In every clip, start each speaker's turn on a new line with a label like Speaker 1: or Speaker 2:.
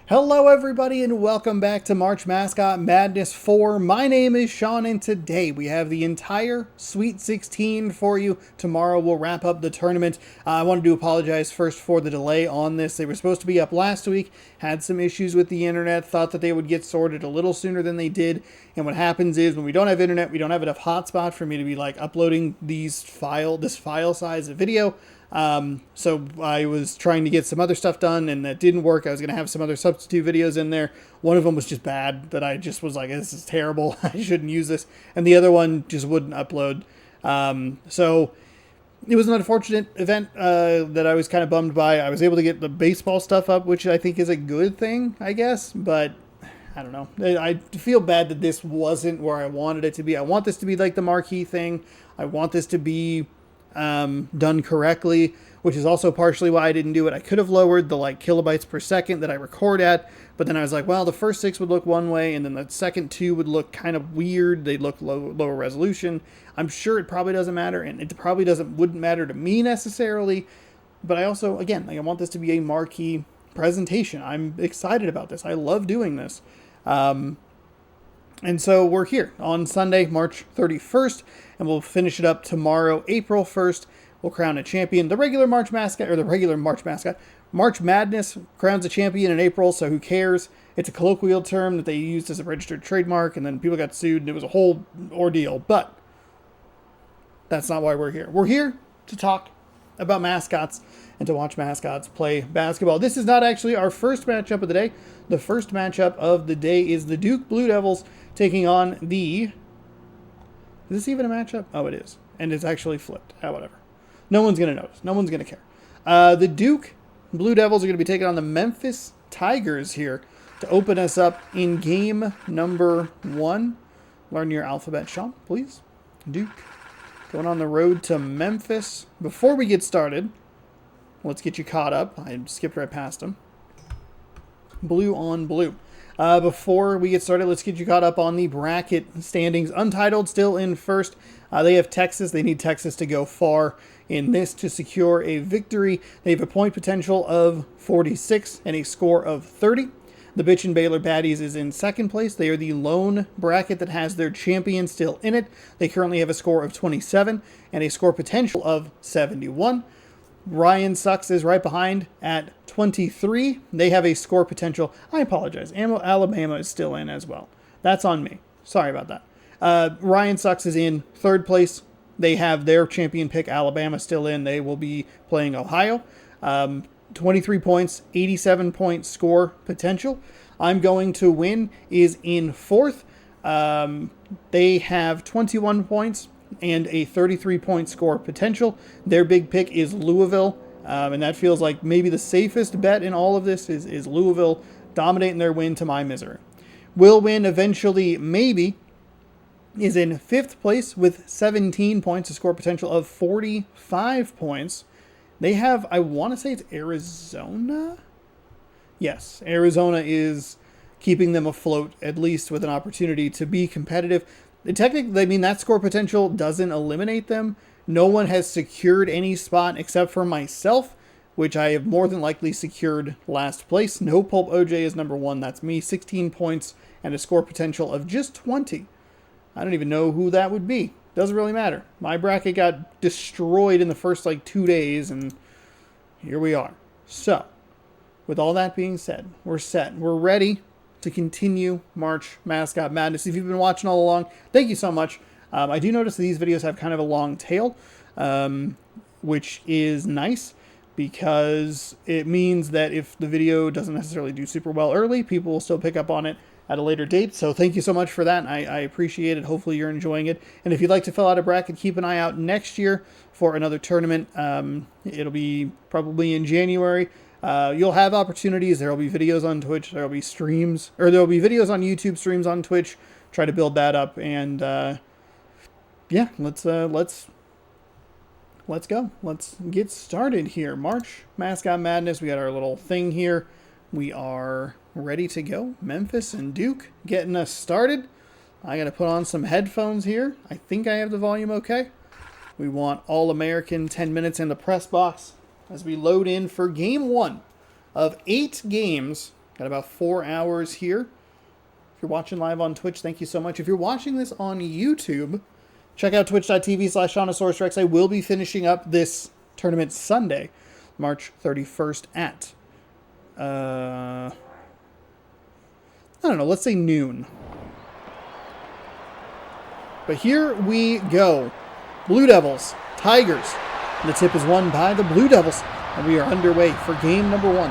Speaker 1: Hello everybody and welcome back to March Mascot Madness 4. My name is Sean and today we have the entire Sweet 16 for you. Tomorrow we'll wrap up the tournament. I wanted to apologize first for the delay on this. They were supposed to be up last week, had some issues with the internet, thought that they would get sorted a little sooner than they did. And what happens is when we don't have internet, we don't have enough hotspot for me to be like uploading this file size of video. So I was trying to get some other stuff done and that didn't work. I was going to have some other substitute videos in there. One of them was just bad that I just was like, this is terrible. I shouldn't use this. And the other one just wouldn't upload. So it was an unfortunate event, that I was kind of bummed by. I was able to get the baseball stuff up, which I think is a good thing, I guess, but I don't know. I feel bad that this wasn't where I wanted it to be. I want this to be like the marquee thing. I want this to be done correctly, which is also partially why I didn't do it. I could have lowered the kilobytes per second that I record at, but then I was like, well, the first 6 would look one way and then the second 2 would look kind of weird. They'd look lower resolution. I'm sure it probably doesn't matter, and it probably wouldn't matter to me necessarily, but I also, again, I want this to be a marquee presentation. I'm excited about this. I love doing this. And so we're here on Sunday, March 31st, and we'll finish it up tomorrow, April 1st. We'll crown a champion. The regular March Madness crowns a champion in April, so who cares? It's a colloquial term that they used as a registered trademark, and then people got sued, and it was a whole ordeal. But that's not why we're here. We're here to talk about mascots and to watch mascots play basketball. This is not actually our first matchup of the day. The first matchup of the day is the Duke Blue Devils taking on the... Is this even a matchup? Oh, it is. And it's actually flipped. Whatever. No one's going to notice. No one's going to care. The Duke Blue Devils are going to be taking on the Memphis Tigers here to open us up in game number 1. Learn your alphabet, Sean, please. Duke going on the road to Memphis. Before we get started, let's get you caught up. I skipped right past them. Blue on blue. Before we get started, let's get you caught up on the bracket standings. Untitled still in first. They have Texas. They need Texas to go far in this to secure a victory. They have a point potential of 46 and a score of 30. The Bitch and Baylor Baddies is in second place. They are the lone bracket that has their champion still in it. They currently have a score of 27 and a score potential of 71. Ryan Sucks is right behind at 23. They have a score potential. I apologize. Alabama is still in as well. That's on me. Sorry about that. Ryan Sucks is in third place. They have their champion pick, Alabama, still in. They will be playing Ohio. 23 points, 87 point score potential. I'm Going to Win is in fourth. They have 21 points and a 33-point score potential. Their big pick is Louisville, and that feels like maybe the safest bet in all of this is Louisville dominating their win to my misery. Will Win eventually, maybe, is in fifth place with 17 points, a score potential of 45 points. They have, I want to say it's Arizona? Yes, Arizona is keeping them afloat, at least with an opportunity to be competitive. Technically, I mean, that score potential doesn't eliminate them. No one has secured any spot except for myself, which I have more than likely secured last place. No Pulp OJ is number 1. That's me. 16 points and a score potential of just 20. I don't even know who that would be. Doesn't really matter. My bracket got destroyed in the first 2 days, and here we are. So, with all that being said, we're set. We're ready to continue March Mascot Madness. If you've been watching all along, thank you so much. I do notice that these videos have kind of a long tail, which is nice because it means that if the video doesn't necessarily do super well early, people will still pick up on it at a later date. So thank you so much for that. I appreciate it. Hopefully you're enjoying it. And if you'd like to fill out a bracket, keep an eye out next year for another tournament. It'll be probably in January. You'll have opportunities. There will be videos on Twitch. There will be streams, or there will be videos on YouTube, streams on Twitch. Try to build that up, and yeah, let's go. Let's get started here. March Mascot Madness. We got our little thing here. We are ready to go. Memphis and Duke getting us started. I got to put on some headphones here. I think I have the volume okay. We want All-American 10 minutes in the press box as we load in for game 1 of 8 games Got about 4 hours here. If you're watching live on Twitch, thank you so much. If you're watching this on YouTube, check out twitch.tv/Seannosaurus. I will be finishing up this tournament Sunday, March 31st at, I don't know, let's say noon. But here we go. Blue Devils, Tigers. And the tip is won by the Blue Devils. And we are underway for game number 1.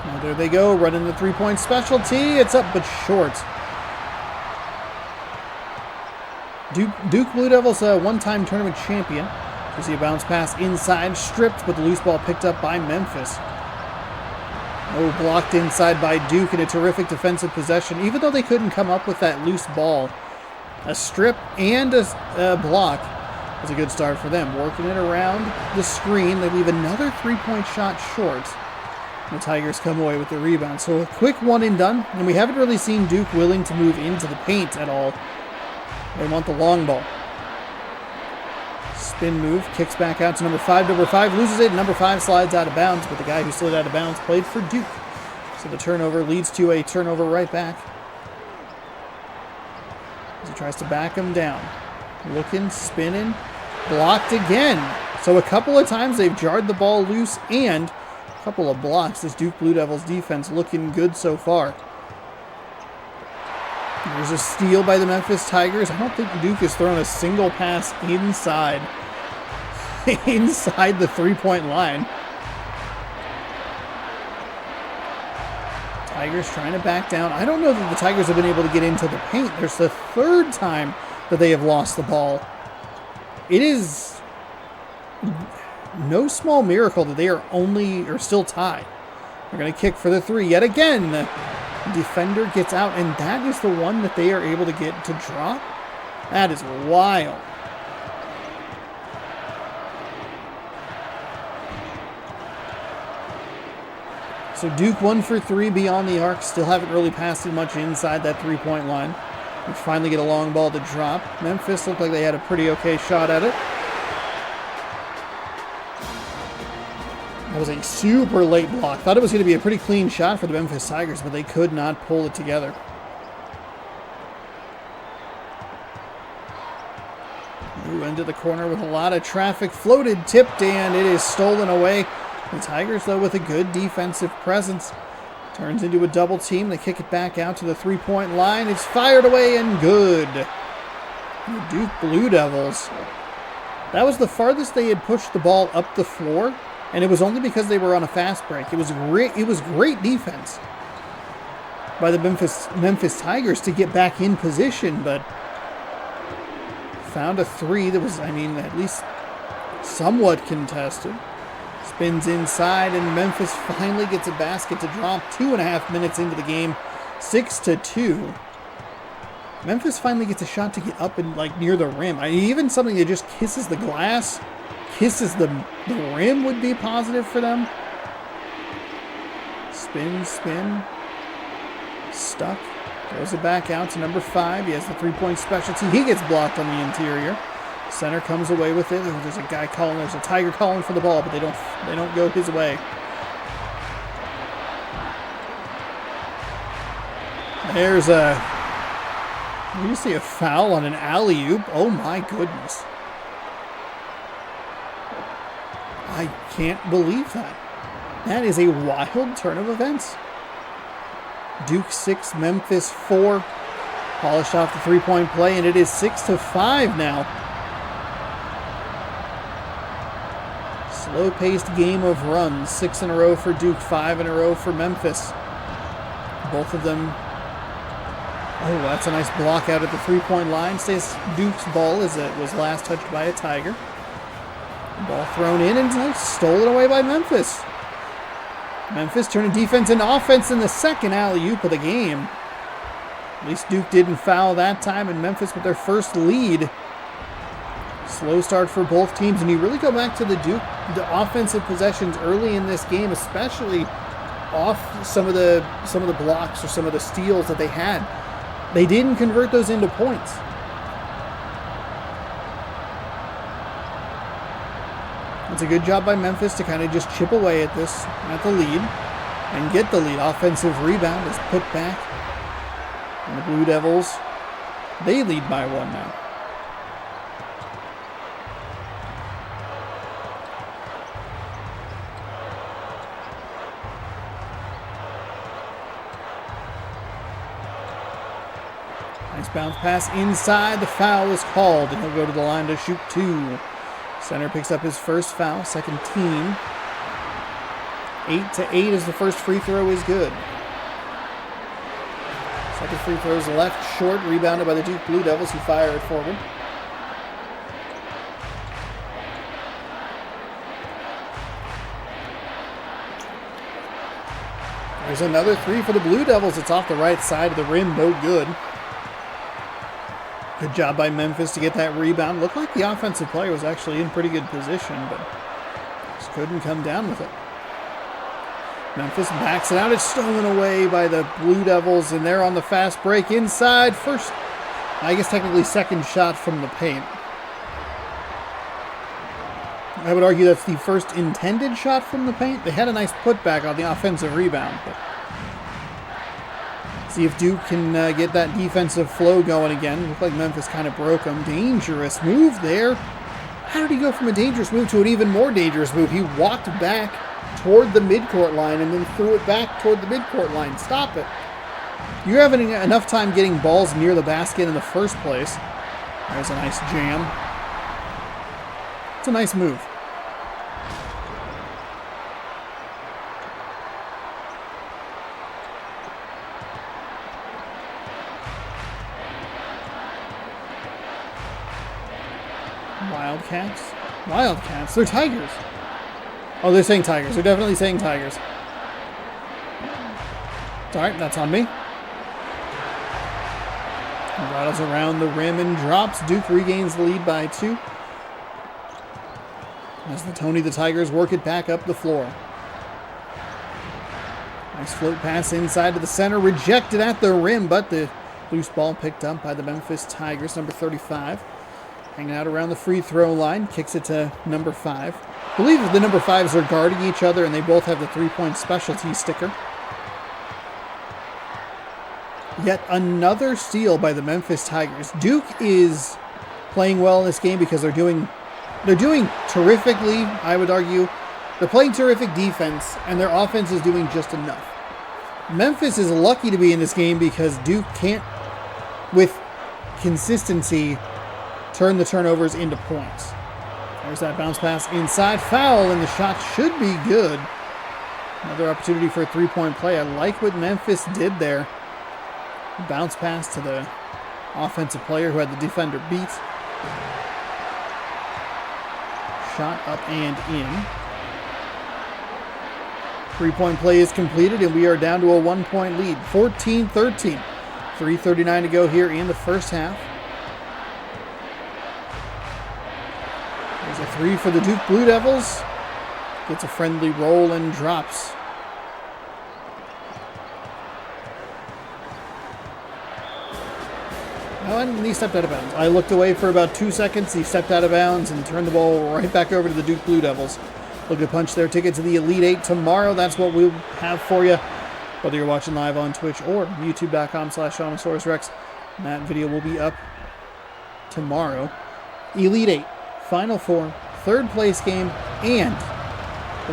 Speaker 1: Now there they go, running the three-point specialty. It's up but short. Duke Blue Devils, a one-time tournament champion. You see a bounce pass inside, stripped, but the loose ball picked up by Memphis. Oh, blocked inside by Duke in a terrific defensive possession, even though they couldn't come up with that loose ball. A strip and a block was a good start for them. Working it around the screen, they leave another three-point shot short. The Tigers come away with the rebound. So a quick one and done, and we haven't really seen Duke willing to move into the paint at all. They want the long ball. Spin move, kicks back out to number 5. Number 5 loses it. Number 5 slides out of bounds, but the guy who slid out of bounds played for Duke. So the turnover leads to a turnover right back. As he tries to back him down. Looking, spinning, blocked again. So a couple of times they've jarred the ball loose and a couple of blocks. This Duke Blue Devils defense looking good so far. There's a steal by the Memphis Tigers. I don't think Duke has thrown a single pass inside the three-point line. Tigers trying to back down. I don't know that the Tigers have been able to get into the paint. There's the 3rd time that they have lost the ball. It is no small miracle that they are still tied. They're going to kick for the 3 yet again. The defender gets out, and that is the one that they are able to get to drop. That is wild. So Duke 1 for 3 beyond the arc. Still haven't really passed it much inside that three-point line. We finally get a long ball to drop. Memphis looked like they had a pretty okay shot at it. That was a super late block. Thought it was going to be a pretty clean shot for the Memphis Tigers, but they could not pull it together. Ooh, into the corner with a lot of traffic. Floated, tipped, and it is stolen away. The Tigers, though, with a good defensive presence. Turns into a double team. They kick it back out to the three-point line. It's fired away and good. The Duke Blue Devils. That was the farthest they had pushed the ball up the floor, and it was only because they were on a fast break. It was great defense by the Memphis Tigers to get back in position, but found a 3 that was, at least somewhat contested. Spins inside, and Memphis finally gets a basket to drop. 2.5 minutes into the game, 6-2. Memphis finally gets a shot to get up and near the rim. Even something that just kisses the glass, kisses the rim would be positive for them. Spin, stuck. Throws it back out to number 5. He has the three-point specialty. He gets blocked on the interior. Center comes away with it. There's a guy calling. There's a Tiger calling for the ball, but they don't go his way. There's you see a foul on an alley-oop. Oh my goodness. I can't believe that. That is a wild turn of events. Duke 6, Memphis 4. Polished off the three-point play, and it is 6-5 now. Slow-paced game of runs. 6 in a row for Duke, 5 in a row for Memphis. Both of them. Oh, that's a nice block out at the three-point line. Stays Duke's ball as it was last touched by a Tiger. Ball thrown in and stolen away by Memphis. Memphis turning defense into offense in the second alley-oop of the game. At least Duke didn't foul that time, and Memphis with their first lead. Slow start for both teams, and you really go back to the offensive possessions early in this game, especially off some of the blocks or some of the steals that they had. They didn't convert those into points. It's a good job by Memphis to kind of just chip away at the lead, and get the lead. Offensive rebound is put back. And the Blue Devils, they lead by 1 now. Nice bounce pass inside. The foul is called, and he'll go to the line to shoot 2. Center picks up his first foul, second team. 8-8 as the first free throw is good. Second free throw is left short, rebounded by the Duke Blue Devils, who fire it forward. There's another 3 for the Blue Devils. It's off the right side of the rim, no good. Good job by Memphis to get that rebound. Looked like the offensive player was actually in pretty good position, but just couldn't come down with it. Memphis backs it out. It's stolen away by the Blue Devils, and they're on the fast break inside. First, I guess technically second shot from the paint. I would argue that's the first intended shot from the paint. They had a nice putback on the offensive rebound, but see if Duke can get that defensive flow going again. Looked like Memphis kind of broke them. Dangerous move there. How did he go from a dangerous move to an even more dangerous move? He walked back toward the midcourt line and then threw it back toward the midcourt line. Stop it. You're having enough time getting balls near the basket in the first place. There's a nice jam. It's a nice move. Wildcats? Wildcats? They're Tigers. Oh, they're saying Tigers. They're definitely saying Tigers. It's alright, that's on me. Rattles around the rim and drops. Duke regains the lead by 2. As the Tigers work it back up the floor. Nice float pass inside to the center. Rejected at the rim, but the loose ball picked up by the Memphis Tigers, number 35. Hanging out around the free throw line. Kicks it to number 5. I believe the number 5s are guarding each other, and they both have the 3-point specialty sticker. Yet another steal by the Memphis Tigers. Duke is playing well in this game because they're doing terrifically, I would argue. They're playing terrific defense, and their offense is doing just enough. Memphis is lucky to be in this game because Duke can't, with consistency, turn the turnovers into points. There's that bounce pass inside. Foul, and the shot should be good. Another opportunity for a 3-point play. I like what Memphis did there. Bounce pass to the offensive player who had the defender beat. Shot up and in. 3-point play is completed, and we are down to a 1-point lead. 14-13. 3:39 to go here in the first half. There's a 3 for the Duke Blue Devils. Gets a friendly roll and drops. Oh, and he stepped out of bounds. I looked away for about 2 seconds. He stepped out of bounds and turned the ball right back over to the Duke Blue Devils. Looking to punch their ticket to the Elite 8 tomorrow. That's what we'll have for you. Whether you're watching live on Twitch or youtube.com/Seannosaurus Rex. That video will be up tomorrow. Elite 8, Final 4, third place game, and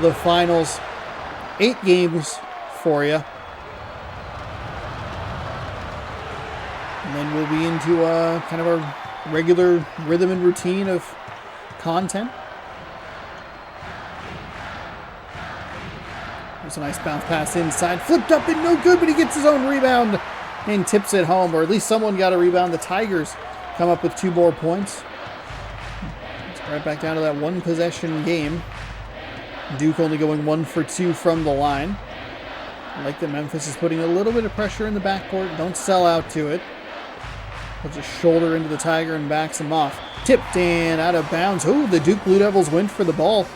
Speaker 1: the finals. 8 games for you. And then we'll be into kind of our regular rhythm and routine of content. There's a nice bounce pass inside. Flipped up and no good, but he gets his own rebound and tips it home. Or at least someone got a rebound. The Tigers come up with 2 more points. It's right back down to that 1-possession game. Duke only going 1 for 2 from the line. I like that Memphis is putting a little bit of pressure in the backcourt. Don't sell out to it. Puts a shoulder into the Tiger and backs him off. Tipped and out of bounds. Oh, the Duke Blue Devils went for the ball.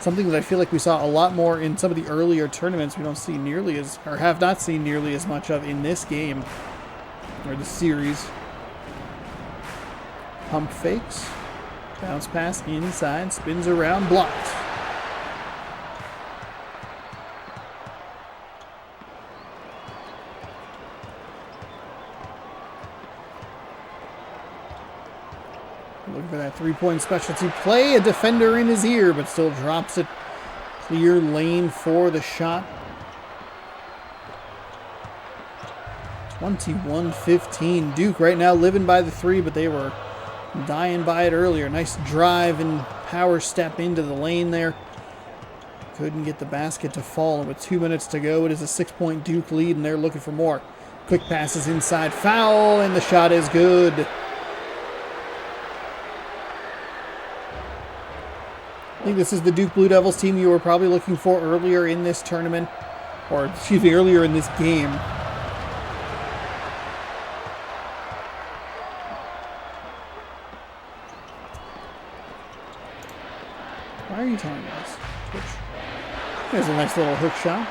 Speaker 1: Something that I feel like we saw a lot more in some of the earlier tournaments. We don't see nearly as, or have not seen nearly as much of in this game, or the series. Pump fakes. Bounce pass inside. Spins around. Blocked. Looking for that three-point specialty play. A defender in his ear, but still drops it. Clear lane for the shot. 21-15. Duke right now living by the three, but they were dying by it earlier. Nice drive and power step into the lane there. Couldn't get the basket to fall. And with 2 minutes to go, it is a 6-point Duke lead, and they're looking for more. Quick passes inside. Foul, and the shot is good. I think this is the Duke Blue Devils team you were probably looking for earlier in this tournament. Or, excuse me, earlier in this game. Why are you telling me this? Twitch. There's a nice little hook shot.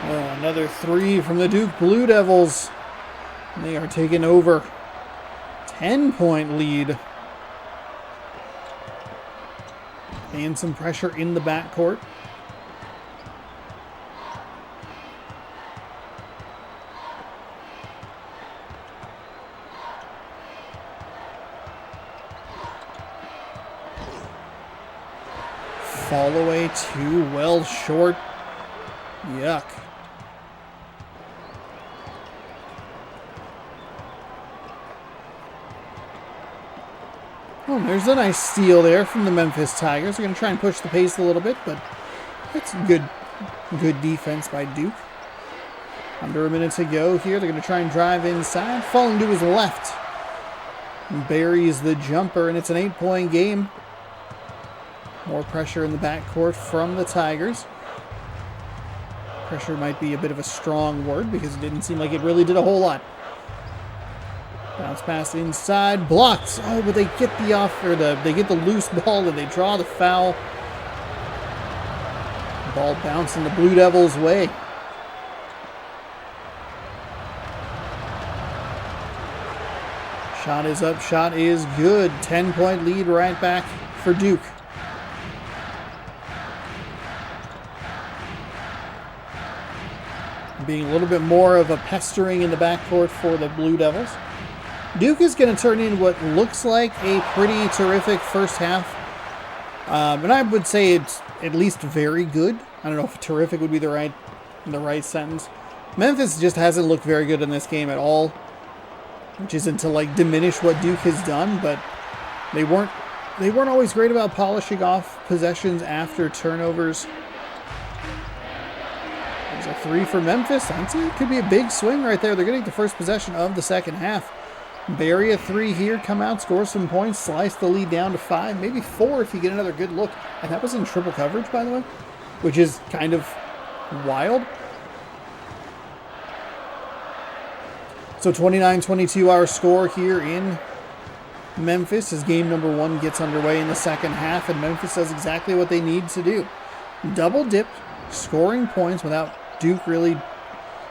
Speaker 1: Oh, another three from the Duke Blue Devils. They are taking over. 10-point lead. And some pressure in the backcourt. Fall away too well short. Yuck. Oh, there's a nice steal there from the Memphis Tigers. They're going to try and push the pace a little bit, but it's good defense by Duke. Under a minute to go here. They're going to try and drive inside. Falling to his left. Buries the jumper, and it's an 8-point game. More pressure in the backcourt from the Tigers. Pressure might be a bit of a strong word because it didn't seem like it really did a whole lot. Bounce pass inside, blocked. Oh, but they get they get the loose ball and they draw the foul. Ball bouncing the Blue Devils' way. Shot is up, shot is good. 10-point lead right back for Duke. Being a little bit more of a pestering in the backcourt for the Blue Devils. Duke is going to turn in what looks like a pretty terrific first half. And I would say it's at least very good. I don't know if terrific would be the right sentence. Memphis just hasn't looked very good in this game at all. Which isn't to like diminish what Duke has done, but they weren't always great about polishing off possessions after turnovers. There's a three for Memphis. I'd say it could be a big swing right there. They're getting the first possession of the second half. Bury a three here, come out, score some points, slice the lead down to 5, maybe 4 if you get another good look. And that was in triple coverage, by the way, which is kind of wild. So 29-22 our score here in Memphis as game number 1 gets underway in the second half, and Memphis does exactly what they need to do. Double dip, scoring points without Duke really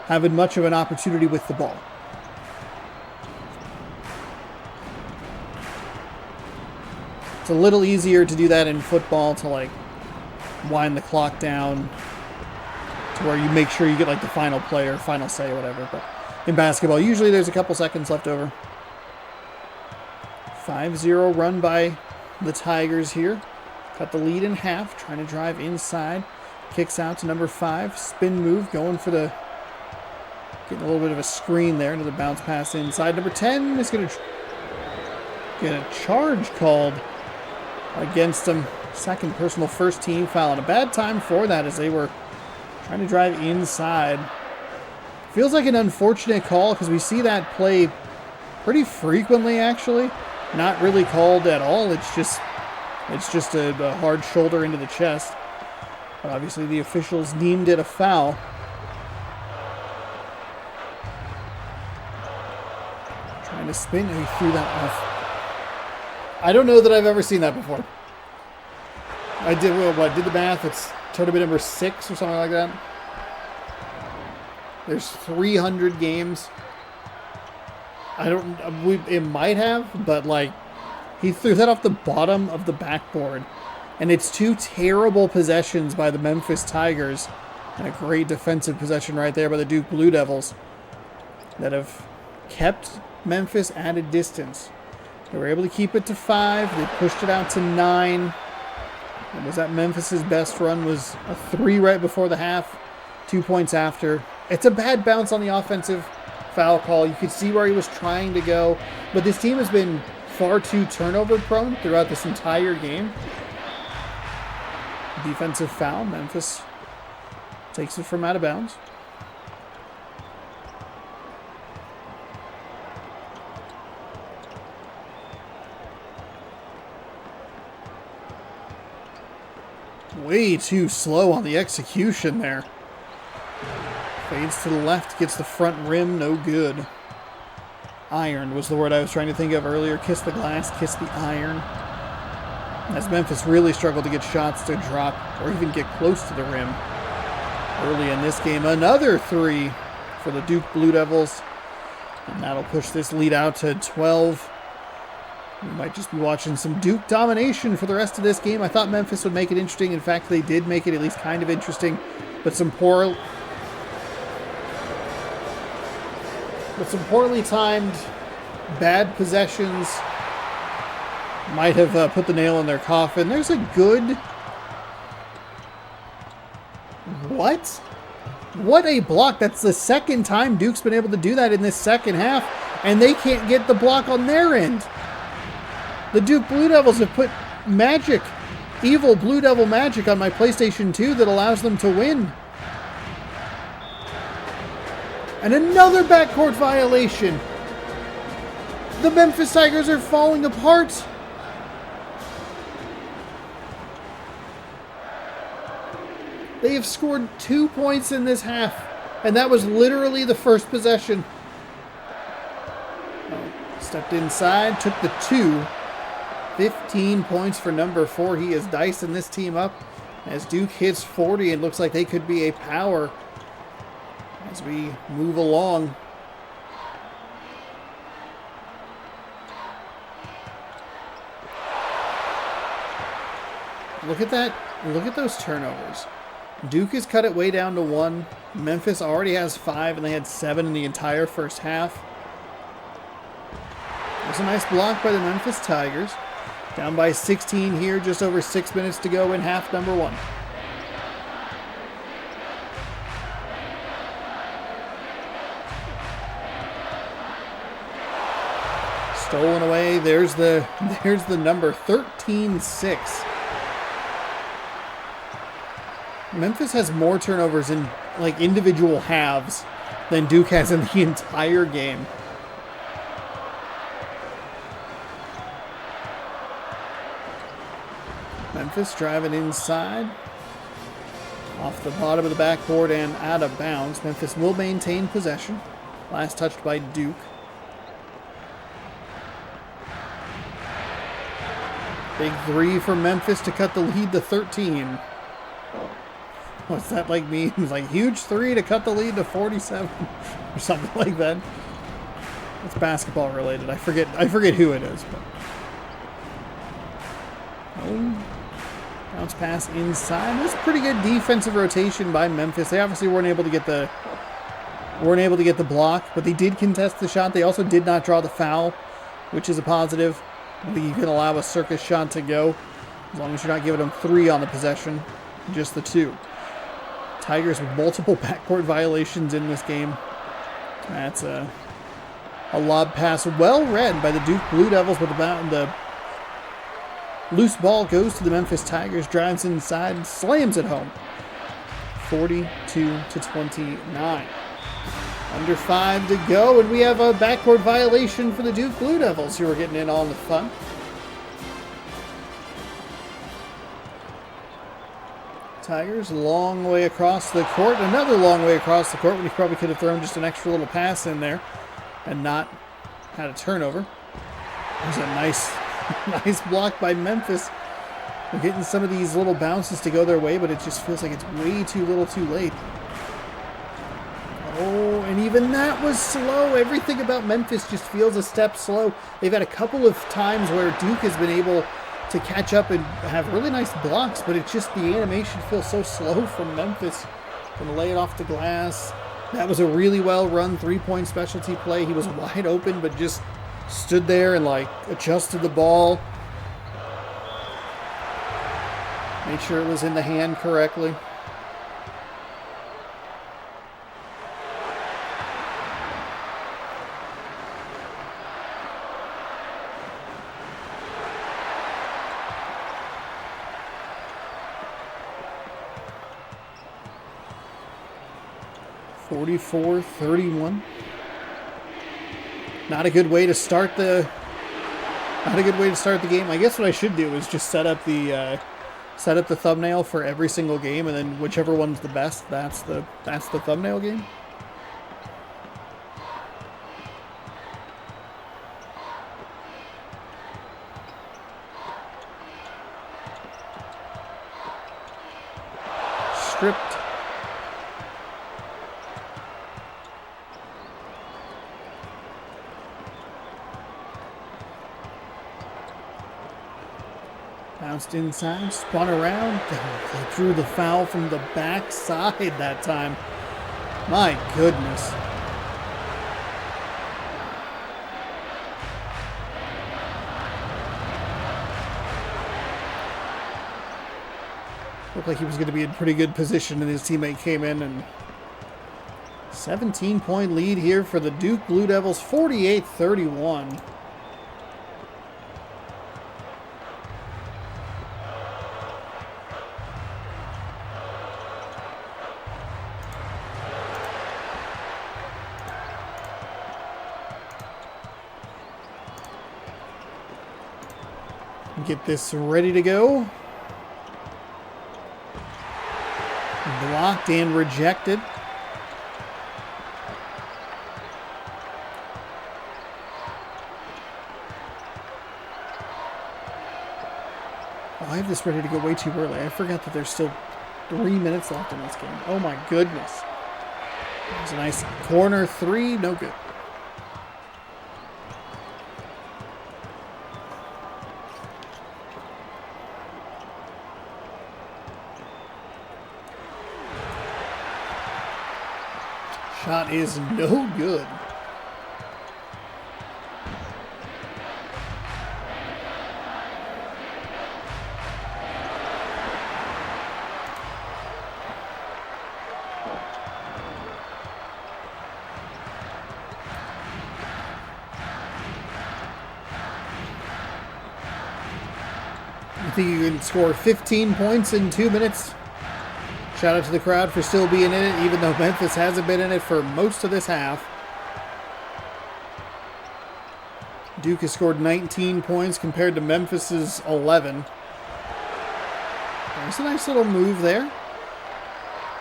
Speaker 1: having much of an opportunity with the ball. It's a little easier to do that in football, to like wind the clock down to where you make sure you get like the final play or final say, whatever. But in basketball, usually there's a couple seconds left over. 5-0 run by the Tigers here. Cut the lead in half, trying to drive inside. Kicks out to number 5. Spin move, going for the... Getting a little bit of a screen there. Another bounce pass inside. Number 10 is going to get a charge called against him. Second personal first team foul. And a bad time for that as they were trying to drive inside. Feels like an unfortunate call because we see that play pretty frequently, actually. Not really called at all. It's just a hard shoulder into the chest. But obviously the officials deemed it a foul. Trying to spin. He threw that off. I don't know that I've ever seen that before. I did the math. It's tournament number 6 or something like that. There's 300 games. It might have, but like He threw that off the bottom of the backboard. And it's two terrible possessions by the Memphis Tigers. And a great defensive possession right there by the Duke Blue Devils that have kept Memphis at a distance. They were able to keep it to 5. They pushed it out to 9. And was that Memphis's best run was a 3 right before the half, 2 points after. It's a bad bounce on the offensive foul call. You could see where he was trying to go. But this team has been far too turnover prone throughout this entire game. Defensive foul. Memphis takes it from out of bounds. Way too slow on the execution there. Fades to the left, gets the front rim, no good. Iron was the word I was trying to think of earlier. Kiss the glass, kiss the iron. As Memphis really struggled to get shots to drop or even get close to the rim. Early in this game, another 3 for the Duke Blue Devils. And that'll push this lead out to 12. We might just be watching some Duke domination for the rest of this game. I thought Memphis would make it interesting. In fact, they did make it at least kind of interesting. But some poorly timed bad possessions might have put the nail in their coffin. There's a good... What? What a block. That's the second time Duke's been able to do that in this second half. And they can't get the block on their end. The Duke Blue Devils have put magic, evil Blue Devil magic on my PlayStation 2 that allows them to win. And another backcourt violation. The Memphis Tigers are falling apart. They have scored 2 points in this half, and that was literally the first possession. Stepped inside, took the 2. 15 points for number 4. He is dicing this team up as Duke hits 40 and looks like they could be a power as we move along. Look at that. Look at those turnovers. Duke has cut it way down to 1. Memphis already has 5, and they had 7 in the entire first half. There's a nice block by the Memphis Tigers. Down by 16 here, just over 6 minutes to go in half number 1. Stolen away. There's the number 13-6. Memphis has more turnovers in like individual halves than Duke has in the entire game. Memphis driving inside. Off the bottom of the backboard and out of bounds. Memphis will maintain possession. Last touched by Duke. Big 3 for Memphis to cut the lead to 13. What's that like mean? It's like huge 3 to cut the lead to 47 or something like that. It's basketball related. I forget who it is. But. Oh. Bounce pass inside. It was pretty good defensive rotation by Memphis. They obviously weren't able to get the block, but they did contest the shot. They also did not draw the foul, which is a positive. I think you can allow a circus shot to go as long as you're not giving them 3 on the possession, just the 2. Tigers with multiple backcourt violations in this game. That's a lob pass, well read by the Duke Blue Devils, but the loose ball goes to the Memphis Tigers, drives inside, slams it home. 42-29. Under 5 to go, and we have a backcourt violation for the Duke Blue Devils, who are getting in on the fun. Tigers, long way across the court. Another long way across the court when he probably could have thrown just an extra little pass in there and not had a turnover. There's a nice block by Memphis. They're getting some of these little bounces to go their way, but it just feels like it's way too little too late. Oh, and even that was slow. Everything about Memphis just feels a step slow. They've had a couple of times where Duke has been able to catch up and have really nice blocks, but it's just the animation feels so slow from Memphis. Gonna lay it off the glass. That was a really well run 3-point specialty play. He was wide open, but just stood there and like adjusted the ball. Made sure it was in the hand correctly. (44-31). Not a good way to start the game. I guess what I should do is just set up the thumbnail for every single game, and then whichever one's the best, that's the thumbnail game. Stripped. Bounced inside, spun around. They drew the foul from the backside that time. My goodness. Looked like he was going to be in pretty good position, and his teammate came in, and 17-point lead here for the Duke Blue Devils, 48-31. Get this ready to go. Blocked and rejected. Oh, I have this ready to go way too early. I forgot that there's still 3 minutes left in this game. Oh my goodness. That was a nice corner three. No good. Shot is no good. I think you can score 15 points in 2 minutes. Shout out to the crowd for still being in it, even though Memphis hasn't been in it for most of this half. Duke has scored 19 points compared to Memphis's 11. There's a nice little move there.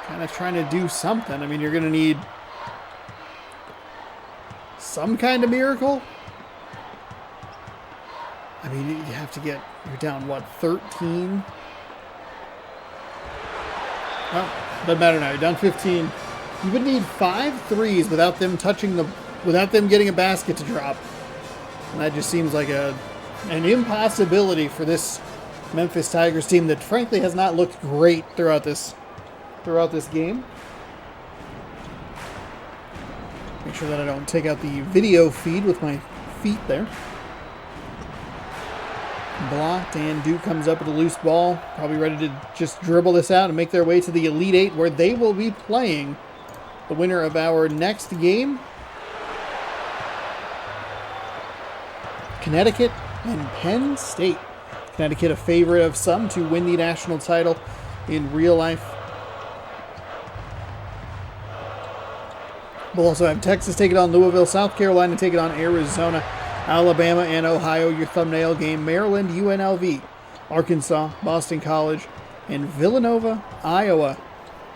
Speaker 1: Kind of trying to do something. I mean, you're going to need some kind of miracle. I mean, you have to get, you're down, what, 13? Well, doesn't matter now. You're down 15. You would need 5 threes without them without them getting a basket to drop. And that just seems like an impossibility for this Memphis Tigers team that frankly has not looked great throughout this game. Make sure that I don't take out the video feed with my feet there. Blocked, and Duke comes up with a loose ball. Probably ready to just dribble this out and make their way to the Elite Eight, where they will be playing the winner of our next game. Connecticut and Penn State. Connecticut a favorite of some to win the national title in real life. We'll also have Texas take it on Louisville, South Carolina take it on Arizona, Alabama and Ohio, your thumbnail game, Maryland, UNLV, Arkansas, Boston College, and Villanova, Iowa.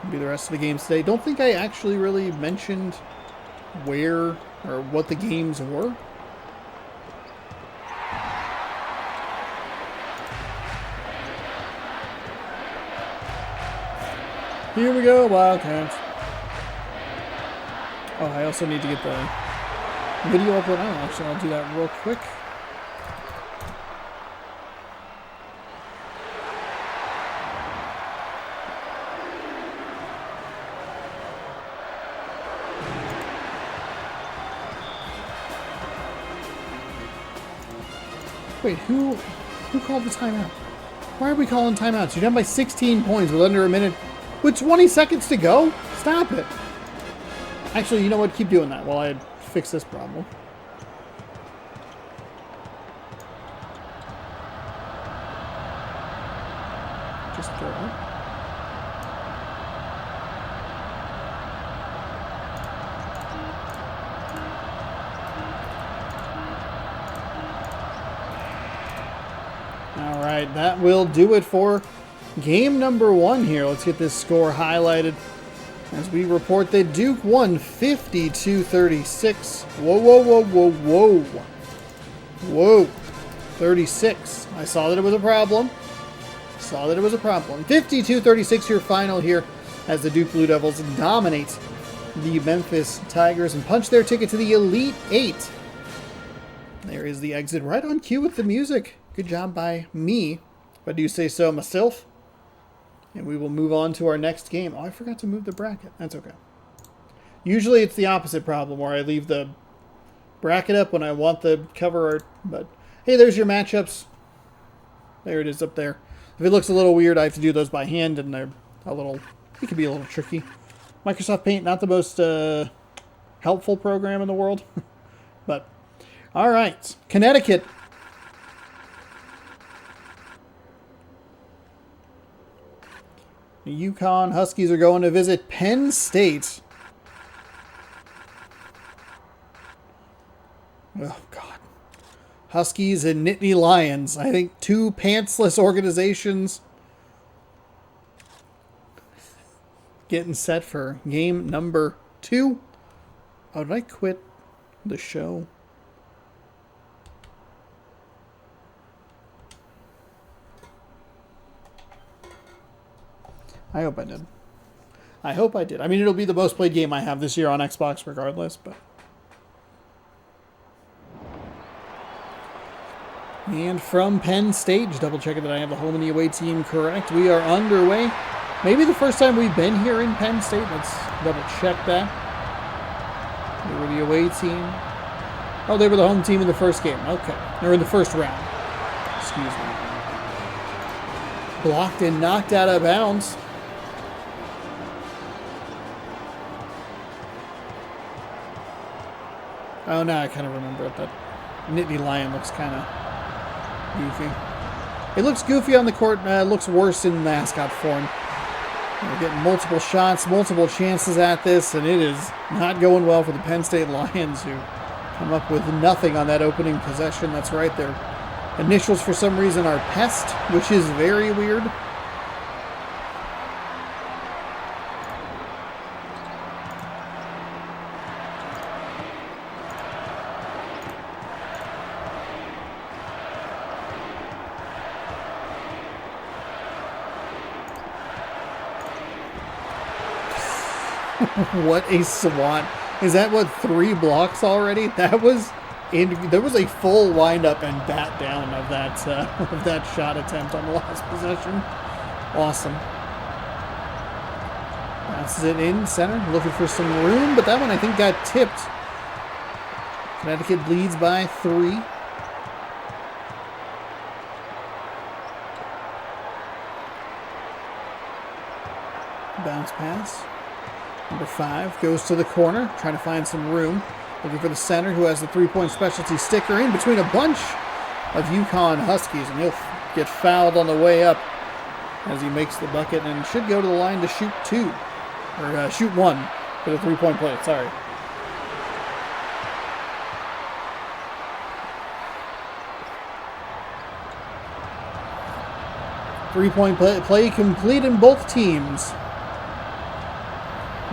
Speaker 1: Will be the rest of the games today. Don't think I actually really mentioned where or what the games were. Here we go, Wildcats. Oh, I also need to get the video upload. Oh, actually, I'll do that real quick. Wait, who called the timeout? Why are we calling timeouts? You're down by 16 points with under a minute, with 20 seconds to go? Stop it. Actually, you know what? Keep doing that while I fix this problem. Just throw it. All right, that will do it for game number 1 here. Let's get this score highlighted as we report that Duke won 52-36. Whoa, whoa, whoa, whoa, whoa. Whoa. 36. I saw that it was a problem. 52-36 your final here as the Duke Blue Devils dominate the Memphis Tigers and punch their ticket to the Elite Eight. There is the exit right on cue with the music. Good job by me, if I do say so myself. And we will move on to our next game. Oh, I forgot to move the bracket. That's okay. Usually it's the opposite problem where I leave the bracket up when I want the cover art. But hey, there's your matchups. There it is up there. If it looks a little weird, I have to do those by hand, and they're it can be a little tricky. Microsoft Paint, not the most helpful program in the world. But, all right. Connecticut. The UConn Huskies are going to visit Penn State. Oh, God. Huskies and Nittany Lions. I think 2 pantsless organizations getting set for game number 2. Oh, did I quit the show? I hope I did. I hope I did. I mean, it'll be the most played game I have this year on Xbox regardless, but... And from Penn State, just double checking that I have the home and the away team correct. We are underway. Maybe the first time we've been here in Penn State. Let's double check that. They were the away team. Oh, they were the home team in the first game. Okay. They were in the first round. Excuse me. Blocked and knocked out of bounds. Oh, now I kind of remember it. That Nittany Lion looks kind of goofy. It looks goofy on the court. It looks worse in Mascot form. We're getting multiple shots, multiple chances at this, and it is not going well for the Penn State Lions, who come up with nothing on that opening possession. That's right. Their initials, for some reason, are PEST, which is very weird. What a swat. Is that, what, 3 blocks already? That was... there was a full windup and bat down of that shot attempt on the last possession. Awesome. Passes it in center, looking for some room, but that one I think got tipped. Connecticut leads by 3. Bounce pass. Number 5 goes to the corner, trying to find some room. Looking for the center, who has the 3-point specialty sticker in between a bunch of UConn Huskies. And he'll get fouled on the way up as he makes the bucket and should go to the line to shoot 2. Or shoot 1 for the 3-point play. Sorry. Three-point play complete in both teams.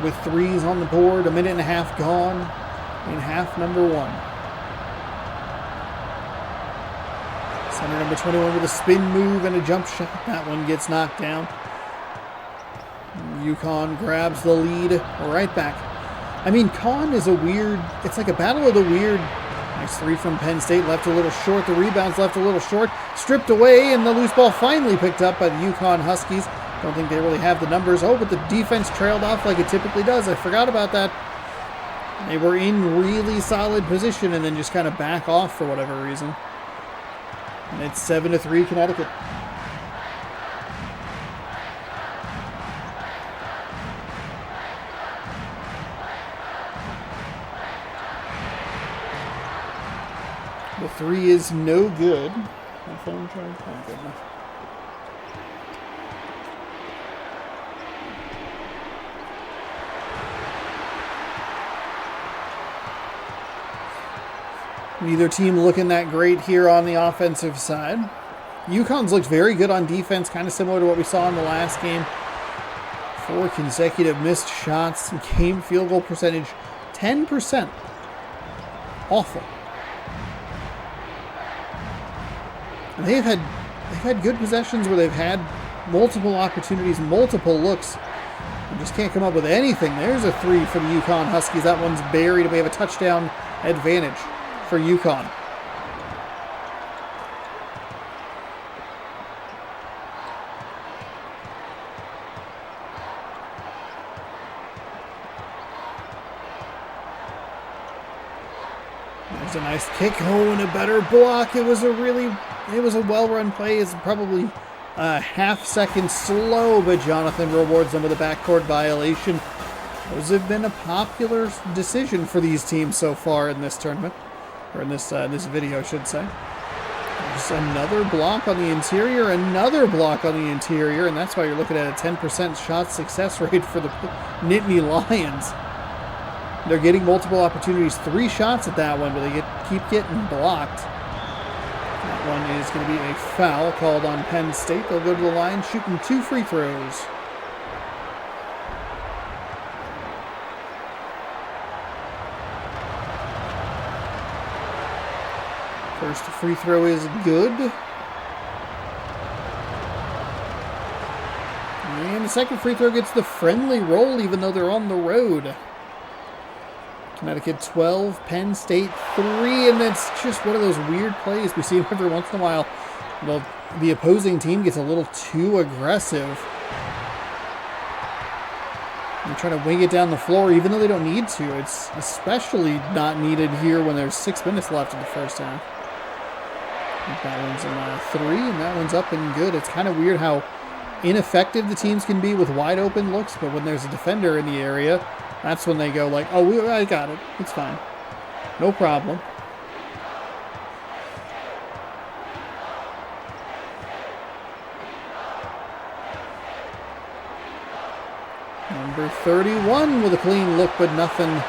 Speaker 1: With 3s on the board, a minute and a half gone in half number 1. Center number 21 with a spin move and a jump shot. That one gets knocked down. UConn grabs the lead right back. I mean, Con is a weird, it's like a battle of the weird. Nice three from Penn State, left a little short. The rebound's left a little short. Stripped away, and the loose ball finally picked up by the UConn Huskies. Don't think they really have the numbers. Oh, but the defense trailed off like it typically does. I forgot about that. They were in really solid position and then just kind of back off for whatever reason. And it's 7-3 Connecticut. The three is no good. My phone turned on. Good enough. Neither team looking that great here on the offensive side. UConn's looked very good on defense, kind of similar to what we saw in the last game. 4 consecutive missed shots, game field goal percentage 10%. Awful. And they've had good possessions where they've had multiple opportunities, multiple looks, and just can't come up with anything. There's a three for the UConn Huskies. That one's buried, and we have a touchdown advantage for UConn. There's a nice kick. Oh, and a better block. It was a well-run play. It's probably a half-second slow, but Jonathan rewards them with a backcourt violation. Those have been a popular decision for these teams so far in this tournament, or in this video, I should say. There's another block on the interior, another block on the interior, and that's why you're looking at a 10% shot success rate for the Nittany Lions. They're getting multiple opportunities, 3 shots at that one, but they keep getting blocked. That one is going to be a foul called on Penn State. They'll go to the line shooting 2 free throws. First free throw is good. And the second free throw gets the friendly roll, even though they're on the road. Connecticut 12, Penn State 3, and it's just one of those weird plays we see every once in a while. Well, the opposing team gets a little too aggressive. They're trying to wing it down the floor, even though they don't need to. It's especially not needed here when there's 6 minutes left in the first half. That one's in 3, and that one's up and good. It's kind of weird how ineffective the teams can be with wide open looks, but when there's a defender in the area, that's when they go like, oh, I got it. It's fine. No problem. Number 31 with a clean look, but nothing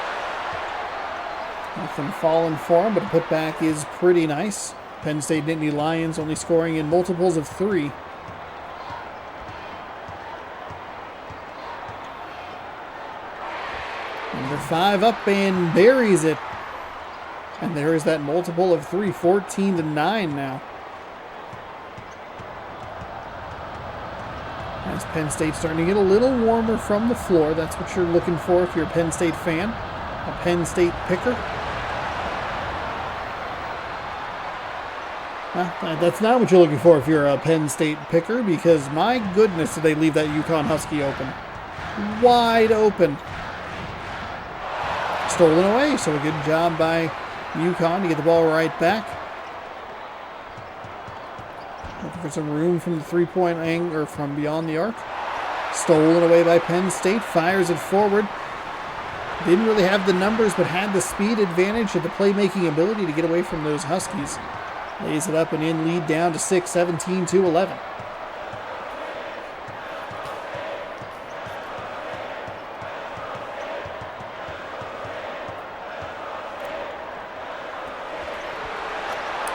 Speaker 1: falling for him, but a putback is pretty nice. Penn State Nittany Lions only scoring in multiples of 3. Number 5 up and buries it. And there is that multiple of 3, 14-9 now. As Penn State starting to get a little warmer from the floor. That's what you're looking for if you're a Penn State fan. A Penn State picker. That's not what you're looking for if you're a Penn State picker, because my goodness did they leave that UConn Husky open. Wide open. Stolen away, so a good job by UConn to get the ball right back. Looking for some room from the three-point angle, or from beyond the arc. Stolen away by Penn State, fires it forward. Didn't really have the numbers, but had the speed advantage and the playmaking ability to get away from those Huskies. Lays it up and in, lead down to 6, 17-11.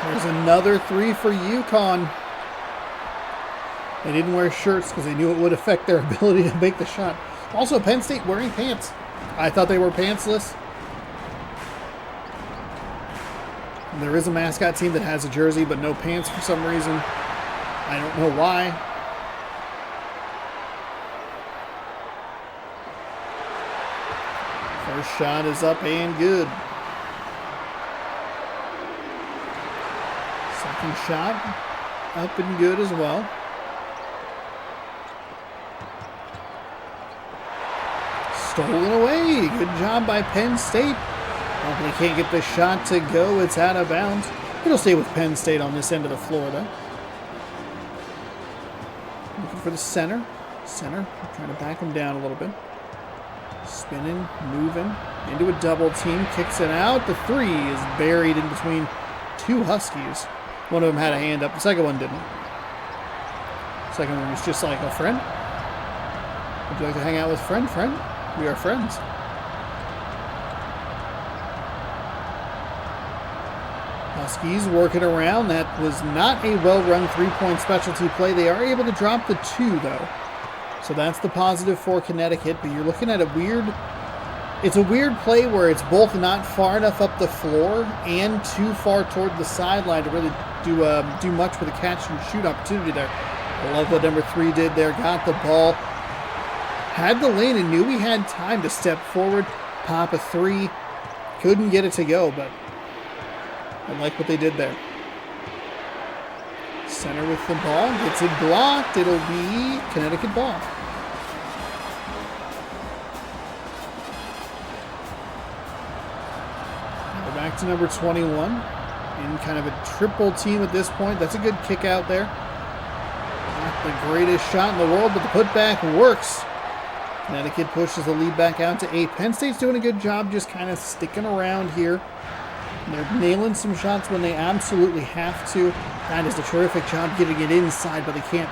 Speaker 1: There's another 3 for UConn. They didn't wear shirts because they knew it would affect their ability to make the shot. Also, Penn State wearing pants. I thought they were pantsless. There is a Mascot team that has a jersey but no pants for some reason. I don't know why. First shot is up and good. Second shot up and good as well. Stolen away. Good job by Penn State. Hopefully can't get the shot to go. It's out of bounds. It'll stay with Penn State on this end of the floor, though. Looking for the center. Center. Trying to back him down a little bit. Spinning, moving. Into a double team. Kicks it out. The three is buried in between two Huskies. One of them had a hand up. The second one didn't. The second one was just like, a friend? Would you like to hang out with friend? Friend? We are friends. Huskies working around. That was not a well-run three-point specialty play. They are able to drop the two, though. So that's the positive for Connecticut. But you're looking at a weird... It's a weird play where it's both not far enough up the floor and too far toward the sideline to really do much with a catch-and-shoot opportunity there. I love what number 3 did there. Got the ball. Had the lane and knew he had time to step forward, pop a three. Couldn't get it to go, but I like what they did there. Center with the ball. Gets it blocked. It'll be Connecticut ball. Go back to number 21. In kind of a triple team at this point. That's a good kick out there. Not the greatest shot in the world, but the putback works. Connecticut pushes the lead back out to 8. Penn State's doing a good job just kind of sticking around here. They're nailing some shots when they absolutely have to. That is a terrific job getting it inside, but they can't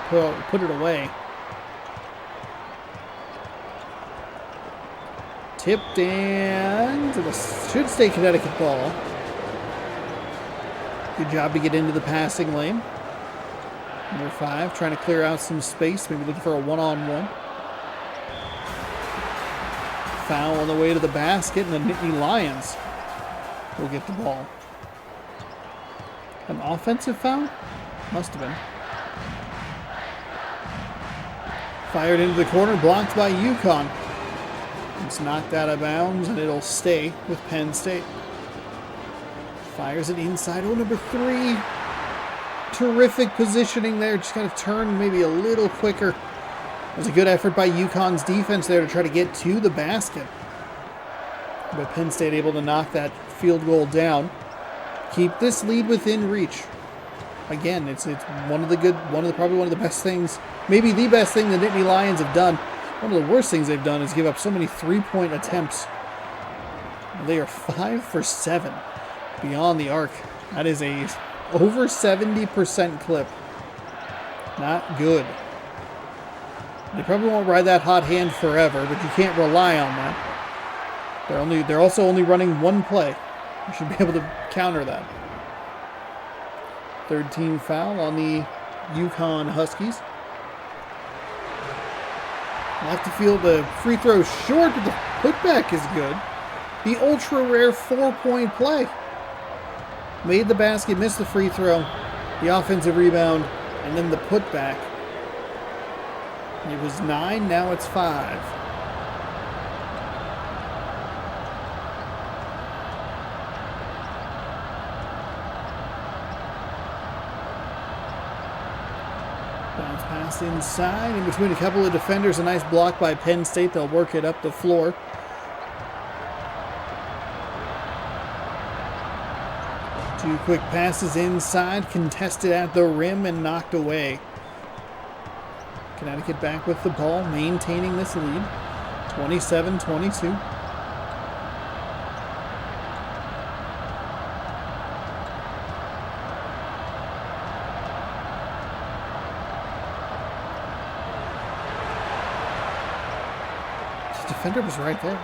Speaker 1: put it away. Tipped and should stay Connecticut ball. Good job to get into the passing lane. Number 5 trying to clear out some space, maybe looking for a one-on-one. Foul on the way to the basket, and the Nittany Lions will get the ball. An offensive foul? Must have been. Fired into the corner, blocked by UConn. It's knocked out of bounds, and it'll stay with Penn State. Fires it inside. Oh, number 3. Terrific positioning there. Just kind of turned maybe a little quicker. It was a good effort by UConn's defense there to try to get to the basket. But Penn State able to knock that field goal down. Keep this lead within reach. Again, it's probably one of the best things, maybe the best thing the Nittany Lions have done. One of the worst things they've done is give up so many three-point attempts. They are 5 for 7 beyond the arc. That is a over 70% clip. Not good. They probably won't ride that hot hand forever, but you can't rely on that. They're also only running one play. You should be able to counter that. Third team foul on the UConn Huskies. Left the field, the free throw short, but the putback is good. The ultra rare 4-point play. Made the basket, missed the free throw, the offensive rebound, and then the putback. It was 9, now it's 5. Bounce pass inside, in between a couple of defenders, a nice block by Penn State. They'll work it up the floor. Two quick passes inside, contested at the rim and knocked away. Connecticut back with the ball, maintaining this lead. 27-22. The defender was right there.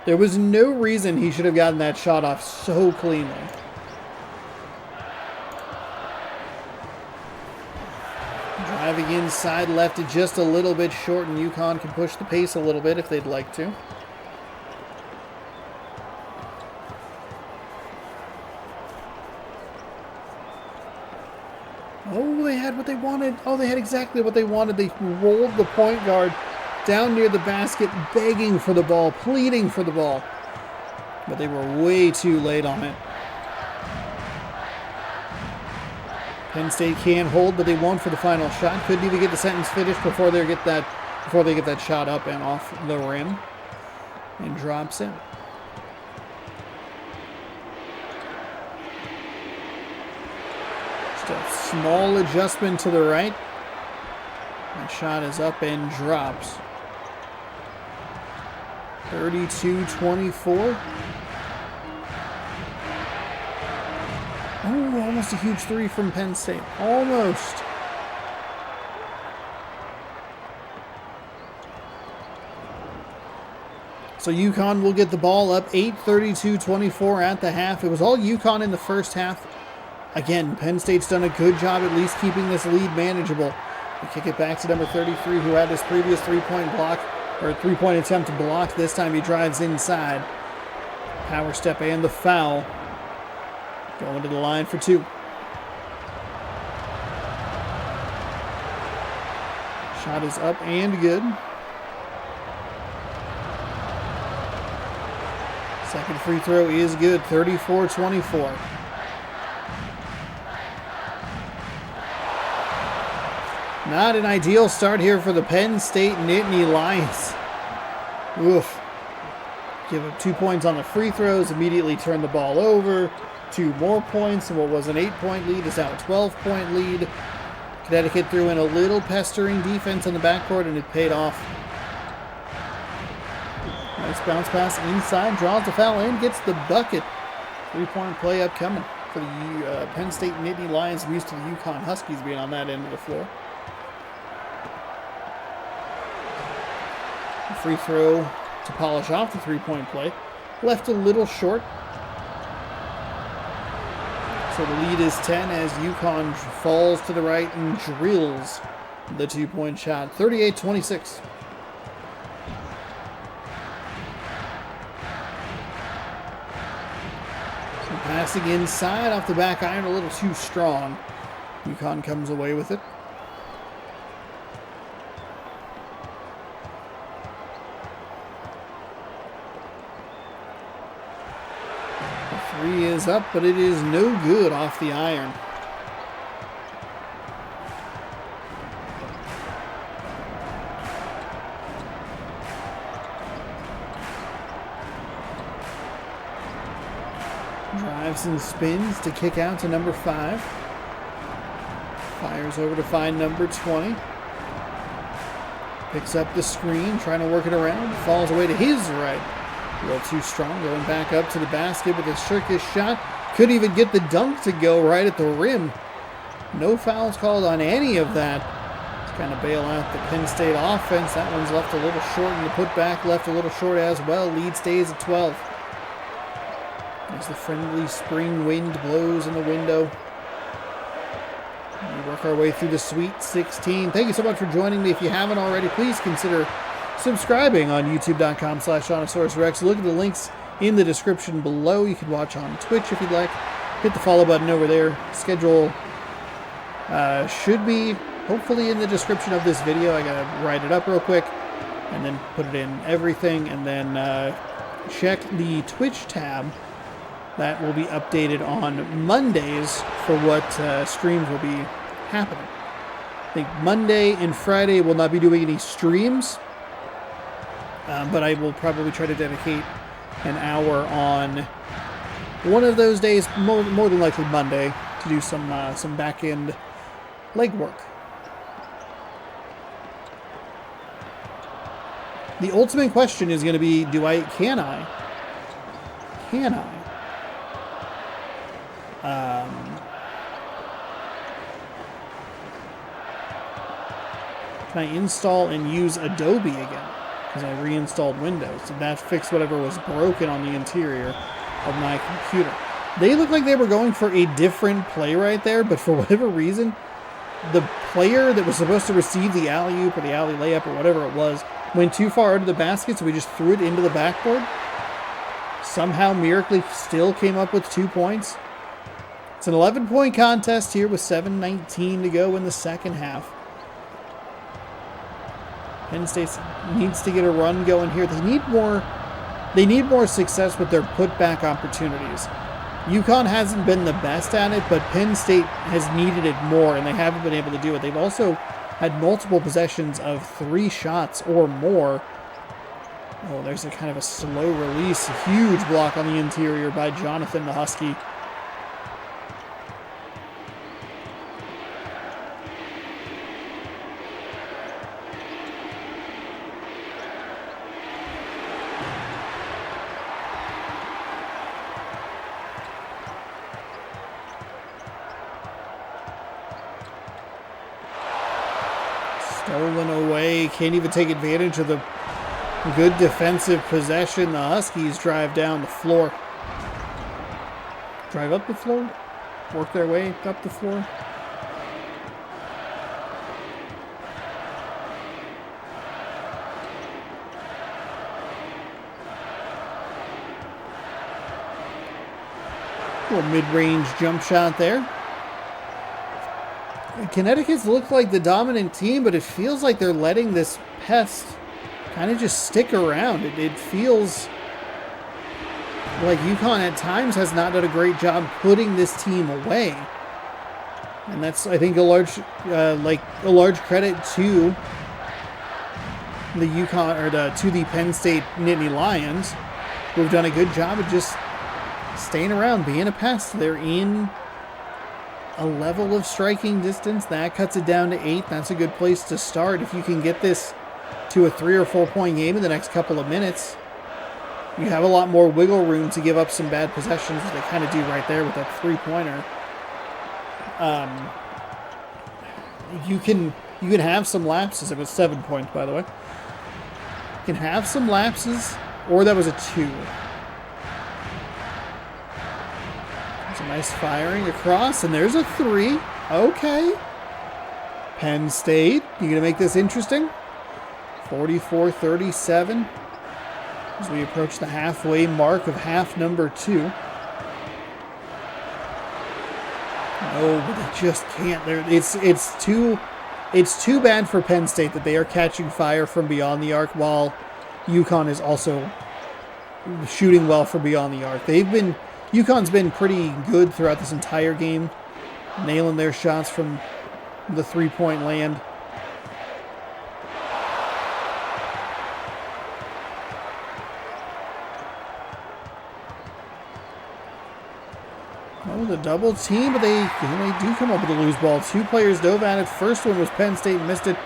Speaker 1: There was no reason he should have gotten that shot off so cleanly. Driving inside, left it just a little bit short, and UConn can push the pace a little bit if they'd like to. Oh, they had what they wanted. Oh, they had exactly what they wanted. They rolled the point guard down near the basket, begging for the ball, pleading for the ball. But they were way too late on it. Penn State can hold, but they won't for the final shot. Couldn't even get the sentence finished before they get that shot up and off the rim. And drops in. Just a small adjustment to the right. That shot is up and drops. 32-24. Oh, almost a huge three from Penn State. Almost. So UConn will get the ball up 8:32-24 at the half. It was all UConn in the first half. Again, Penn State's done a good job at least keeping this lead manageable. They kick it back to number 33, who had his previous three-point attempt blocked. This time he drives inside. Power step and the foul. Going to the line for two. Shot is up and good. Second free throw is good. 34-24. Not an ideal start here for the Penn State Nittany Lions. Oof. Give up 2 points on the free throws, immediately turn the ball over. 2 more points, and what was an 8-point lead is now a 12-point lead. Connecticut threw in a little pestering defense on the backcourt, and it paid off. Nice bounce pass inside, draws the foul, and gets the bucket. 3-point play upcoming for the Penn State Nittany Lions. I'm used to the UConn Huskies being on that end of the floor. The free throw to polish off the 3-point play. Left a little short. So the lead is 10 as UConn falls to the right and drills the 2-point shot. 38-26. Some passing inside off the back iron, a little too strong. UConn comes away with it. Three is up, but it is no good off the iron. Drives and spins to kick out to number 5. Fires over to find number 20. Picks up the screen, trying to work it around. Falls away to his right. A little too strong, going back up to the basket with a circus shot. Couldn't even get the dunk to go right at the rim. No fouls called on any of that. Just kind of bail out the Penn State offense. That one's left a little short, and the putback left a little short as well. Lead stays at 12. As the friendly spring wind blows in the window. We work our way through the Sweet 16. Thank you so much for joining me. If you haven't already, please consider subscribing on youtube.com/Seannosaurus. Look at the links in the description below. You can watch on Twitch if you'd like. Hit the follow button over there. Schedule should be hopefully in the description of this video. I gotta write it up real quick and then put it in everything, and then check the Twitch tab. That will be updated on Mondays for what streams will be happening. I think Monday and Friday will not be doing any streams. But I will probably try to dedicate an hour on one of those days, more than likely Monday, to do some back-end legwork. The ultimate question is going to be, can I install and use Adobe again? Because I reinstalled Windows, and that fixed whatever was broken on the interior of my computer. They look like they were going for a different play right there, but for whatever reason, the player that was supposed to receive the alley-oop or the alley layup or whatever it was went too far under the basket, so we just threw it into the backboard. Somehow, miraculously, still came up with 2 points. It's an 11-point contest here with 7:19 to go in the second half. Penn State needs to get a run going here. They need more success with their putback opportunities. UConn hasn't been the best at it, but Penn State has needed it more, and they haven't been able to do it. They've also had multiple possessions of 3 shots or more. Oh, there's a kind of a slow release. A huge block on the interior by Jonathan the Husky. Stolen away. Can't even take advantage of the good defensive possession. The Huskies drive down the floor. Drive up the floor. Work their way up the floor. Little mid-range jump shot there. Connecticut's looked like the dominant team, but it feels like they're letting this pest kind of just stick around. It feels like UConn at times has not done a great job putting this team away. And that's, I think, a large credit to the UConn, or to the Penn State Nittany Lions, who have done a good job of just staying around, being a pest. They're in a level of striking distance. That cuts it down to 8. That's a good place to start. If you can get this to a 3 or 4 point game in the next couple of minutes, you have a lot more wiggle room to give up some bad possessions, as they kind of do right there with that 3-pointer. You can have some lapses. It was 7 points, by the way. You can have some lapses, or that was a 2. There's a nice firing across, and there's a 3. Okay. Penn State, you gonna make this interesting? 44-37 as we approach the halfway mark of half number 2. Oh, but they just can't. It's too bad for Penn State that they are catching fire from beyond the arc, while UConn is also shooting well from beyond the arc. UConn's been pretty good throughout this entire game, nailing their shots from the 3-point land. Oh, the double team, but they do come up with a loose ball. 2 players dove at it. First one was Penn State, missed it.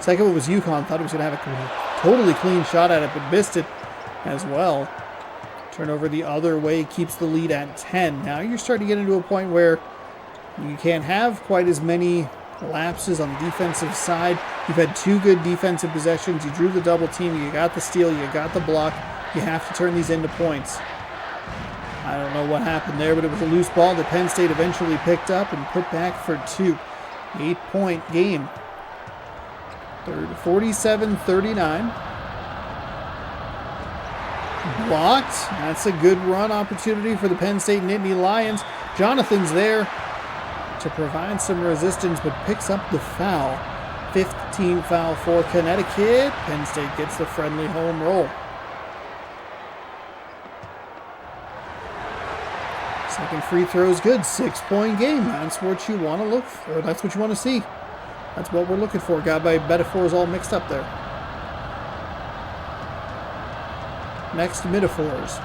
Speaker 1: Second one was UConn. Thought it was going to have a totally clean shot at it, but missed it as well. Turnover the other way keeps the lead at 10. Now you're starting to get into a point where you can't have quite as many lapses on the defensive side. You've had 2 good defensive possessions. You drew the double team. You got the steal. You got the block. You have to turn these into points. I don't know what happened there, but it was a loose ball that Penn State eventually picked up and put back for 2. 8-point game. 47-39. Blocked. That's a good run opportunity for the Penn State Nittany Lions. Jonathan's there to provide some resistance, but picks up the foul. 15 foul for Connecticut. Penn State gets the friendly home roll. Second free throw is good. 6-point game. That's what you want to look for. That's what you want to see. That's what we're looking for. Got my metaphors all mixed up there. Next, metaphors.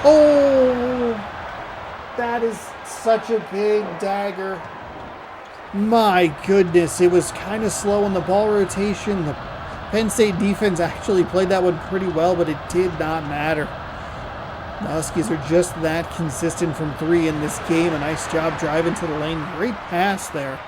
Speaker 1: Oh! That is such a big dagger. My goodness, it was kind of slow in the ball rotation. The Penn State defense actually played that one pretty well, but it did not matter. The Huskies are just that consistent from 3 in this game. A nice job driving to the lane. Great pass there.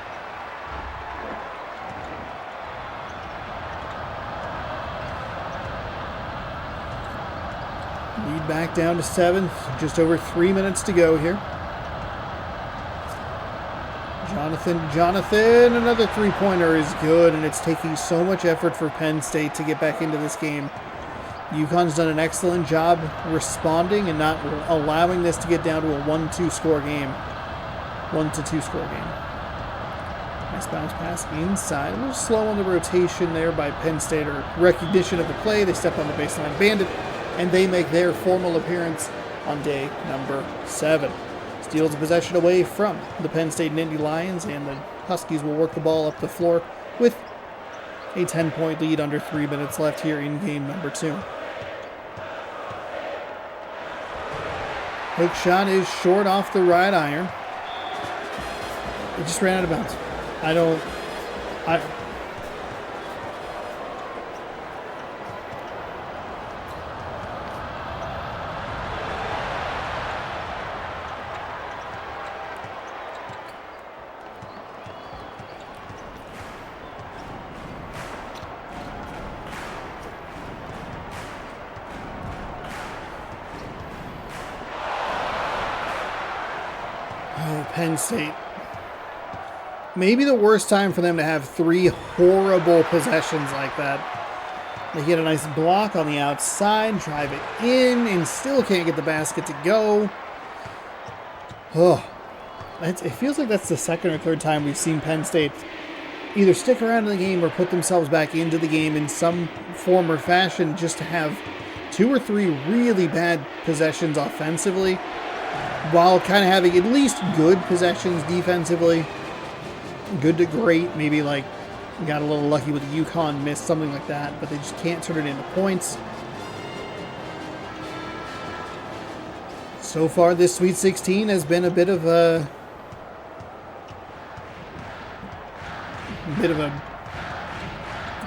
Speaker 1: Lead back down to 7. Just over 3 minutes to go here. Jonathan, another 3-pointer is good, and it's taking so much effort for Penn State to get back into this game. UConn's done an excellent job responding and not allowing this to get down to a 1-2 score game. 1-2 score game. Nice bounce pass inside. A little slow on the rotation there by Penn State, or recognition of the play. They step on the baseline bandit, and they make their formal appearance on day number 7. Steals a possession away from the Penn State Nittany Lions, and the Huskies will work the ball up the floor with a 10-point lead under 3 minutes left here in game number 2. Hook shot is short off the right iron. It just ran out of bounds. Penn State. Maybe the worst time for them to have 3 horrible possessions like that. They get a nice block on the outside, drive it in, and still can't get the basket to go. Oh, it feels like that's the second or third time we've seen Penn State either stick around in the game or put themselves back into the game in some form or fashion just to have 2 or 3 really bad possessions offensively, while kind of having at least good possessions defensively. Good to great. Maybe like got a little lucky with the UConn miss, something like that, but they just can't turn it into points. So far, this Sweet 16 has been a bit of a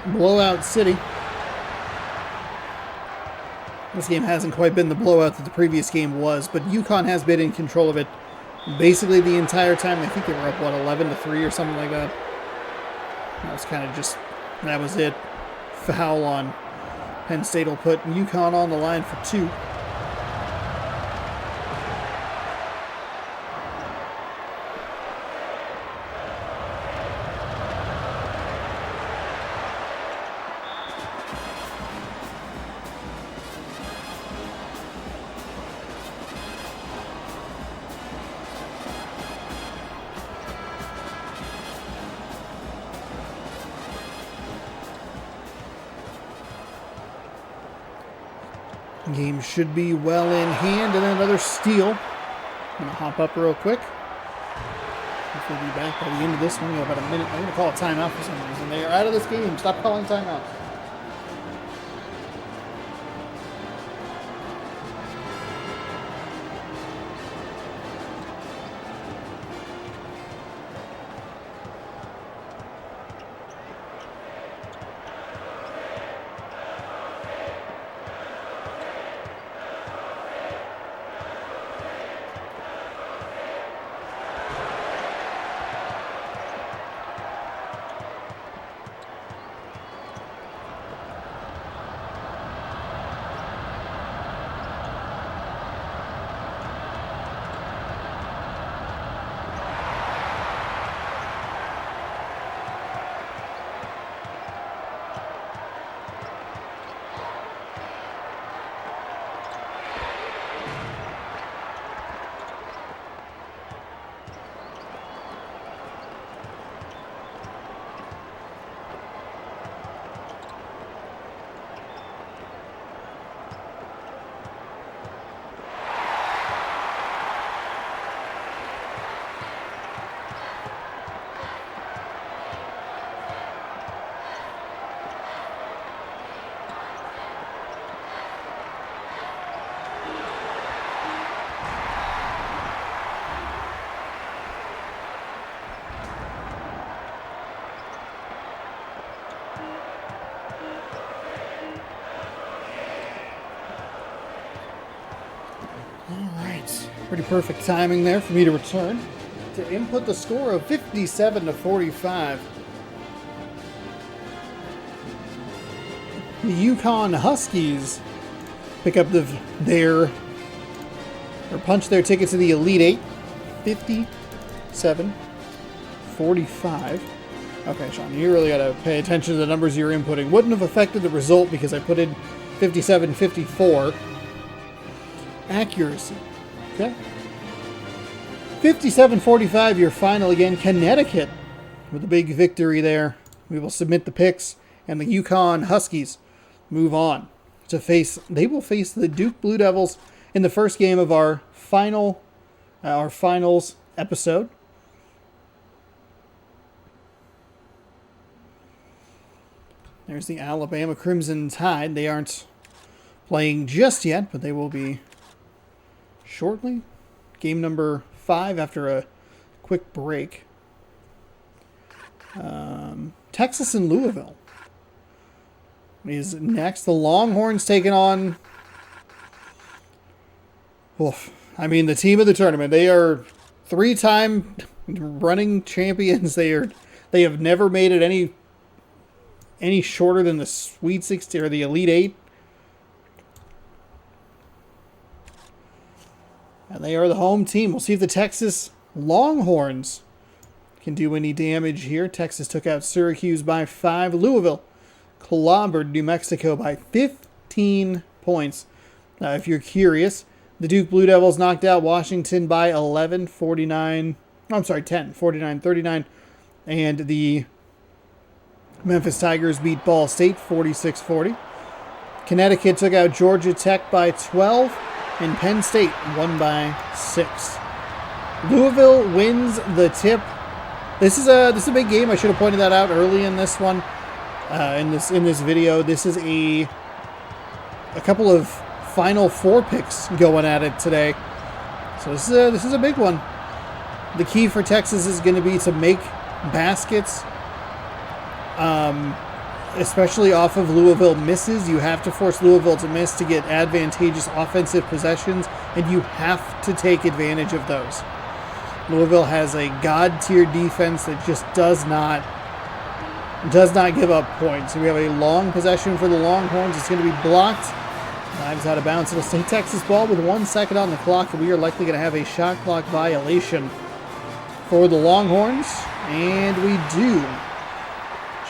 Speaker 1: blowout city. This game hasn't quite been the blowout that the previous game was, but UConn has been in control of it basically the entire time. I think they were up, 11-3 or something like that. That was kind of just, that was it. Foul on Penn State will put UConn on the line for 2. Game should be well in hand, and another steal. I'm going to hop up real quick. Hopefully we'll be back by the end of this one. We got about a minute. I'm going to call a timeout for some reason. They are out of this game. Stop calling timeouts. Pretty perfect timing there for me to return to input the score of 57-45. The UConn Huskies pick up punch their ticket to the Elite Eight. 57-45. Okay, Sean, you really got to pay attention to the numbers you're inputting. Wouldn't have affected the result because I put in 57-54. Accuracy. Okay. 57-45, your final again. Connecticut with a big victory there. We will submit the picks, and the UConn Huskies move on to face. They will face the Duke Blue Devils in the first game of our finals episode. There's the Alabama Crimson Tide. They aren't playing just yet, but they will be shortly. Game number 5 after a quick break. Texas and Louisville is next. The Longhorns taking on... I mean, the team of the tournament. They are 3-time running champions. They have never made it any shorter than the Sweet 16 or the Elite 8. And they are the home team. We'll see if the Texas Longhorns can do any damage here. Texas took out Syracuse by 5. Louisville clobbered New Mexico by 15 points. Now, if you're curious, the Duke Blue Devils knocked out Washington by 11, 49. I'm sorry, 10, 49-39. And the Memphis Tigers beat Ball State 46-40. Connecticut took out Georgia Tech by 12. And Penn State won by 6. Louisville wins the tip. This is a big game. I should have pointed that out early in this one. In this video, this is a couple of Final Four picks going at it today. So this is a big one. The key for Texas is going to be to make baskets, especially off of Louisville misses. You have to force Louisville to miss to get advantageous offensive possessions, and you have to take advantage of those. Louisville has a god-tier defense that just does not give up points. So we have a long possession for the Longhorns. It's going to be blocked. Knives out of bounds. It'll stay Texas ball with 1 second on the clock, and we are likely going to have a shot clock violation for the Longhorns, and we do.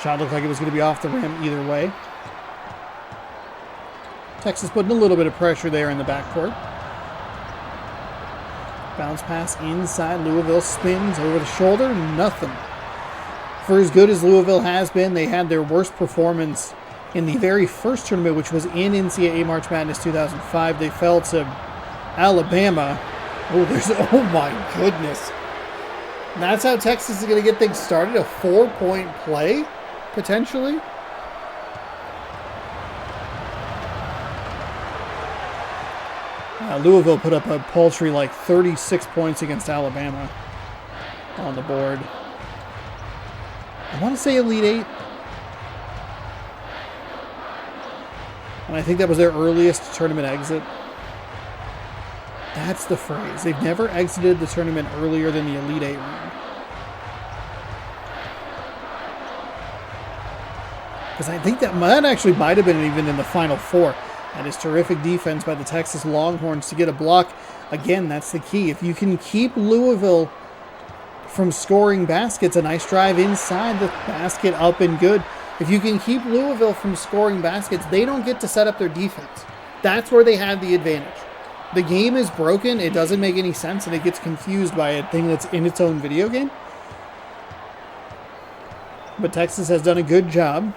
Speaker 1: Shot looked like it was going to be off the rim either way. Texas putting a little bit of pressure there in the backcourt. Bounce pass inside. Louisville spins over the shoulder. Nothing. For as good as Louisville has been, they had their worst performance in the very first tournament, which was in NCAA March Madness 2005. They fell to Alabama. Oh my goodness. That's how Texas is going to get things started. A 4-point play, potentially. Louisville put up a paltry 36 points against Alabama on the board. I want to say Elite 8. And I think that was their earliest tournament exit. That's the phrase. They've never exited the tournament earlier than the Elite 8 round. Because I think that actually might have been even in the Final Four. That is terrific defense by the Texas Longhorns to get a block. Again, that's the key. If you can keep Louisville from scoring baskets, a nice drive inside the basket, up and good. If you can keep Louisville from scoring baskets, they don't get to set up their defense. That's where they have the advantage. The game is broken. It doesn't make any sense, and it gets confused by a thing that's in its own video game. But Texas has done a good job.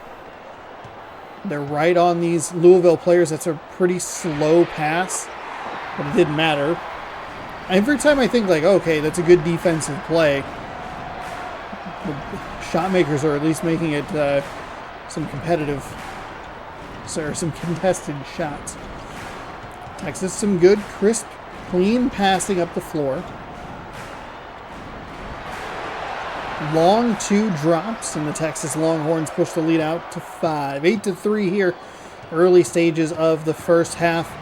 Speaker 1: They're right on these Louisville players. That's a pretty slow pass, but it didn't matter. Every time I think, okay, that's a good defensive play, the shot makers are at least making it some contested shots. Texas, some good, crisp, clean passing up the floor. Long 2 drops, and the Texas Longhorns push the lead out to 5. 8-3 here, early stages of the first half.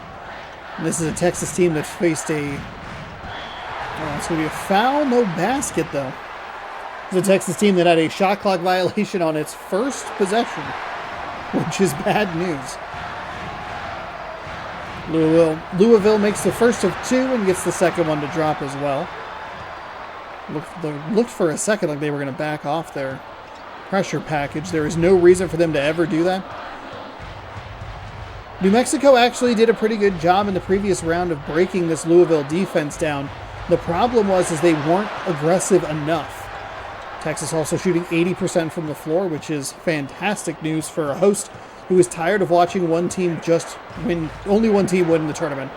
Speaker 1: And this is a Texas team that faced it's going to be a foul, no basket though. It's a Texas team that had a shot clock violation on its first possession, which is bad news. Louisville makes the first of 2 and gets the second one to drop as well. Looked for a second like they were going to back off their pressure package. There is no reason for them to ever do that. New Mexico actually did a pretty good job in the previous round of breaking this Louisville defense down. The problem was they weren't aggressive enough. Texas also shooting 80% from the floor, which is fantastic news for a host who is tired of watching one team just win, only one team win the tournament.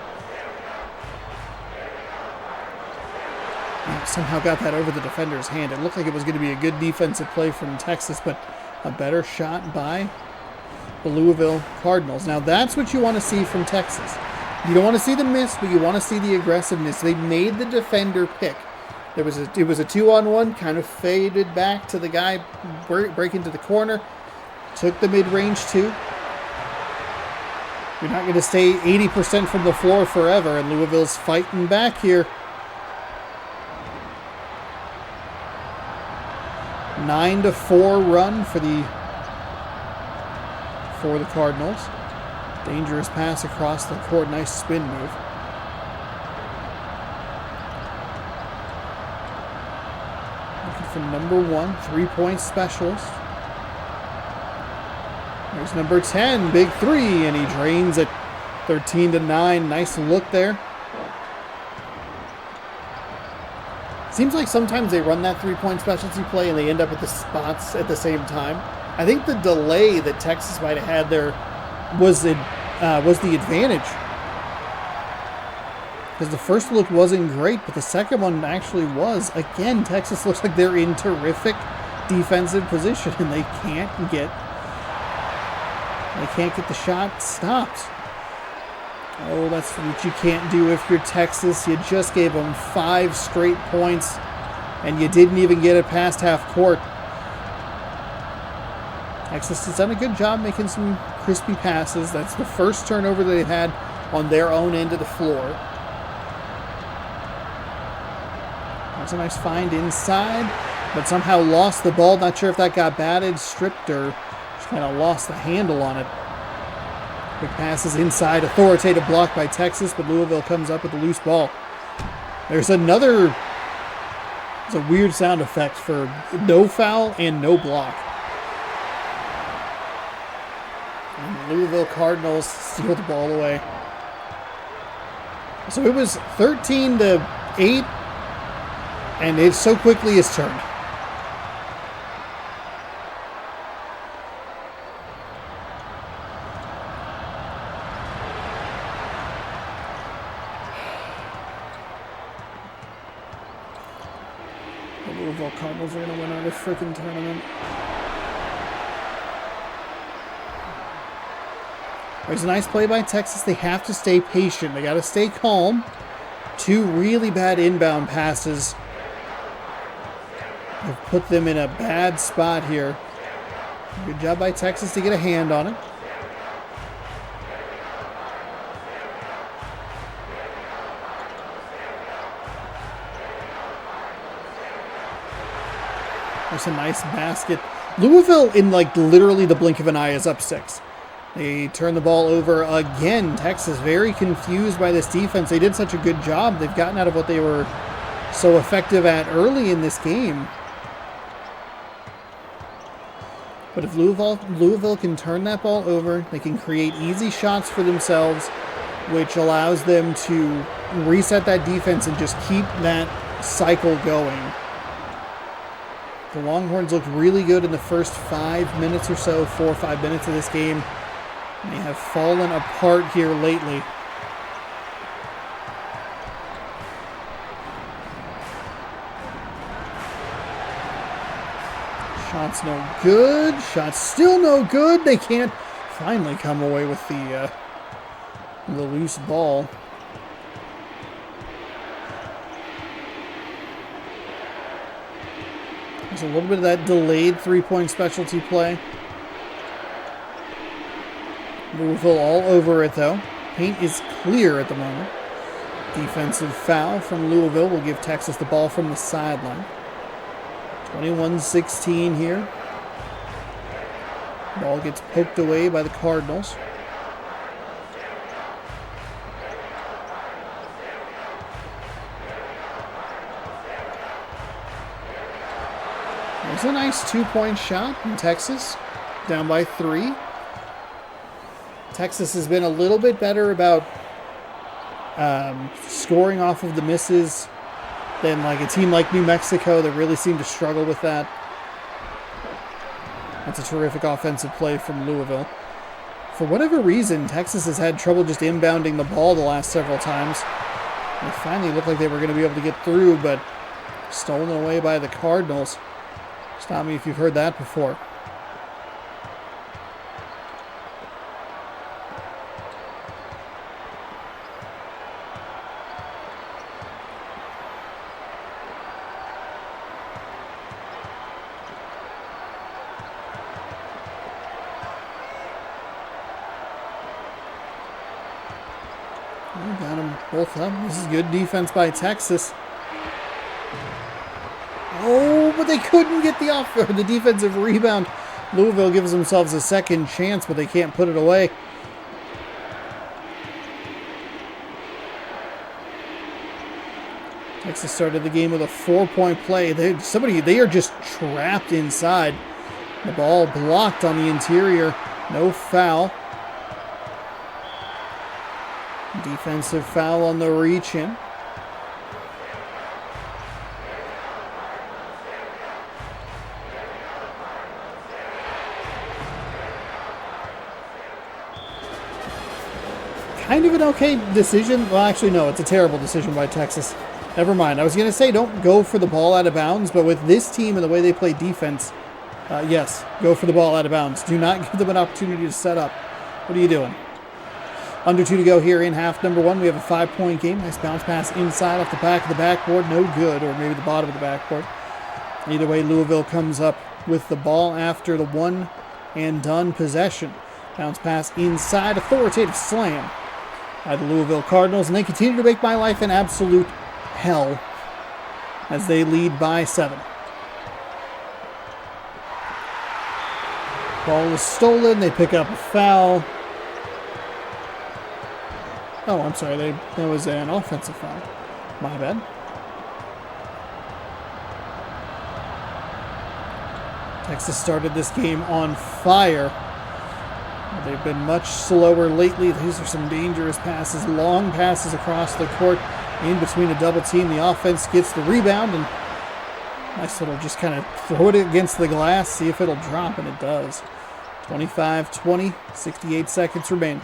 Speaker 1: Somehow got that over the defender's hand. It looked like it was going to be a good defensive play from Texas, but a better shot by the Louisville Cardinals. Now that's what you want to see from Texas. You don't want to see the miss, but you want to see the aggressiveness. They made the defender pick. It was a 2-on-1, kind of faded back to the guy breaking to the corner. Took the mid-range two. You're not going to stay 80% from the floor forever, and Louisville's fighting back here. 9-4 run for the Cardinals. Dangerous pass across the court. Nice spin move. Looking for number 1, 3-point specialist. There's number 10, big 3, and he drains it 13-9. Nice look there. Seems like sometimes they run that 3-point specialty play and they end up at the spots at the same time. I think the delay that Texas might have had there was the advantage. Because the first look wasn't great, but the second one actually was. Again, Texas looks like they're in terrific defensive position and they can't get the shot stopped. Oh, that's what you can't do if you're Texas. You just gave them 5 straight points, and you didn't even get it past half court. Texas has done a good job making some crispy passes. That's the first turnover they've had on their own end of the floor. That's a nice find inside, but somehow lost the ball. Not sure if that got batted, stripped, or just kind of lost the handle on it. Quick passes inside, authoritative block by Texas, but Louisville comes up with a loose ball. There's a weird sound effect for no foul and no block. And the Louisville Cardinals steal the ball away. So it was 13-8, and it so quickly is turned. The Louisville Cardinals are going to win our freaking tournament. There's a nice play by Texas. They have to stay patient. They got to stay calm. 2 really bad inbound passes have put them in a bad spot here. Good job by Texas to get a hand on it. There's a nice basket. Louisville, in like literally the blink of an eye, is up 6. They turn the ball over again. Texas very confused by this defense. They did such a good job. They've gotten out of what they were so effective at early in this game. But if Louisville can turn that ball over, they can create easy shots for themselves, which allows them to reset that defense and just keep that cycle going. The Longhorns looked really good in the first 5 minutes or so, 4 or 5 minutes of this game. They have fallen apart here lately. Shots no good. Shots still no good. They can't finally come away with the loose ball. There's a little bit of that delayed 3-point specialty play. Louisville all over it, though. Paint is clear at the moment. Defensive foul from Louisville will give Texas the ball from the sideline. 21-16 here. Ball gets poked away by the Cardinals. There's a nice 2-point shot from Texas. Down by 3. Texas has been a little bit better about scoring off of the misses than like a team like New Mexico that really seemed to struggle with that. That's a terrific offensive play from Louisville. For whatever reason, Texas has had trouble just inbounding the ball the last several times. They finally looked like they were going to be able to get through, but stolen away by the Cardinals. Stop me if you've heard that before. Got them both up. This is good defense by Texas. Oh, but they couldn't get the defensive rebound. Louisville gives themselves a second chance, but they can't put it away. Texas started the game with a 4-point play. They are just trapped inside. The ball blocked on the interior. No foul. Defensive foul on the reach-in. Kind of an okay decision. Well, actually, no, it's a terrible decision by Texas. Never mind. I was going to say don't go for the ball out of bounds, but with this team and the way they play defense, yes, go for the ball out of bounds. Do not give them an opportunity to set up. What are you doing? Under 2 to go here in half number 1. We have a 5-point game. Nice bounce pass inside off the back of the backboard. No good, or maybe the bottom of the backboard. Either way, Louisville comes up with the ball after the one and done possession. Bounce pass inside. Authoritative slam by the Louisville Cardinals. And they continue to make my life an absolute hell as they lead by 7. Ball is stolen. They pick up a foul. Oh, I'm sorry. That was an offensive foul. My bad. Texas started this game on fire. They've been much slower lately. These are some dangerous passes, long passes across the court in between a double team. The offense gets the rebound and nice little just kind of throw it against the glass, see if it'll drop, and it does. 25-20, 68 seconds remain.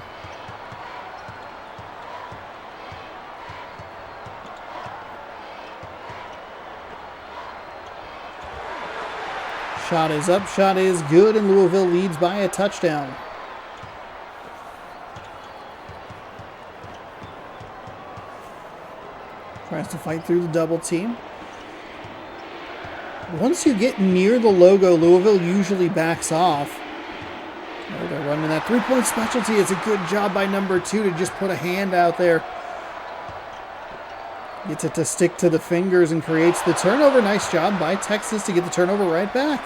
Speaker 1: Shot is up, shot is good, and Louisville leads by a touchdown. Tries to fight through the double team. Once you get near the logo, Louisville usually backs off. Oh, they're running that 3-point specialty. It's a good job by number 2 to just put a hand out there. Gets it to stick to the fingers and creates the turnover. Nice job by Texas to get the turnover right back.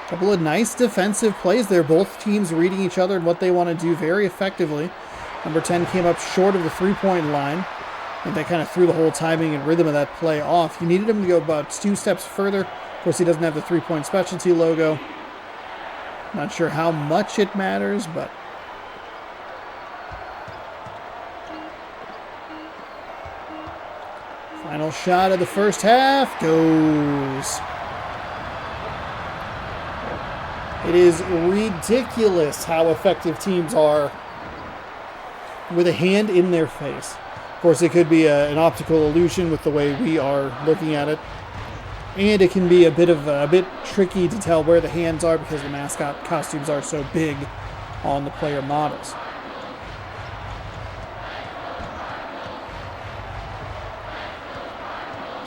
Speaker 1: Couple of nice defensive plays there. Both teams reading each other and what they want to do very effectively. Number 10 came up short of the 3-point line. And that kind of threw the whole timing and rhythm of that play off. You needed him to go about 2 steps further. Of course, he doesn't have the 3-point specialty logo. Not sure how much it matters, but final shot of the first half goes. It is ridiculous how effective teams are with a hand in their face. Of course, it could be an optical illusion with the way we are looking at it. And it can be a bit tricky to tell where the hands are because the mascot costumes are so big on the player models.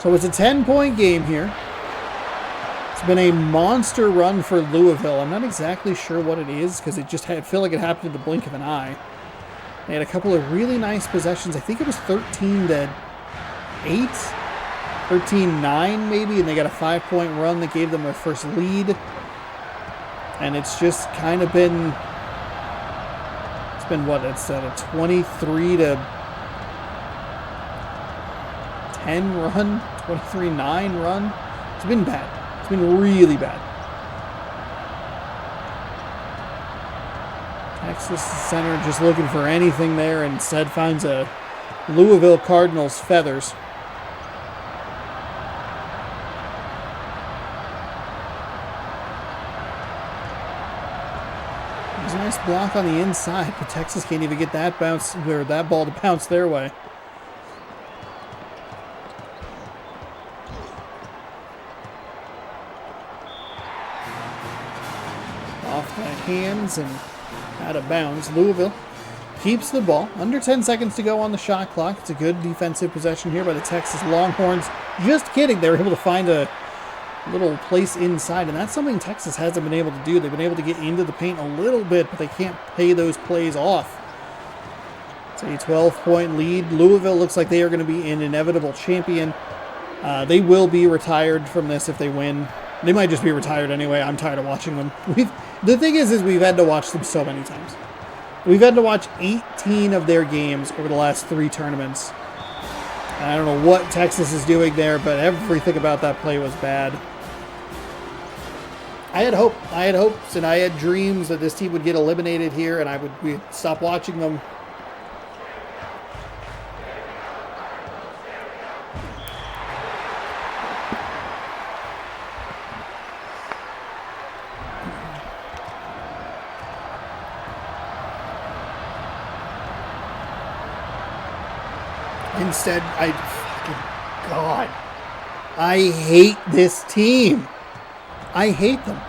Speaker 1: So it's a 10-point game here. It's been a monster run for Louisville. I'm not exactly sure what it is because it just feel like it happened in the blink of an eye. They had a couple of really nice possessions. I think it was 13-8, 13-9 maybe, and they got a 5-point run that gave them their first lead. And it's just kind of been, it's been what? It's a 23-10 run, 23-9 run. It's been bad. It's been really bad. Texas center just looking for anything there, and instead finds a Louisville Cardinals feathers. There's a nice block on the inside, but Texas can't even get that bounce or that ball to bounce their way. Off the hands and out of bounds. Louisville keeps the ball. Under 10 seconds to go on the shot clock. It's a good defensive possession here by the Texas Longhorns. Just kidding. They were able to find a little place inside, and that's something Texas hasn't been able to do. They've been able to get into the paint a little bit, but they can't pay those plays off. It's a 12-point lead. Louisville looks like they are going to be an inevitable champion. They will be retired from this if they win. They might just be retired anyway. I'm tired of watching them. The thing is we've had to watch them so many times. We've had to watch 18 of their games over the last 3 tournaments. And I don't know what Texas is doing there, but everything about that play was bad. I had hope. I had hopes and I had dreams that this team would get eliminated here and we'd stop watching them. Instead, I hate this team. I hate them.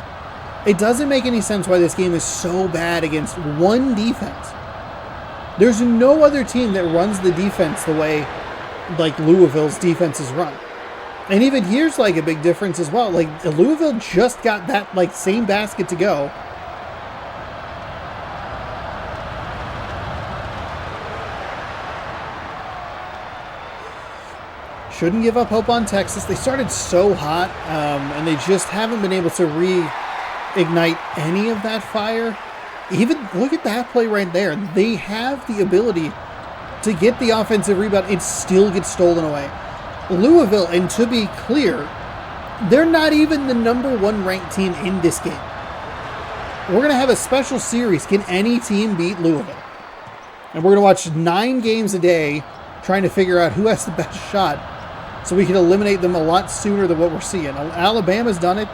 Speaker 1: It doesn't make any sense why this game is so bad against one defense. There's no other team that runs the defense the way like Louisville's defense is run. And even here's like a big difference as well. Like Louisville just got that like same basket to go. Shouldn't give up hope on Texas. They started so hot, and they just haven't been able to reignite any of that fire. Even look at that play right there. They have the ability to get the offensive rebound. It still gets stolen away. Louisville, and to be clear, they're not even the #1 ranked team in this game. We're going to have a special series. Can any team beat Louisville? And we're going to watch 9 games a day trying to figure out who has the best shot, so we can eliminate them a lot sooner than what we're seeing. Alabama's done it.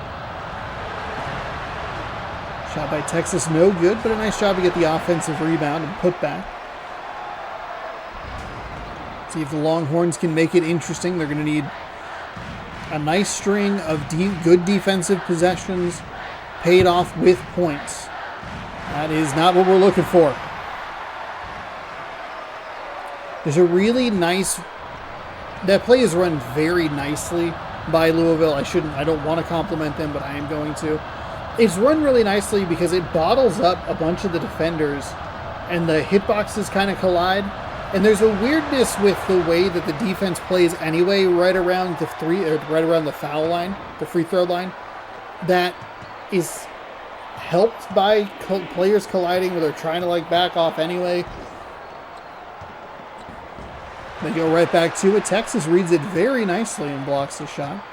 Speaker 1: Shot by Texas, no good, but a nice job to get the offensive rebound and put back. See if the Longhorns can make it interesting. They're going to need a nice string of good defensive possessions paid off with points. That is not what we're looking for. There's a really nice... That play is run very nicely by Louisville. I don't want to compliment them, but I am going to. It's run really nicely because it bottles up a bunch of the defenders and the hitboxes kind of collide. And there's a weirdness with the way that the defense plays anyway, right around the foul line, the free throw line, that is helped by players colliding where they're trying to like back off anyway. They go right back to it. Texas reads it very nicely and blocks the shot.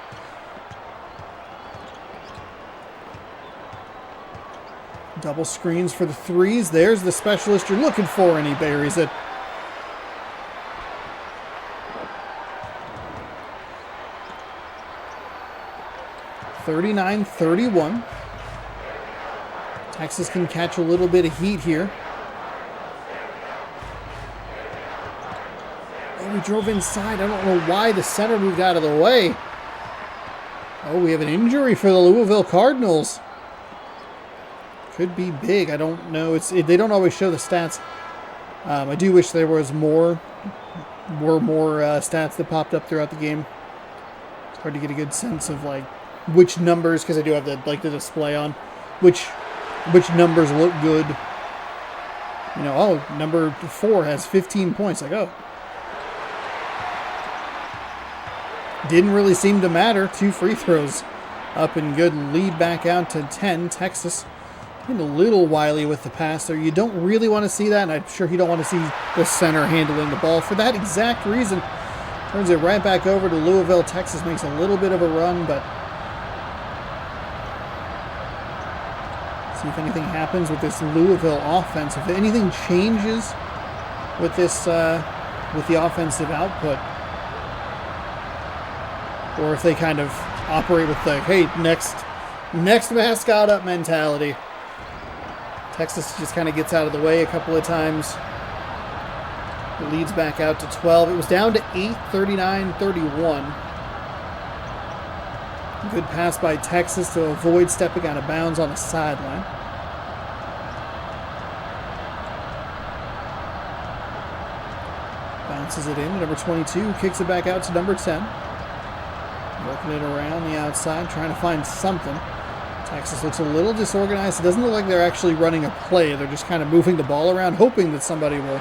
Speaker 1: Double screens for the threes. There's the specialist you're looking for, and he buries it. (39-31). Texas can catch a little bit of heat here. We drove inside. I don't know why the center moved out of the way. Oh, we have an injury for the Louisville Cardinals. Could be big. I don't know. They don't always show the stats. I do wish there was more stats that popped up throughout the game. It's hard to get a good sense of like which numbers, because I do have the display on, which numbers look good. You know, oh, number 4 has 15 points. Like, oh. Didn't really seem to matter. 2 free throws up and good. Lead back out to 10. Texas getting a little wily with the pass there. You don't really want to see that, and I'm sure you don't want to see the center handling the ball for that exact reason. Turns it right back over to Louisville. Texas makes a little bit of a run, but See if anything happens with this Louisville offense. If anything changes with this, with the offensive output, or if they kind of operate with the hey, next mascot up mentality. Texas just kind of gets out of the way a couple of times. It leads back out to 12. It was down to 8, 39-31. Good pass by Texas to avoid stepping out of bounds on the sideline. Bounces it in. Number 22 kicks it back out to number 10. Working it around the outside, trying to find something. Texas looks a little disorganized. It doesn't look like they're actually running a play. They're just kind of moving the ball around, hoping that somebody will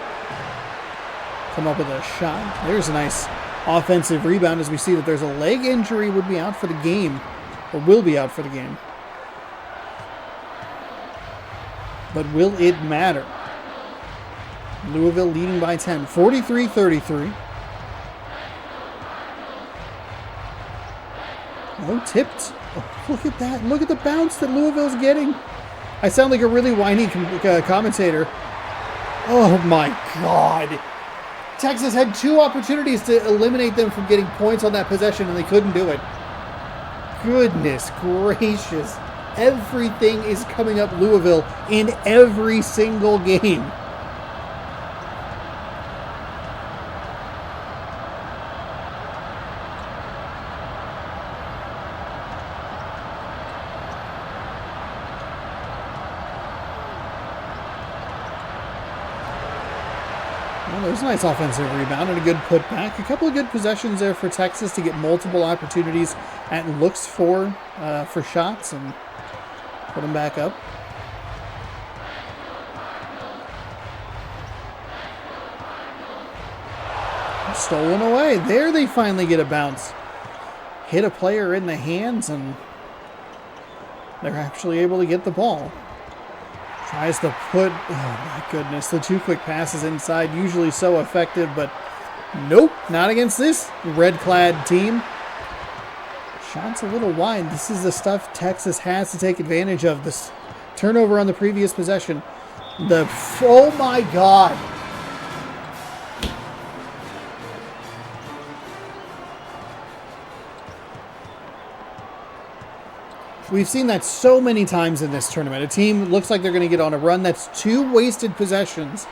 Speaker 1: come up with a shot. There's a nice offensive rebound as we see that there's a leg injury, would be out for the game, or will be out for the game. But will it matter? Louisville leading by 10, 43-33. Oh, tipped. Oh, look at that. Look at the bounce that Louisville's getting. I sound like a really whiny commentator. Oh, my God. Texas had 2 opportunities to eliminate them from getting points on that possession, and they couldn't do it. Goodness gracious. Everything is coming up Louisville in every single game. Well, there's a nice offensive rebound and a good putback. A couple of good possessions there for Texas to get multiple opportunities at looks for shots and put them back up. Stolen away. There they finally get a bounce. Hit a player in the hands and they're actually able to get the ball. Tries to put, oh my goodness, the 2 quick passes inside, usually so effective, but nope, not against this red-clad team. Shot's a little wide. This is the stuff Texas has to take advantage of. This turnover on the previous possession. Oh my God. We've seen that so many times in this tournament. A team looks like they're going to get on a run. That's 2 wasted possessions.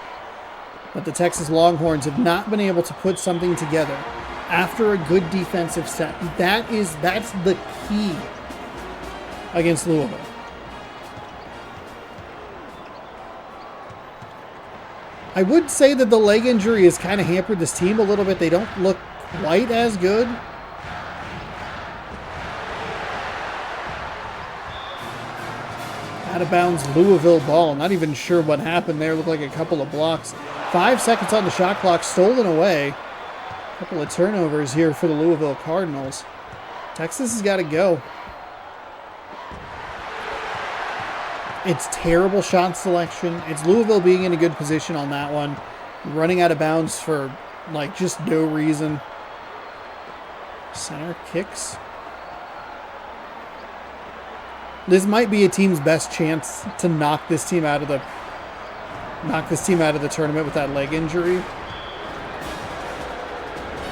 Speaker 1: But the Texas Longhorns have not been able to put something together after a good defensive set. That's the key against Louisville. I would say that the leg injury has kind of hampered this team a little bit. They don't look quite as good. Out of bounds Louisville ball. Not even sure what happened there. Looked like a couple of blocks. 5 seconds on the shot clock. Stolen away. A couple of turnovers here for the Louisville Cardinals. Texas has got to go. It's terrible shot selection. It's Louisville being in a good position on that one. Running out of bounds for like just no reason. Center kicks. This might be a team's best chance to knock this team out of the tournament with that leg injury.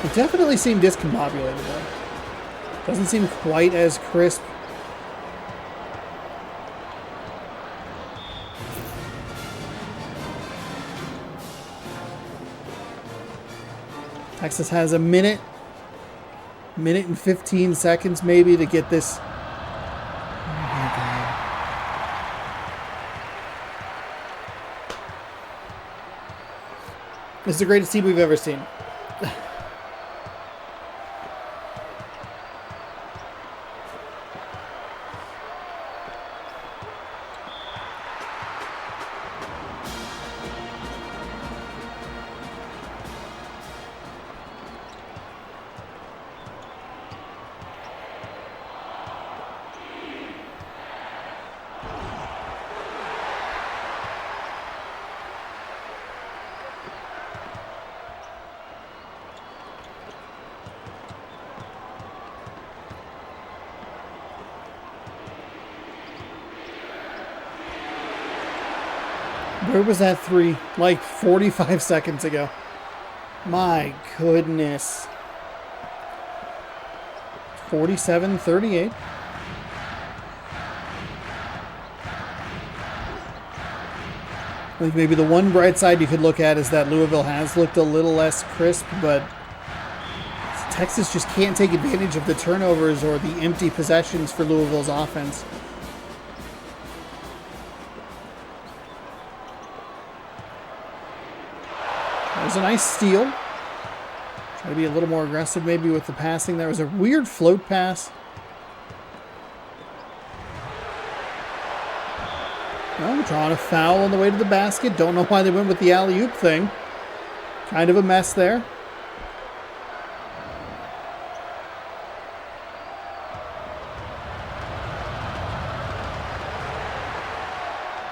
Speaker 1: It definitely seemed discombobulated though. Doesn't seem quite as crisp. Texas has a minute and 15 seconds maybe to get this. This is the greatest team we've ever seen. Where was that three? Like 45 seconds ago. My goodness. 47-38. I think maybe the one bright side you could look at is that Louisville has looked a little less crisp, but Texas just can't take advantage of the turnovers or the empty possessions for Louisville's offense. That was a nice steal. Try to be a little more aggressive maybe with the passing. There was a weird float pass. Well, drawing a foul on the way to the basket. Don't know why they went with the alley-oop thing. Kind of a mess there.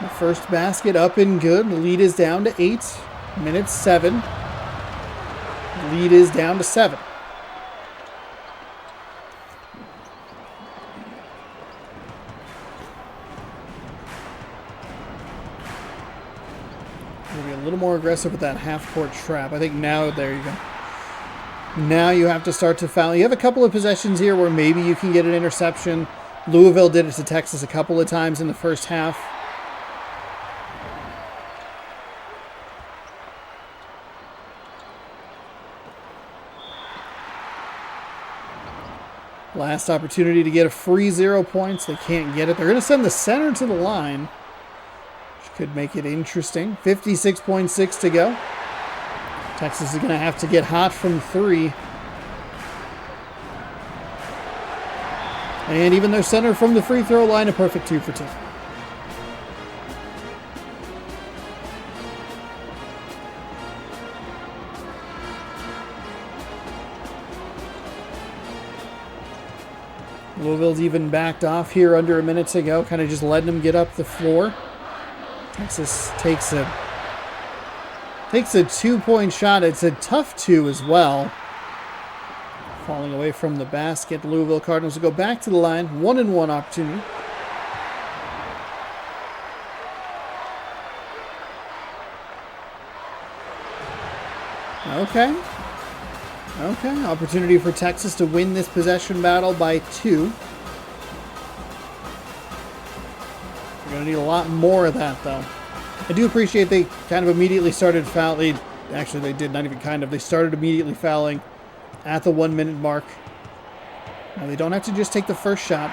Speaker 1: The first basket up and good. The lead is down to 8. Minutes 7. The lead is down to 7. We'll be a little more aggressive with that half-court trap. I think now, there you go. Now you have to start to foul. You have a couple of possessions here where maybe you can get an interception. Louisville did it to Texas a couple of times in the first half. Last opportunity to get a free 0 points. They can't get it. They're going to send the center to the line, which could make it interesting. 56.6 to go. Texas is going to have to get hot from 3. And even their center from the free throw line, a perfect 2 for 2. Louisville's even backed off here under a minute to go, kind of just letting them get up the floor. Texas takes a 2-point shot. It's a tough 2 as well. Falling away from the basket. The Louisville Cardinals will go back to the line. 1-and-1 opportunity. Okay. Okay, opportunity for Texas to win this possession battle by 2. We're going to need a lot more of that, though. I do appreciate they kind of immediately started fouling. Actually, they did, not even kind of. They started immediately fouling at the 1-minute mark. Now, they don't have to just take the first shot.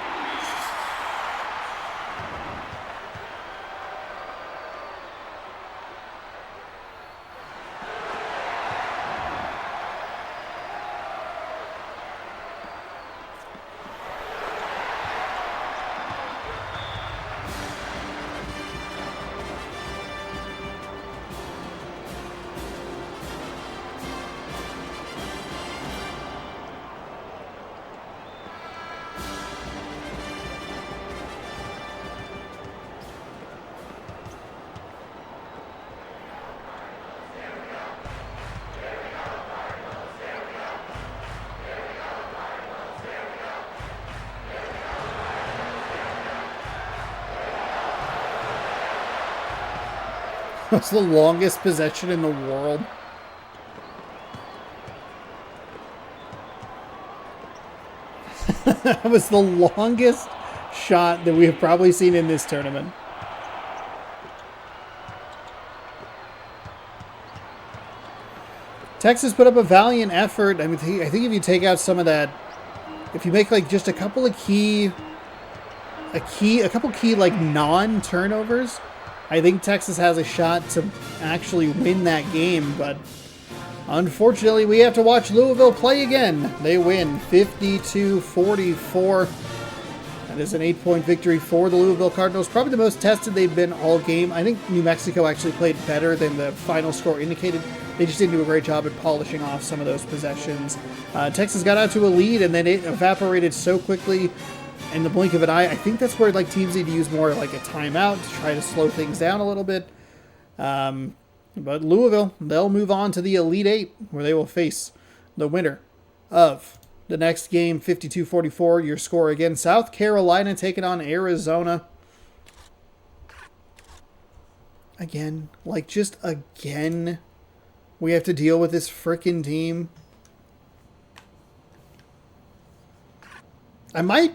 Speaker 1: That's the longest possession in the world. That was the longest shot that we have probably seen in this tournament. Texas put up a valiant effort. I mean, I think if you take out some of that, if you make like just a couple of key like non-turnovers, I think Texas has a shot to actually win that game, but unfortunately we have to watch Louisville play again. They win 52-44. That is an 8-point victory for the Louisville Cardinals. Probably the most tested they've been all game. I think New Mexico actually played better than the final score indicated. They just didn't do a great job at polishing off some of those possessions. Texas got out to a lead, and then it evaporated so quickly in the blink of an eye. I think that's where like teams need to use more like a timeout to try to slow things down a little bit. But Louisville, they'll move on to the Elite Eight, where they will face the winner of the next game. 52-44, your score again. South Carolina taking on Arizona. Again. Like, just again. We have to deal with this frickin' team. I might.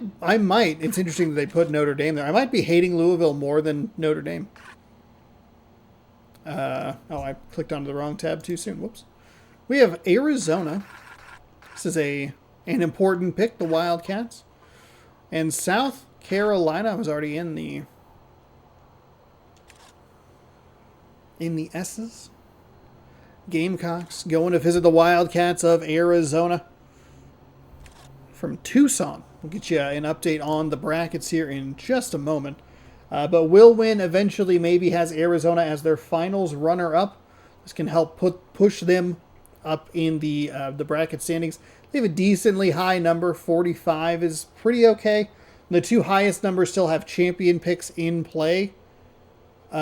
Speaker 1: It's interesting that they put Notre Dame there. I might be hating Louisville more than Notre Dame. Oh, I clicked onto the wrong tab too soon. Whoops. We have Arizona. This is an important pick, the Wildcats. And South Carolina was already in the S's. Gamecocks going to visit the Wildcats of Arizona from Tucson. We'll get you an update on the brackets here in just a moment. But will win eventually, maybe has Arizona as their finals runner-up. This can help push them up in the bracket standings. They have a decently high number. 45 is pretty okay. The two highest numbers still have champion picks in play. So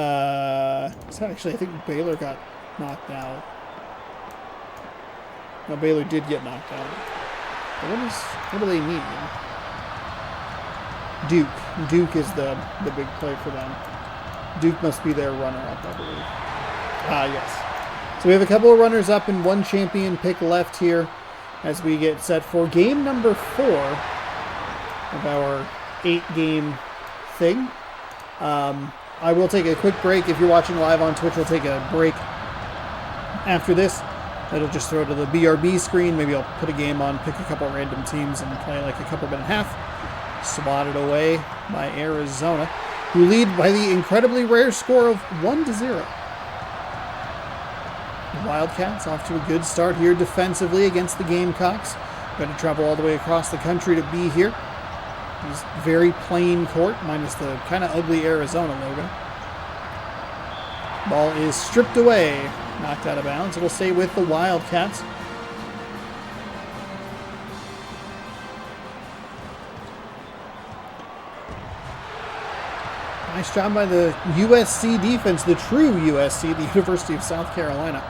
Speaker 1: actually, I think Baylor got knocked out. No, Baylor did get knocked out. But what do they need? Duke is the big play for them. Duke must be their runner-up, I believe. Yes. So we have a couple of runners-up and one champion pick left here as we get set for game number 4 of our 8-game thing. I will take a quick break. If you're watching live on Twitch, we'll take a break after this. It'll just throw to the BRB screen. Maybe I'll put a game on, pick a couple random teams, and play like a couple minute half. Swatted away by Arizona, who lead by the incredibly rare score of 1-0. The Wildcats off to a good start here defensively against the Gamecocks. Got to travel all the way across the country to be here. It's very plain court, minus the kind of ugly Arizona logo. Ball is stripped away, knocked out of bounds. It'll stay with the Wildcats. Nice job by the USC defense, the true USC, the University of South Carolina.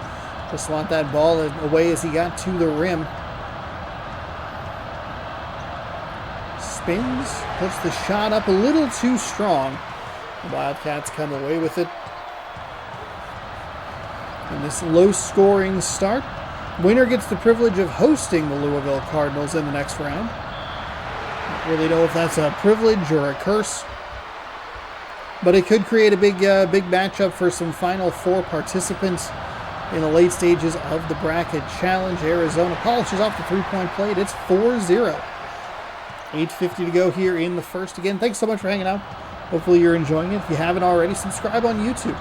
Speaker 1: To swat that ball away as he got to the rim. Spins, puts the shot up a little too strong. The Wildcats come away with it. In this low-scoring start, winner gets the privilege of hosting the Louisville Cardinals in the next round. Don't really know if that's a privilege or a curse. But it could create a big matchup for some Final Four participants in the late stages of the bracket challenge. Arizona polishes off the three-point plate. It's 4-0. 8:50 to go here in the first. Again, thanks so much for hanging out. Hopefully you're enjoying it. If you haven't already, subscribe on YouTube.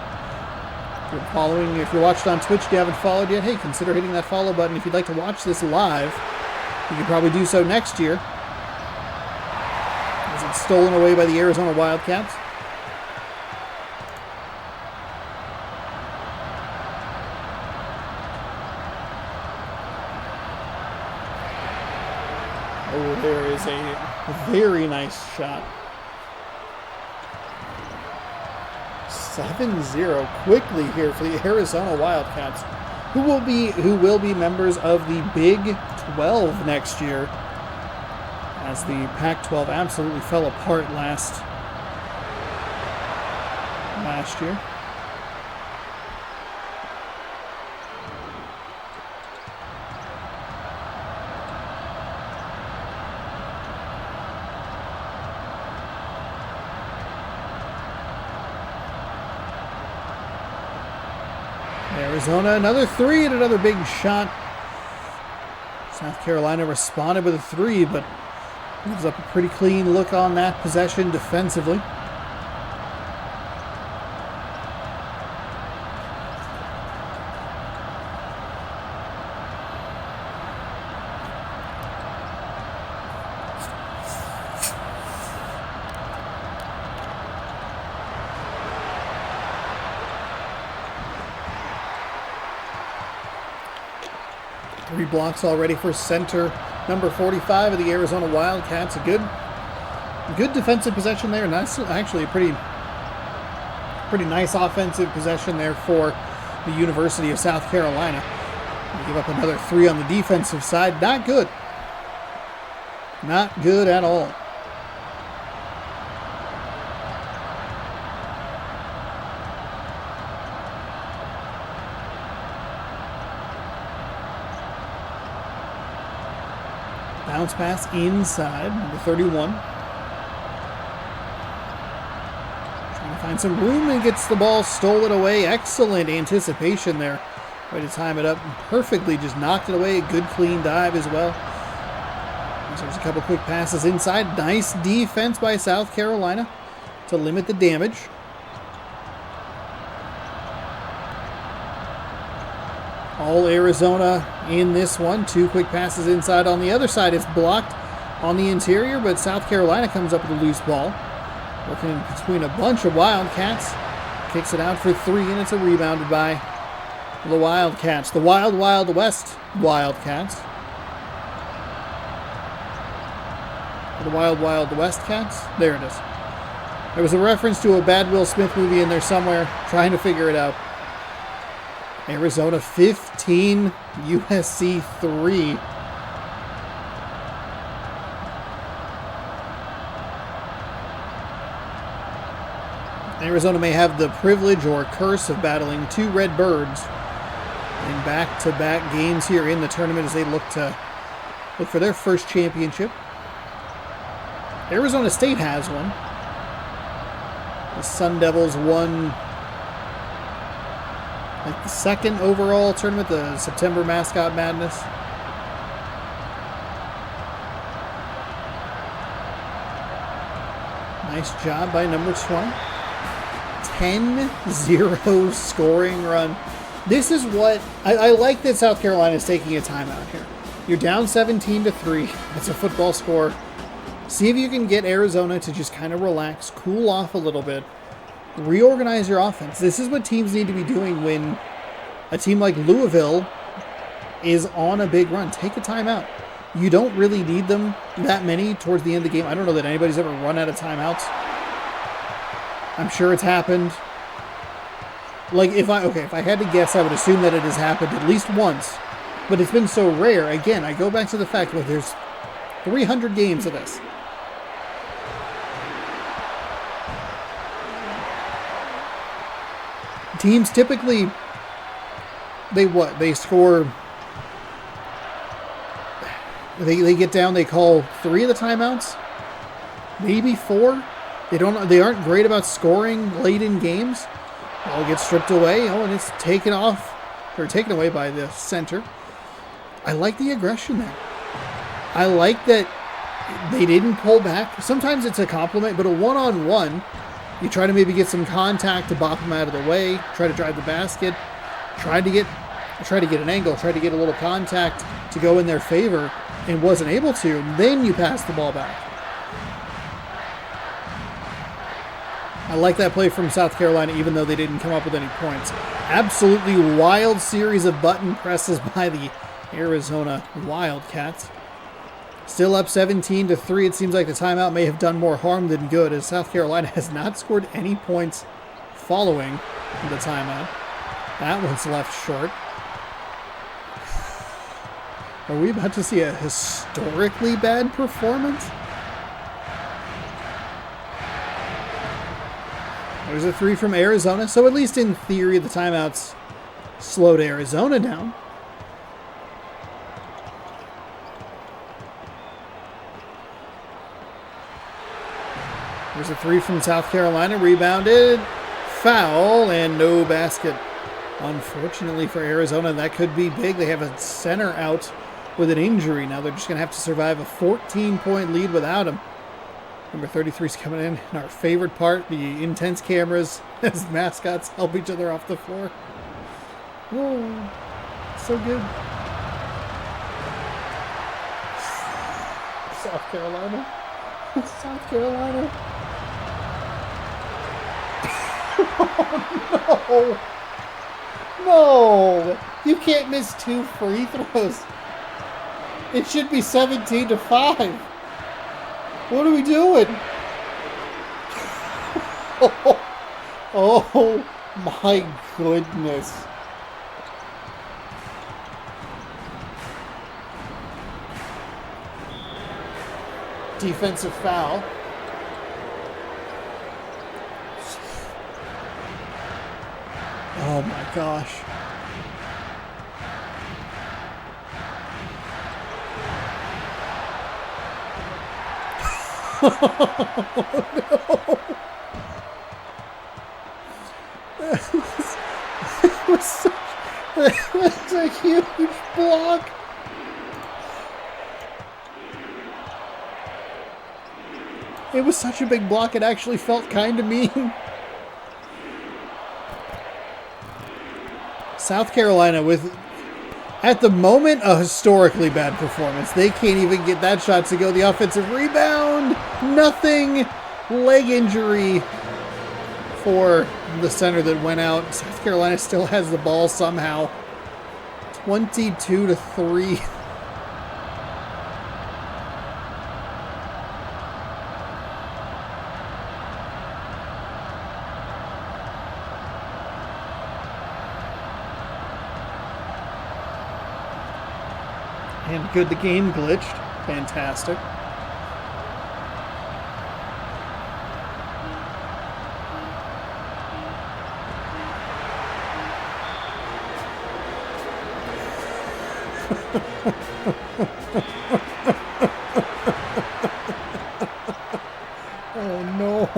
Speaker 1: If you're watching on Twitch and you haven't followed yet, hey, consider hitting that follow button. If you'd like to watch this live, you can probably do so next year. As it's stolen away by the Arizona Wildcats. Oh, there is a very nice shot. 7-0 quickly here for the Arizona Wildcats, who will be members of the Big 12 next year, as the Pac-12 absolutely fell apart last year. Arizona, another three and another big shot. South Carolina responded with a three, but gives up a pretty clean look on that possession defensively. Three blocks already for center number 45 of the Arizona Wildcats. A good defensive possession there. Nice, actually a pretty nice offensive possession there for the University of South Carolina. They give up another three on the defensive side. Not good. Not good at all. Bounce pass inside, number 31. Trying to find some room and gets the ball stolen away. Excellent anticipation there. Way to time it up perfectly, just knocked it away. Good clean dive as well. There's a couple quick passes inside. Nice defense by South Carolina to limit the damage. All Arizona in this one. Two quick passes inside. On the other side, it's blocked on the interior, but South Carolina comes up with a loose ball. Working in between a bunch of Wildcats. Kicks it out for three, and it's a rebounded by the Wildcats. The Wild Wild West Wildcats. The Wild Wild West Cats. There it is. There was a reference to a bad Will Smith movie in there somewhere. Trying to figure it out. Arizona 15, USC 3. Arizona may have the privilege or curse of battling two Red Birds in back-to-back games here in the tournament as they look for their first championship. Arizona State has one. The Sun Devils won like the second overall tournament, the September Mascot Madness. Nice job by number 20. 10-0 scoring run. This is what I like that South Carolina is taking a timeout here. You're down 17-3. It's a football score. See if you can get Arizona to just kind of relax, cool off a little bit, reorganize your offense. This is what teams need to be doing when a team like Louisville is on a big run. Take a timeout. You don't really need them that many towards the end of the game. I don't know that anybody's ever run out of timeouts. I'm sure it's happened. Like, if I had to guess, I would assume that it has happened at least once. But it's been so rare. Again, I go back to the fact that there's 300 games of this. Teams typically, they score, they get down, they call 3 of the timeouts, maybe 4. They aren't great about scoring late in games. Ball gets stripped away, and it's taken away by the center. I like the aggression there. I like that they didn't pull back. Sometimes it's a compliment, but a one-on-one, you try to maybe get some contact to bop them out of the way, try to drive the basket, try to get an angle, try to get a little contact to go in their favor, and wasn't able to. Then you pass the ball back. I like that play from South Carolina, even though they didn't come up with any points. Absolutely wild series of button presses by the Arizona Wildcats. Still up 17-3. It seems like the timeout may have done more harm than good, as South Carolina has not scored any points following the timeout. That one's left short. Are we about to see a historically bad performance? There's a 3 from Arizona, so at least in theory the timeouts slowed Arizona down. There's a 3 from South Carolina, rebounded, foul, and no basket. Unfortunately for Arizona, that could be big. They have a center out with an injury. Now they're just going to have to survive a 14-point lead without him. Number 33 is coming in. And our favorite part, the intense cameras as mascots help each other off the floor. Oh, so good. South Carolina. South Carolina. Oh, no. No. You can't miss 2 free throws. It should be 17-5. What are we doing? Oh my goodness. Defensive foul. Oh my gosh. That was a huge block. It was such a big block, it actually felt kind of mean. South Carolina with, at the moment, a historically bad performance. They can't even get that shot to go. The offensive rebound, nothing. Leg injury for the center that went out. South Carolina still has the ball somehow. 22-3. And good, the game glitched. Fantastic. Oh no.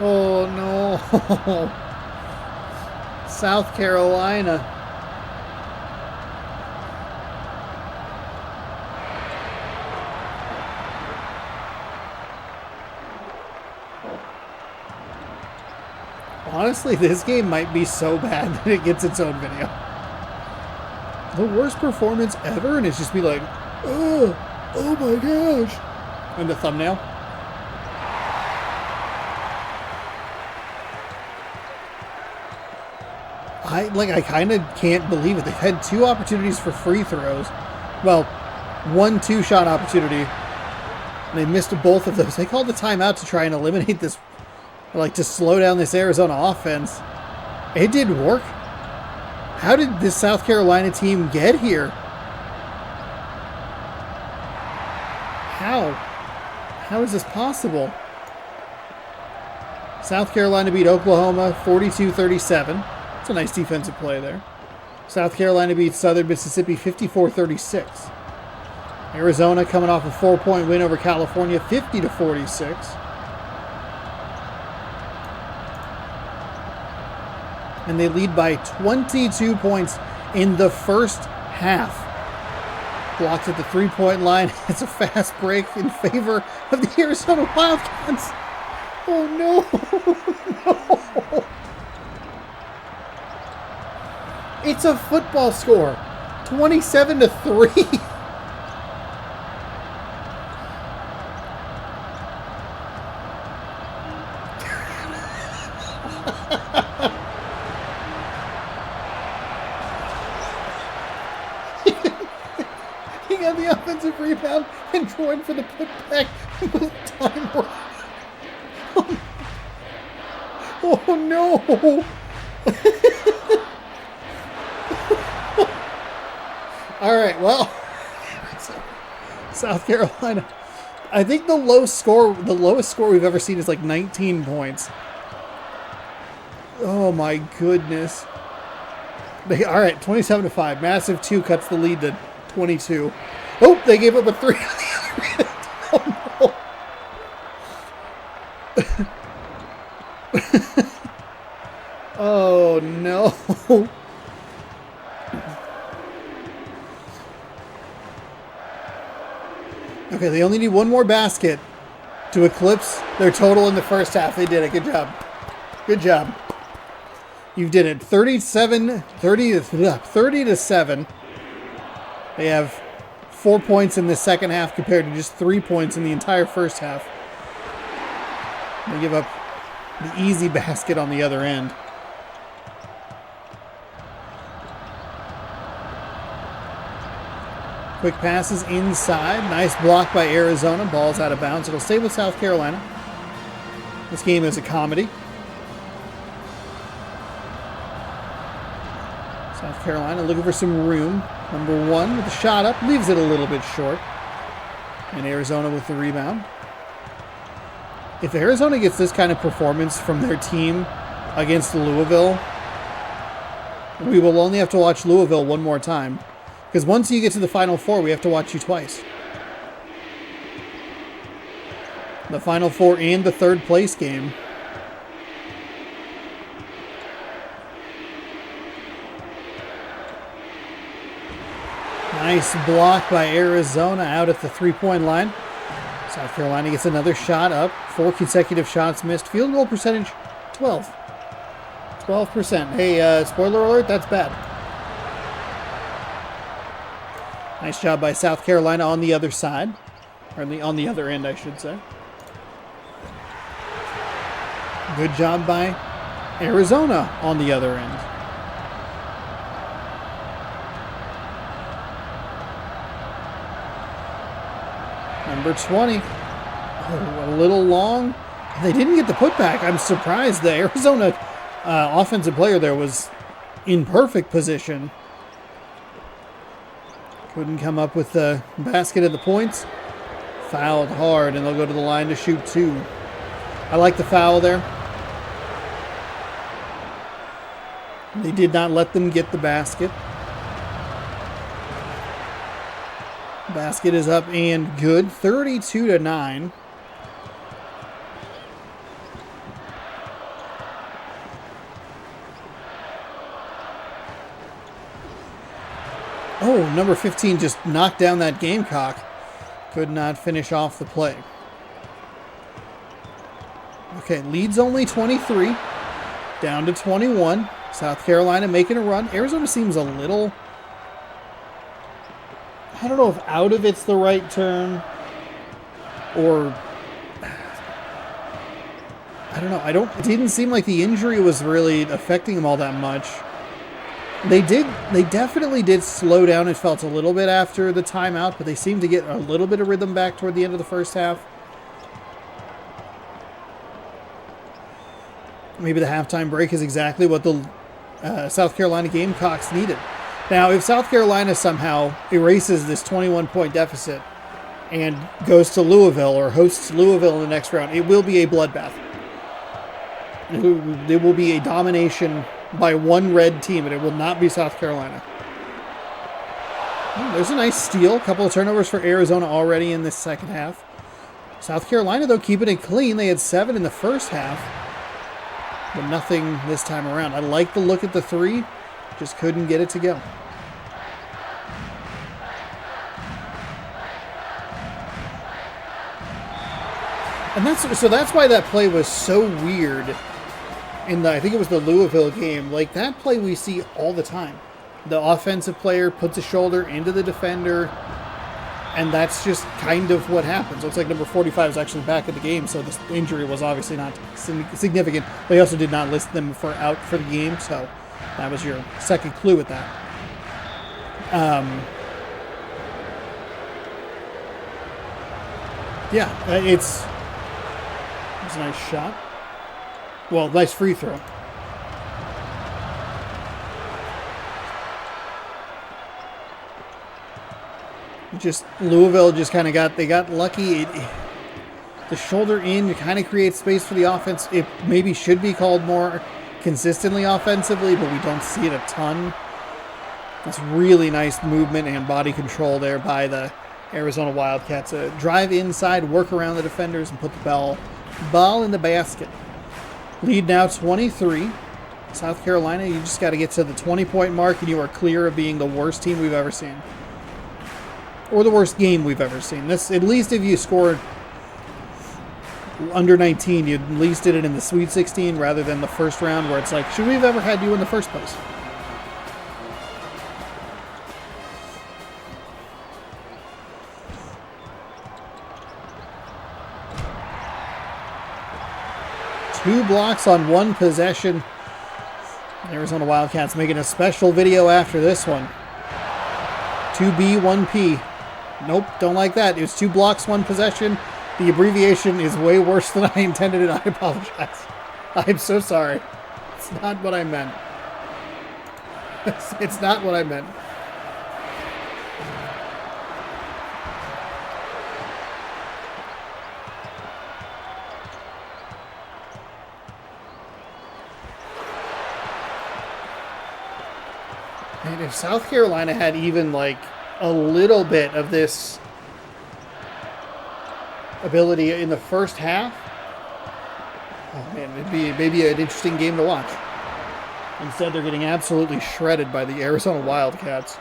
Speaker 1: Oh no. South Carolina. Honestly, this game might be so bad that it gets its own video. The worst performance ever, and it's just be like, oh my gosh. And the thumbnail. I kind of can't believe it. They've had 2 opportunities for free throws. Well, 1 2-shot opportunity. And they missed both of those. They called the timeout to try and eliminate this, like to slow down this Arizona offense. It didn't work. How did this South Carolina team get here? How is this possible? South Carolina beat Oklahoma 42-37. It's a nice defensive play there. South Carolina beat Southern Mississippi 54-36. Arizona coming off a 4-point win over California 50-46. And they lead by 22 points in the first half. Blocked at the 3-point line. It's a fast break in favor of the Arizona Wildcats. Oh no. No. It's a football score. 27-3. He got the offensive rebound and joined for the putback with time. Oh no. All right, well, South Carolina. I think the lowest score we've ever seen is like 19 points. Oh my goodness. All right, 27-5. Massive 2 cuts the lead to 22. Oh, they gave up a 3 on the other end. Oh no. Oh no. Okay, they only need 1 more basket to eclipse their total in the first half. They did it. Good job. Good job. You did it. 30 to 7. They have 4 points in the second half compared to just 3 points in the entire first half. They give up the easy basket on the other end. Quick passes inside. Nice block by Arizona. Ball's out of bounds. It'll stay with South Carolina. This game is a comedy. South Carolina looking for some room. Number 1 with the shot up. Leaves it a little bit short. And Arizona with the rebound. If Arizona gets this kind of performance from their team against Louisville, we will only have to watch Louisville one more time. Because once you get to the Final Four, we have to watch you twice. The Final Four and the third place game. Nice block by Arizona out at the three-point line. South Carolina gets another shot up. 4 consecutive shots missed. Field goal percentage, 12. 12%. Hey, spoiler alert, that's bad. Nice job by South Carolina on the other side. Or on the other end, I should say. Good job by Arizona on the other end. Number 20. Oh, a little long. They didn't get the putback. I'm surprised the Arizona offensive player there was in perfect position. Couldn't come up with the basket at the points. Fouled hard, and they'll go to the line to shoot 2. I like the foul there. They did not let them get the basket. Basket is up and good. 32-9. Oh, number 15 just knocked down that Gamecock. Could not finish off the play. Okay, leads only 23. Down to 21. South Carolina making a run. Arizona seems a little... I don't know if out of it's the right term. Or... I don't know. It didn't seem like the injury was really affecting them all that much. They definitely did slow down, it felt a little bit after the timeout, but they seemed to get a little bit of rhythm back toward the end of the first half. Maybe the halftime break is exactly what the South Carolina Gamecocks needed. Now, if South Carolina somehow erases this 21-point deficit and goes to Louisville or hosts Louisville in the next round, it will be a bloodbath. It will be a domination by one red team, and it will not be South Carolina. Oh, there's a nice steal. A couple of turnovers for Arizona already in this second half. South Carolina, though, keeping it clean. They had 7 in the first half, but nothing this time around. I like the look at the 3. Just couldn't get it to go. And that's why that play was so weird. I think it was the Louisville game. Like, that play we see all the time. The offensive player puts a shoulder into the defender, and that's just kind of what happens. Looks like number 45 is actually back in the game, so this injury was obviously not significant. They also did not list them for out for the game, so that was your second clue with that. Yeah, it's a nice shot. Well, nice free throw. Louisville just kind of got lucky. The shoulder in kind of creates space for the offense. It maybe should be called more consistently offensively, but we don't see it a ton. That's really nice movement and body control there by the Arizona Wildcats. Drive inside, work around the defenders, and put the ball in the basket. Lead now 23. South Carolina, you just got to get to the 20-point mark, and you are clear of being the worst team we've ever seen. Or the worst game we've ever seen. This, at least if you scored under 19, you at least did it in the Sweet 16 rather than the first round where it's like, should we have ever had you in the first place? Two blocks on one possession. Arizona Wildcats making a special video after this one. 2B, 1P. Nope, don't like that. It was 2 blocks, 1 possession. The abbreviation is way worse than I intended, and I apologize. I'm so sorry. It's not what I meant. It's not what I meant. And if South Carolina had even like a little bit of this ability in the first half, oh man, it'd be maybe an interesting game to watch. Instead, they're getting absolutely shredded by the Arizona Wildcats,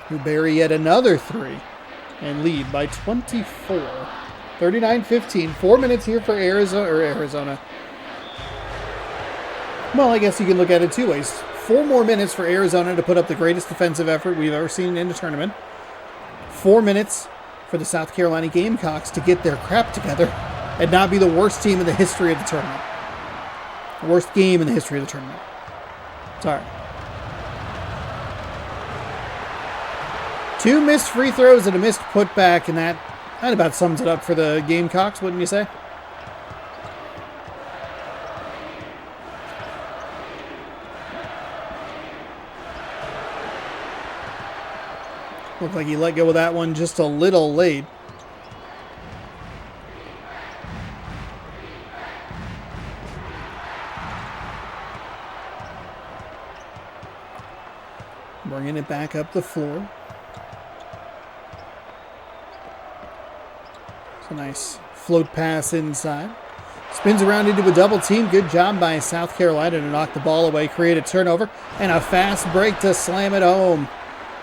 Speaker 1: who bury yet another 3 and lead by 24. 39-15. 4 minutes here for Arizona. Well, I guess you can look at it 2 ways. 4 more minutes for Arizona to put up the greatest defensive effort we've ever seen in a tournament. 4 minutes for the South Carolina Gamecocks to get their crap together and not be the worst team in the history of the tournament. Worst game in the history of the tournament. Sorry. 2 missed free throws and a missed putback, and that about sums it up for the Gamecocks, wouldn't you say? Looked like he let go of that one just a little late. Bringing it back up the floor. It's a nice float pass inside. Spins around into a double team. Good job by South Carolina to knock the ball away, create a turnover, and a fast break to slam it home.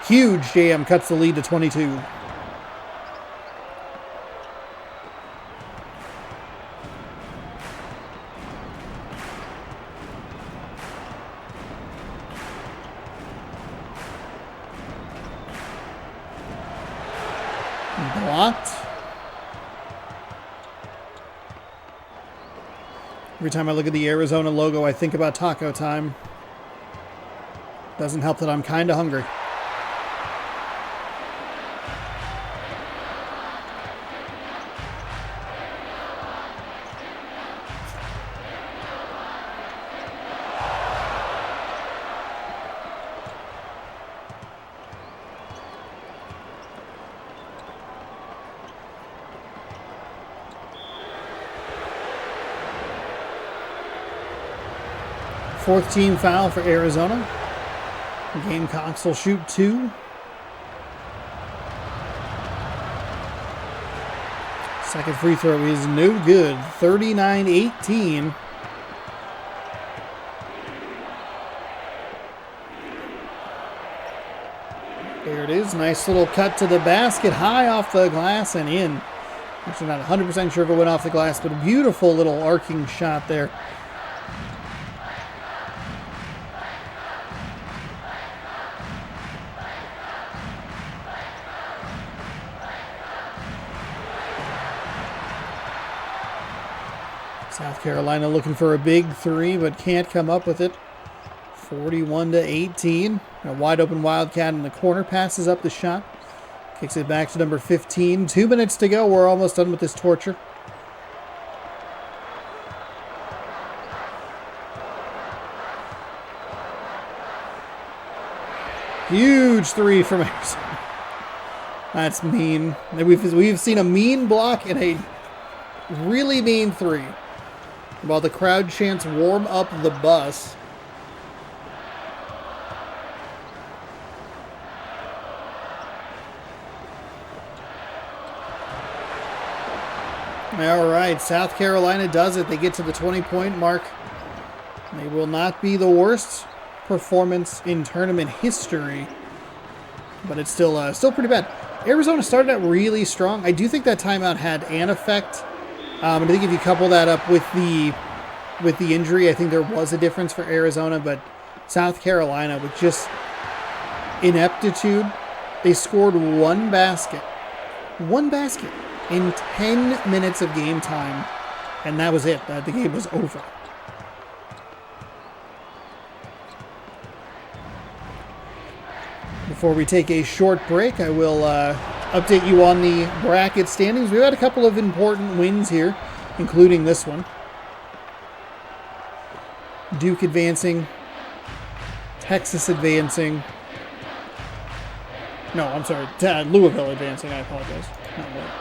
Speaker 1: Huge jam cuts the lead to 22. Blocked. Every time I look at the Arizona logo, I think about taco time. Doesn't help that I'm kind of hungry. Fourth team foul for Arizona. The Gamecocks will shoot 2. Second free throw is no good. 39-18. There it is. Nice little cut to the basket. High off the glass and in. Actually not 100% sure if it went off the glass, but a beautiful little arcing shot there. South Carolina looking for a big 3, but can't come up with it. 41-18. A wide open Wildcat in the corner. Passes up the shot. Kicks it back to number 15. 2 minutes to go. We're almost done with this torture. Huge 3 from Arizona. That's mean. We've seen a mean block and a really mean 3. While the crowd chants warm up the bus. All right, South Carolina does it. They get to the 20-point mark. They will not be the worst performance in tournament history, but it's still pretty bad. Arizona started out really strong. I do think that timeout had an effect. And I think if you couple that up with the injury, I think there was a difference for Arizona. But South Carolina, with just ineptitude, they scored 1 basket. 1 basket in 10 minutes of game time. And that was it. The game was over. Before we take a short break, I will update you on the bracket standings. We've had a couple of important wins here, including this one. Duke advancing. Texas advancing. No, I'm sorry. Louisville advancing. I apologize. Not Louisville.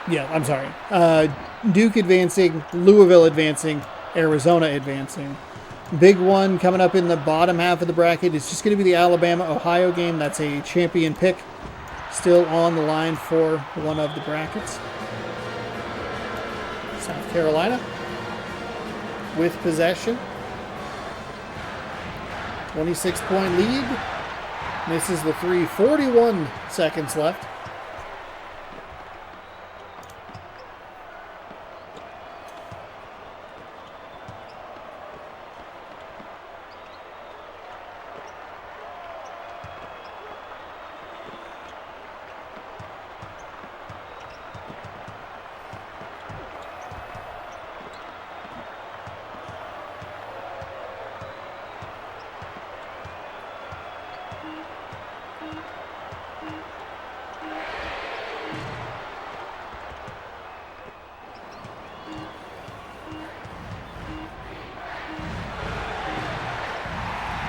Speaker 1: Yeah, I'm sorry. Duke advancing. Louisville advancing. Arizona advancing. big one coming up in the bottom half of the bracket is just going to be the Alabama-Ohio game. That's a champion pick still on the line for one of the brackets. South Carolina with possession. 26-point lead. Misses the three. 41 seconds left.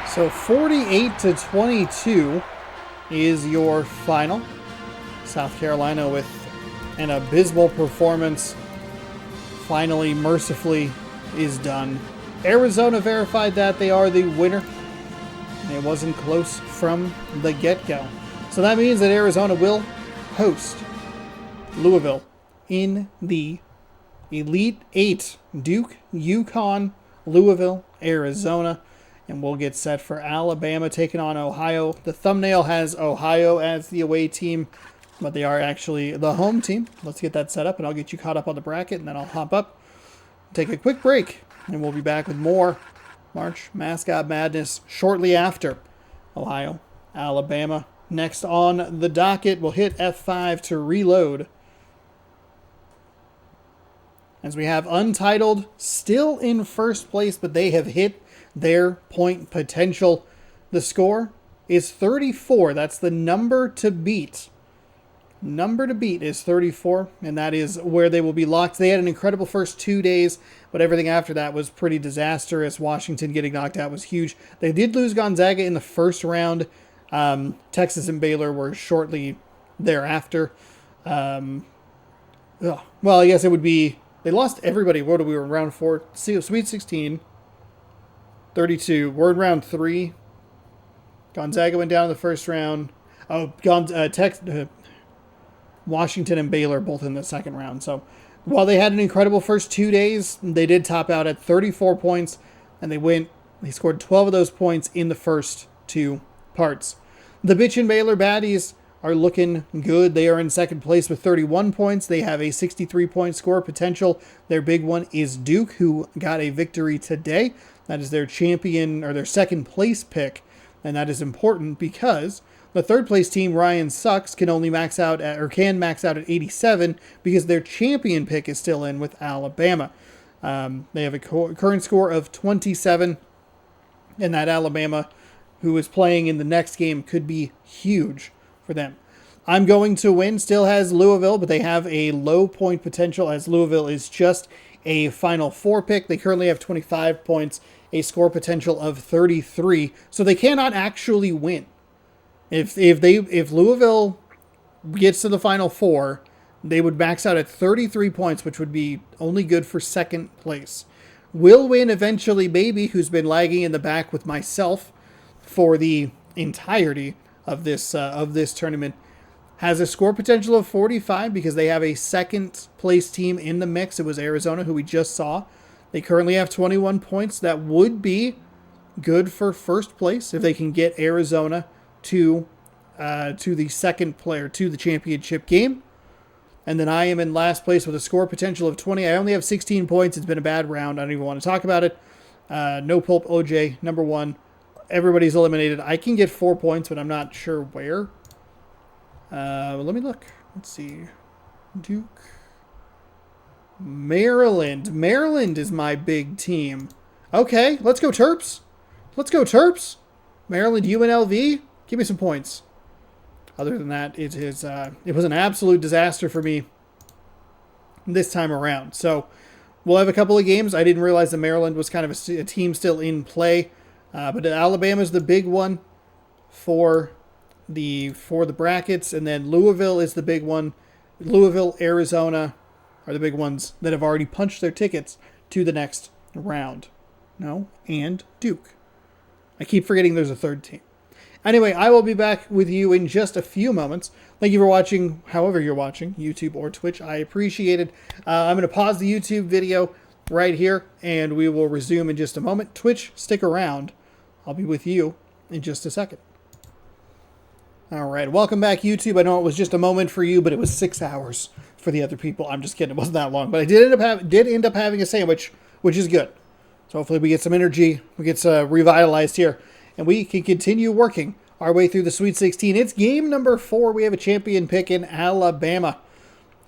Speaker 1: So 48-22 is your final. South Carolina with an abysmal performance finally, mercifully, is done. Arizona verified that they are the winner. It wasn't close from the get-go. So that means that Arizona will host Louisville in the Elite Eight. Duke, UConn, Louisville, Arizona. And we'll get set for Alabama taking on Ohio. The thumbnail has Ohio as the away team, but they are actually the home team. Let's get that set up, and I'll get you caught up on the bracket, and then I'll hop up, take a quick break, and we'll be back with more March Mascot Madness shortly after Ohio, Alabama. Next on the docket, we'll hit F5 to reload. As we have Untitled still in first place, but they have hit their point potential. The score is 34. That's the number to beat. Number to beat is 34, and that is where they will be locked. They had an incredible first 2 days, but everything after that was pretty disastrous. Washington getting knocked out was huge. They did lose Gonzaga in the first round. Texas and Baylor were shortly thereafter. Well, I guess it would be... They lost everybody. What are we in round 4? Sweet 16. 32. We're in round 3. Gonzaga went down in the first round. Washington and Baylor both in the second round. So while they had an incredible first 2 days, they did top out at 34 points, and they scored 12 of those points in the first 2 parts. The Bitchin' Baylor Baddies are looking good. They are in second place with 31 points. They have a 63-point score potential. Their big one is Duke, who got a victory today. That is their champion, or their second place pick. And that is important because the third place team, Ryan Sucks, can max out at 87 because their champion pick is still in with Alabama. They have a current score of 27, and that Alabama, who is playing in the next game, could be huge for them. I'm Going to Win still has Louisville, but they have a low point potential as Louisville is just a Final Four pick. They currently have 25 points, a score potential of 33, so they cannot actually win. If Louisville gets to the Final Four, they would max out at 33 points, which would be only good for second place. Will win eventually, baby, who's been lagging in the back with myself for the entirety of this tournament, has a score potential of 45 because they have a second place team in the mix. It was Arizona, who we just saw. They currently have 21 points. That would be good for first place if they can get Arizona to the second player to the championship game. And then I am in last place with a score potential of 20. I only have 16 points. It's been a bad round. I don't even want to talk about it. No Pulp OJ, number 1. Everybody's eliminated. I can get 4 points, but I'm not sure where. Let me look. Let's see. Duke. Maryland. Maryland is my big team. Okay, let's go Terps. Let's go Terps. Maryland, UNLV. Give me some points. Other than that, it was an absolute disaster for me this time around. So we'll have a couple of games. I didn't realize that Maryland was kind of a team still in play. But Alabama's the big one for the brackets, and then Louisville is the big one. Louisville, Arizona are the big ones that have already punched their tickets to the next round. No, and Duke. I keep forgetting there's a third team. Anyway, I will be back with you in just a few moments. Thank you for watching, however you're watching, YouTube or Twitch. I appreciate it. I'm going to pause the YouTube video right here, and we will resume in just a moment. Twitch, stick around. I'll be with you in just a second. All right, welcome back, YouTube. I know it was just a moment for you, but it was 6 hours for the other people. I'm just kidding. It wasn't that long, but I did end up having a sandwich, which is good. So hopefully we get some energy, we get revitalized here, and we can continue working our way through the Sweet 16. It's game number 4. We have a champion pick in Alabama,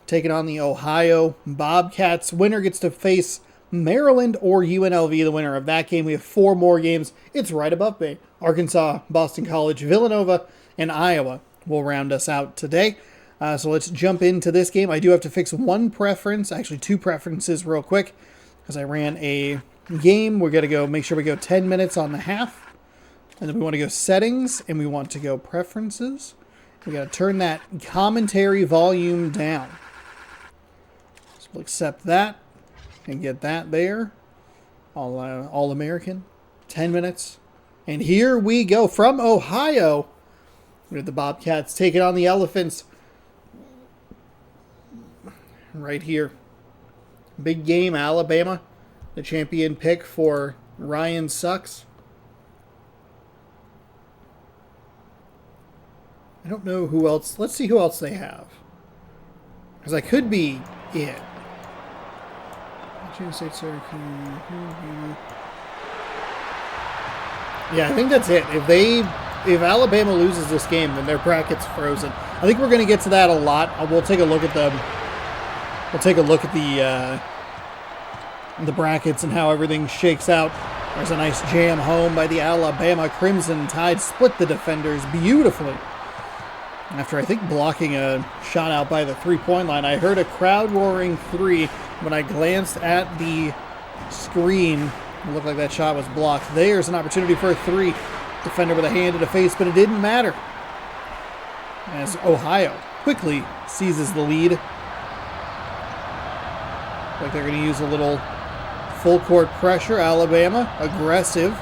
Speaker 1: taking on the Ohio Bobcats. Winner gets to face Maryland or UNLV, the winner of that game. We have 4 more games. It's right above me. Arkansas, Boston College, Villanova, and Iowa will round us out today. So let's jump into this game. I do have to fix one preference, actually 2 preferences real quick, because I ran a game. We're going to go make sure we go 10 minutes on the half. And then we want to go settings, and we want to go preferences. We got to turn that commentary volume down. So we'll accept that and get that there. All American. 10 minutes. And here we go from Ohio. We have the Bobcats taking on the Elephants. Right here. Big game, Alabama. The champion pick for Ryan Sucks. I don't know who else. Let's see who else they have. Because I could be it. Yeah, I think that's it. If Alabama loses this game, then their bracket's frozen. I think we're going to get to that a lot. We'll take a look at the brackets and how everything shakes out. There's a nice jam home by the Alabama Crimson Tide. Split the defenders beautifully. After, I think, blocking a shot out by the three-point line, I heard a crowd roaring 3 when I glanced at the screen. It looked like that shot was blocked. There's an opportunity for a 3. Defender with a hand to the face, but it didn't matter, as Ohio quickly seizes the lead. Like they're going to use a little full-court pressure. Alabama, aggressive.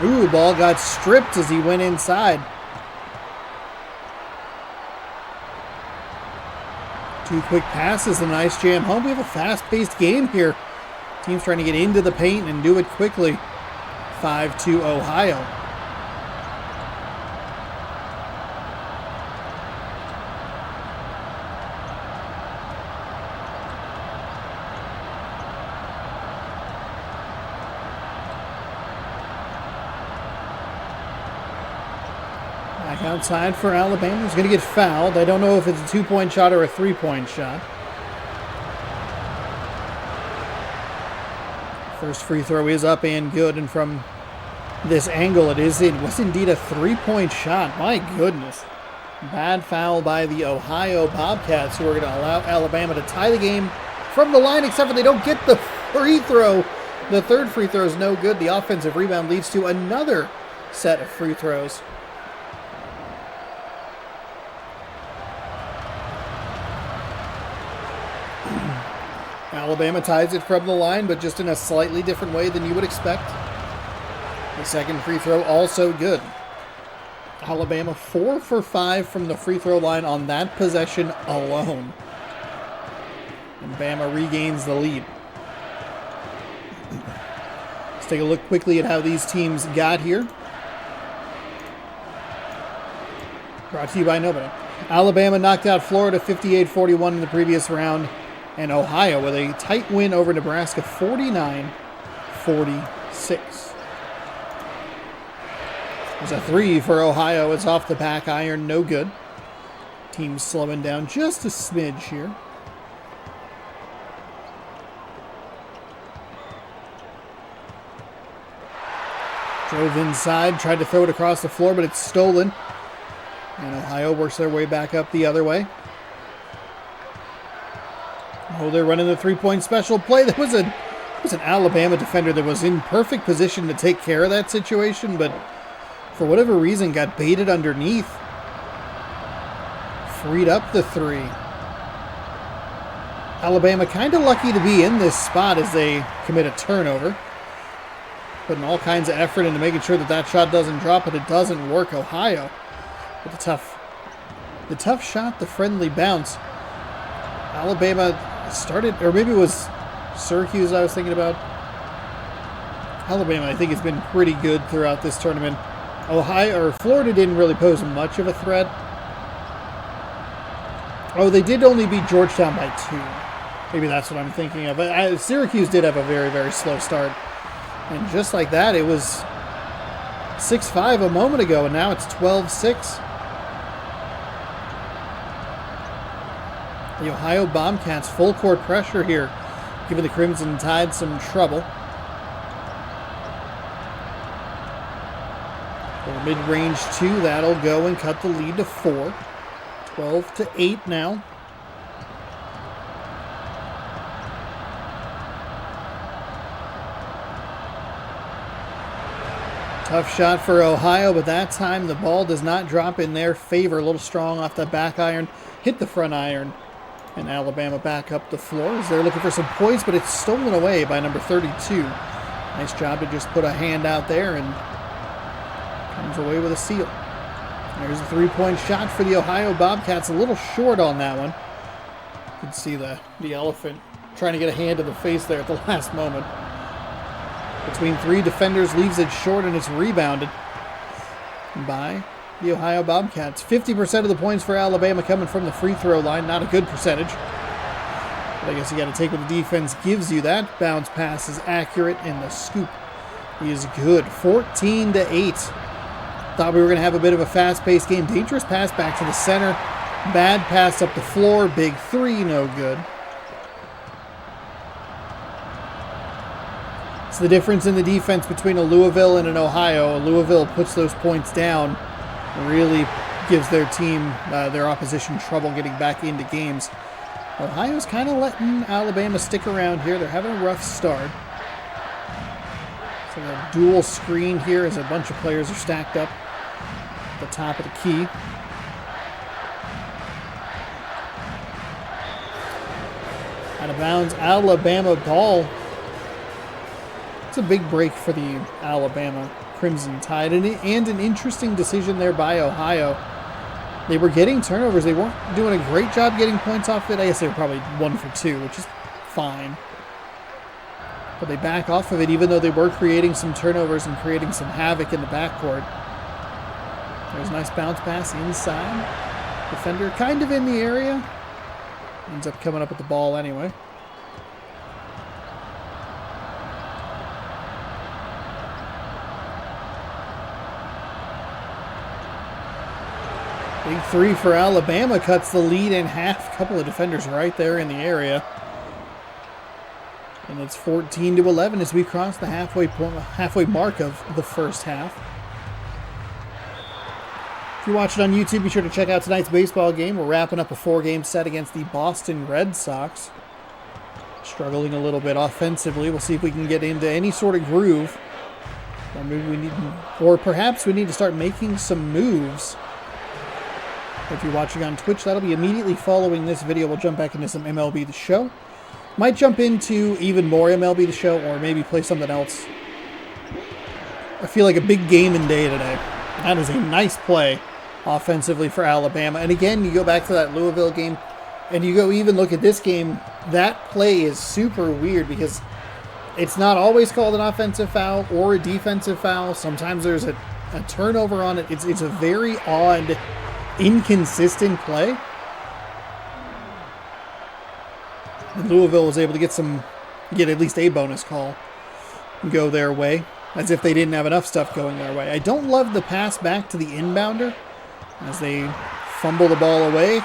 Speaker 1: Ooh, ball got stripped as he went inside. 2 quick passes, a nice jam home. We have a fast-paced game here. Team's trying to get into the paint and do it quickly. 5-2 Ohio. Back outside for Alabama. He's going to get fouled. I don't know if it's a 2-point shot or a 3-point shot. First free throw is up and good, and from this angle it was indeed a 3-point shot. My goodness. Bad foul by the Ohio Bobcats, who are going to allow Alabama to tie the game from the line, except for they don't get the free throw. The third free throw is no good. The offensive rebound leads to another set of free throws. Alabama ties it from the line, but just in a slightly different way than you would expect. The second free throw also good. Alabama 4 for 5 from the free throw line on that possession alone. And Bama regains the lead. Let's take a look quickly at how these teams got here. Brought to you by nobody. Alabama knocked out Florida 58-41 in the previous round. And Ohio with a tight win over Nebraska, 49-46. There's a 3 for Ohio. It's off the back iron, no good. Team slowing down just a smidge here. Drove inside, tried to throw it across the floor, but it's stolen. And Ohio works their way back up the other way. Oh, they're running the 3-point special play. There was an Alabama defender that was in perfect position to take care of that situation, but for whatever reason got baited underneath. Freed up the 3. Alabama kind of lucky to be in this spot as they commit a turnover. putting all kinds of effort into making sure that that shot doesn't drop, but it doesn't work. Ohio with the tough shot, the friendly bounce. Alabama started, or maybe it was Syracuse I was thinking about. Alabama, I think, has been pretty good throughout this tournament. Florida didn't really pose much of a threat. Oh, they did only beat Georgetown by 2. Maybe that's what I'm thinking of. Syracuse did have a very, very slow start. And just like that, it was 6-5 a moment ago, and now it's 12-6. The Ohio Bobcats full court pressure here, giving the Crimson Tide some trouble. Mid-range 2, that'll go and cut the lead to 4. 12-8 now. Tough shot for Ohio, but that time the ball does not drop in their favor. A little strong off the back iron, hit the front iron, and Alabama back up the floor as they're looking for some points, but it's stolen away by number 32. Nice job to just put a hand out there and comes away with a steal. There's a three-point shot for the Ohio Bobcats. A little short on that one. You can see the elephant trying to get a hand in the face there at the last moment. Between 3 defenders, leaves it short, and it's rebounded by the Ohio Bobcats. 50% of the points for Alabama coming from the free throw line. Not a good percentage. But I guess you got to take what the defense gives you. That bounce pass is accurate, and the scoop is good. 14-8. Thought we were going to have a bit of a fast-paced game. Dangerous pass back to the center. Bad pass up the floor. Big 3, no good. It's the difference in the defense between a Louisville and an Ohio. Louisville puts those points down. Really gives their team, their opposition, trouble getting back into games. Ohio's kind of letting Alabama stick around here. They're having a rough start. So a dual screen here as a bunch of players are stacked up at the top of the key. Out of bounds, Alabama ball. It's a big break for the Alabama Crimson Tide, and an interesting decision there by Ohio. They were getting turnovers. They weren't doing a great job getting points off it. I guess they were probably 1 for 2, which is fine. But they back off of it, even though they were creating some turnovers and creating some havoc in the backcourt. There's a nice bounce pass inside. Defender kind of in the area. Ends up coming up with the ball anyway. Big 3 for Alabama, cuts the lead in half. A couple of defenders right there in the area. And it's 14-11 as we cross the halfway mark of the first half. If you're watching on YouTube, be sure to check out tonight's baseball game. We're wrapping up a 4-game set against the Boston Red Sox. Struggling a little bit offensively. We'll see if we can get into any sort of groove. Or perhaps we need to start making some moves. If you're watching on Twitch, that'll be immediately following this video. We'll jump back into some MLB The Show. Might jump into even more MLB The Show, or maybe play something else. I feel like a big gaming day today. That is a nice play offensively for Alabama. And again, you go back to that Louisville game, and you go even look at this game. That play is super weird because it's not always called an offensive foul or a defensive foul. Sometimes there's a turnover on it. It's a very odd, inconsistent play. And Louisville was able to get at least a bonus call and go their way, as if they didn't have enough stuff going their way. I don't love the pass back to the inbounder as they fumble the ball away,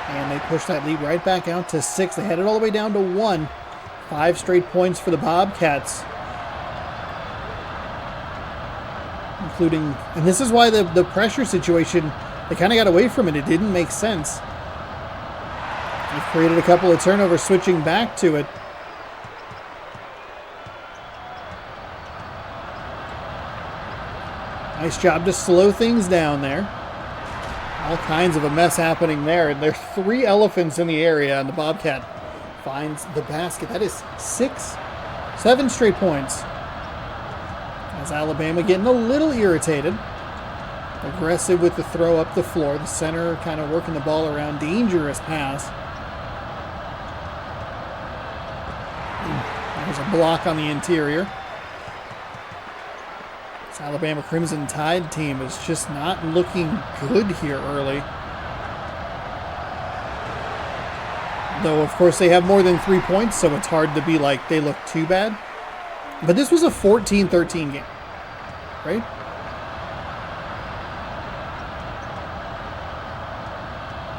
Speaker 1: and they push that lead right back out to 6. They had it all the way down to 1. 5 straight points for the Bobcats, including, and this is why the pressure situation, they kind of got away from it. It didn't make sense. They've created a couple of turnovers switching back to it. Nice job to slow things down there. All kinds of a mess happening there. And there's 3 elephants in the area, and the Bobcat finds the basket. That is 7 straight points As Alabama getting a little irritated. Aggressive with the throw up the floor. The center kind of working the ball around. Dangerous pass. There's a block on the interior. This Alabama Crimson Tide team is just not looking good here early. Though, of course, they have more than 3 points, so it's hard to be like they look too bad. But this was a 14-13 game, right?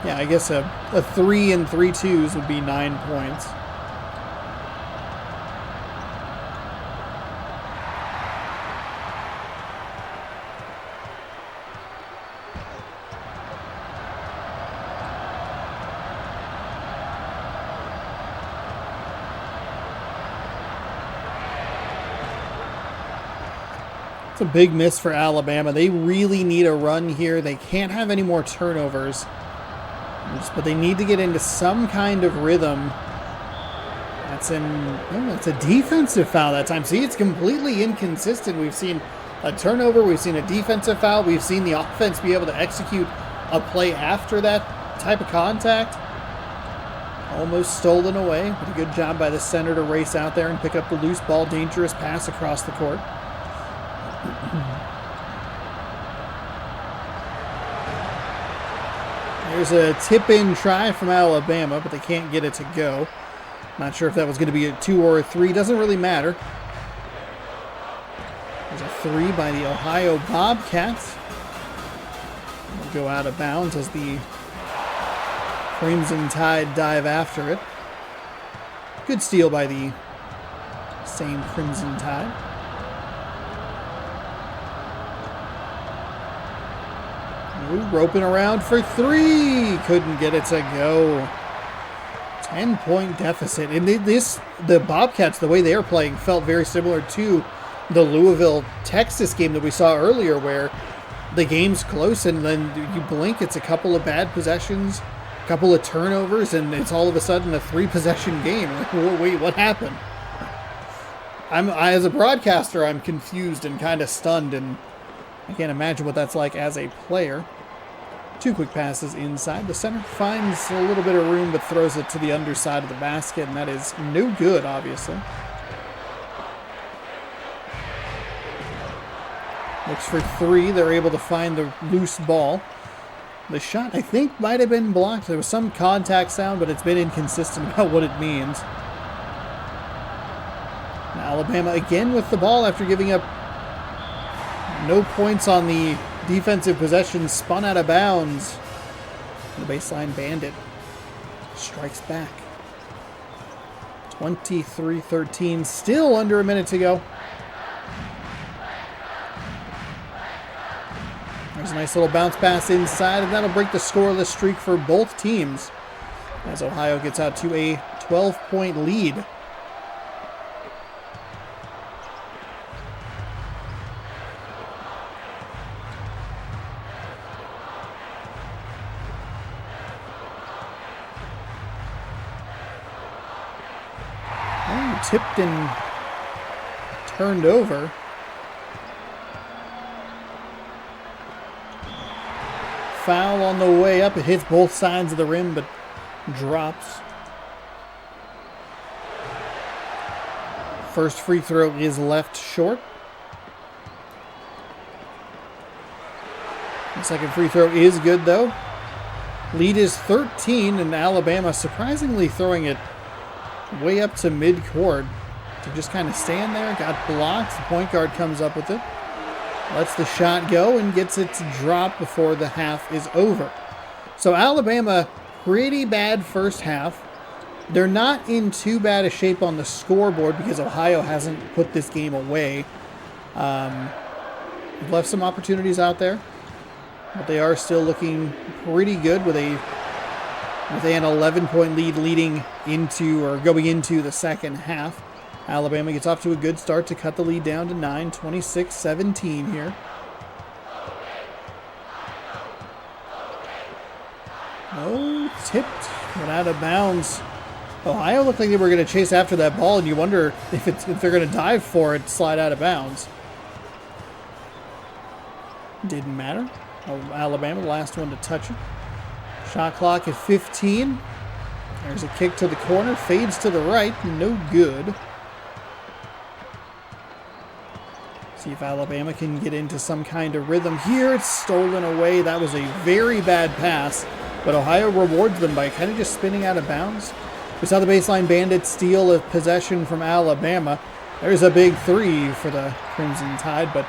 Speaker 1: Yeah, I guess a 3 and 3 twos would be 9 points. It's a big miss for Alabama. They really need a run here. They can't have any more turnovers. But they need to get into some kind of rhythm. That's a defensive foul that time. See, it's completely inconsistent. We've seen a turnover. We've seen a defensive foul. We've seen the offense be able to execute a play after that type of contact. Almost stolen away. But a good job by the center to race out there and pick up the loose ball. Dangerous pass across the court. There's a tip-in try from Alabama, but they can't get it to go. Not sure if that was going to be a 2 or a 3. Doesn't really matter. There's a 3 by the Ohio Bobcats. It'll go out of bounds as the Crimson Tide dive after it. Good steal by the same Crimson Tide. Ooh, roping around for 3. Couldn't get it to go. 10-point deficit. And the Bobcats, the way they are playing, felt very similar to the Louisville, Texas game that we saw earlier, where the game's close and then you blink, it's a couple of bad possessions, a couple of turnovers, and it's all of a sudden a 3-possession game. Like, wait, what happened? As a broadcaster, I'm confused and kind of stunned, and I can't imagine what that's like as a player. 2 quick passes inside. The center finds a little bit of room, but throws it to the underside of the basket, and that is no good, obviously. Looks for 3. They're able to find the loose ball. The shot, I think, might have been blocked. There was some contact sound, but it's been inconsistent about what it means. Now Alabama again with the ball after giving up no points on the defensive possession, spun out of bounds. The baseline bandit strikes back. 23-13, still under a minute to go. There's a nice little bounce pass inside, and that'll break the scoreless streak for both teams as Ohio gets out to a 12-point lead. Tipped and turned over. Foul on the way up. It hits both sides of the rim, but drops. First free throw is left short. The second free throw is good, though. Lead is 13, and Alabama surprisingly throwing it way up to mid-court to just kind of stand there. Got blocked. The point guard comes up with it. Lets the shot go and gets it to drop before the half is over. So Alabama, pretty bad first half. They're not in too bad a shape on the scoreboard because Ohio hasn't put this game away. They've left some opportunities out there, but they are still looking pretty good with an 11-point lead leading into or going into the second half. Alabama gets off to a good start to cut the lead down to 9, 26-17 here. Oh, tipped, went out of bounds. Ohio looked like they were going to chase after that ball, and you wonder if they're going to dive for it, slide out of bounds. Didn't matter. Oh, Alabama, the last one to touch it. Shot clock at 15. There's a kick to the corner. Fades to the right. No good. See if Alabama can get into some kind of rhythm here. It's stolen away. That was a very bad pass. But Ohio rewards them by kind of just spinning out of bounds. We saw the baseline Bandits steal a possession from Alabama. There's a big three for the Crimson Tide, but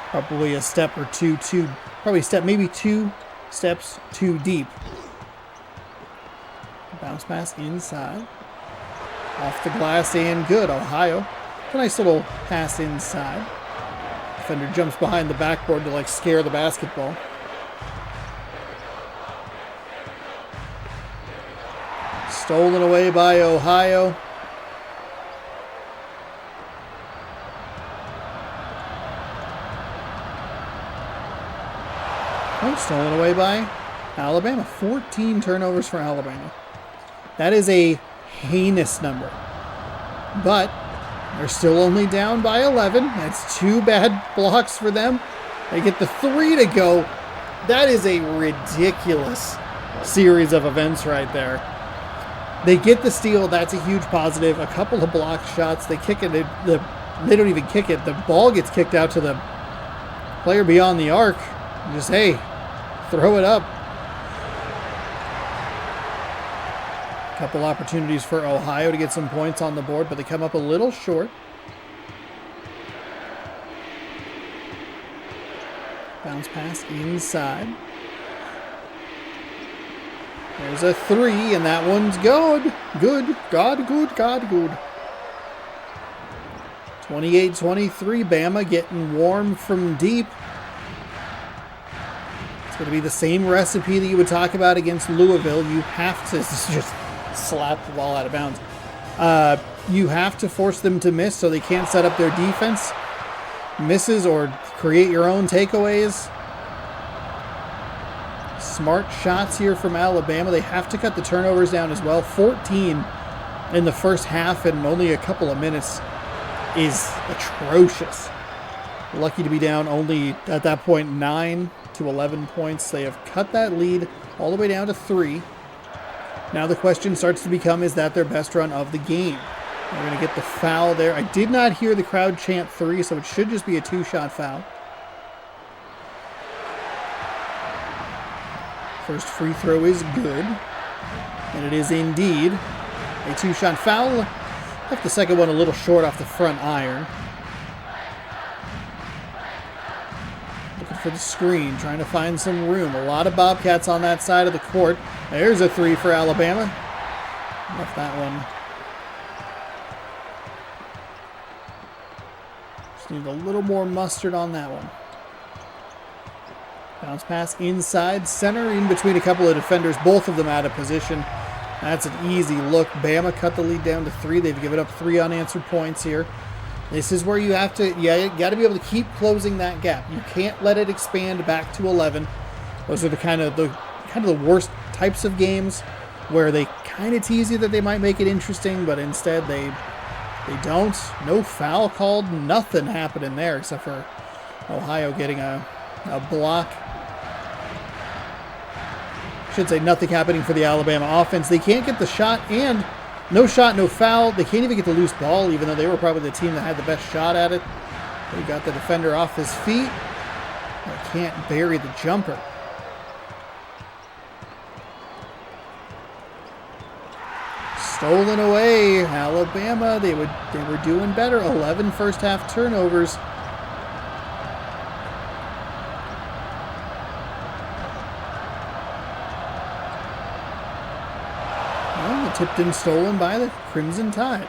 Speaker 1: probably a step or two too, maybe 2 steps too deep. Bounce pass inside. Off the glass and good. Ohio. A nice little pass inside. Defender jumps behind the backboard to like scare the basketball. Stolen away by Ohio. Stolen away by Alabama. 14 turnovers for Alabama. That is a heinous number. But they're still only down by 11. That's 2 bad blocks for them. They get the 3 to go. That is a ridiculous series of events right there. They get the steal. That's a huge positive. A couple of blocked shots. They kick it. They don't even kick it. The ball gets kicked out to the player beyond the arc. And just, hey, throw it up. Couple opportunities for Ohio to get some points on the board, but they come up a little short. Bounce pass inside. There's a 3, and that one's good. Good. God, good. God, good. 28-23, Bama getting warm from deep. It's going to be the same recipe that you would talk about against Louisville. You have to just slap the ball out of bounds. You have to force them to miss so they can't set up their defense. Misses or create your own takeaways. Smart shots here from Alabama. They have to cut the turnovers down as well. 14 in the first half in only a couple of minutes is atrocious. Lucky to be down only at that point 9 to 11 points. They have cut that lead all the way down to 3. Now the question starts to become, is that their best run of the game? They're going to get the foul there. I did not hear the crowd chant 3, so it should just be a 2-shot foul. First free throw is good. And it is indeed a 2-shot foul. Left the second one a little short off the front iron. Looking for the screen, trying to find some room. A lot of Bobcats on that side of the court. There's a 3 for Alabama. Left that one. Just need a little more mustard on that one. Bounce pass inside, center, in between a couple of defenders, both of them out of position. That's an easy look. Bama cut the lead down to 3. They've given up 3 unanswered points here. This is where you have to, you got to be able to keep closing that gap. You can't let it expand back to 11. Those are the kind of the worst types of games where they kind of tease you that they might make it interesting, but instead they don't. No foul called, nothing happening there except for Ohio getting a block. Should say nothing happening for the Alabama offense. They can't get the shot, and no shot, no foul. They can't even get the loose ball, even though they were probably the team that had the best shot at it. They got the defender off his feet. They can't bury the jumper. Stolen away. Alabama, they were doing better. 11 first half turnovers. Tipped and stolen by the Crimson Tide.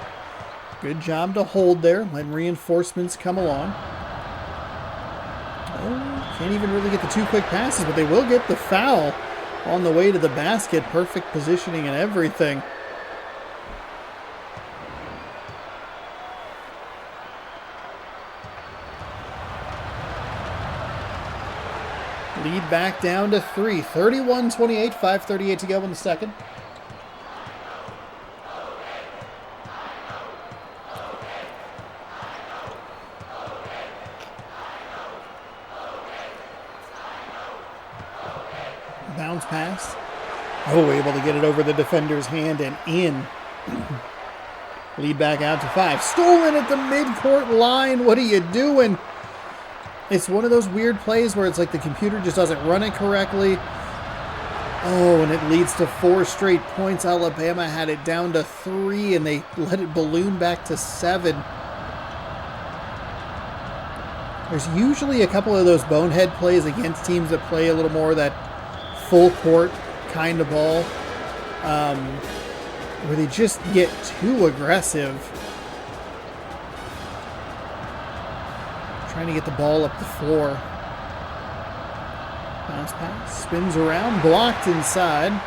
Speaker 1: Good job to hold there. Let reinforcements come along. Oh, can't even really get the 2 quick passes, but they will get the foul on the way to the basket. Perfect positioning and everything. Lead back down to 3. 31-28, 5:38 to go in the second. Bounce pass. Oh, able to get it over the defender's hand and in. Lead back out to 5. Stolen at the midcourt line. What are you doing? It's one of those weird plays where it's like the computer just doesn't run it correctly. Oh, and it leads to 4 straight points. Alabama had it down to 3, and they let it balloon back to 7. There's usually a couple of those bonehead plays against teams that play a little more of that full court kind of ball, where they just get too aggressive. Trying to get the ball up the floor. Bounce pass, spins around, blocked inside.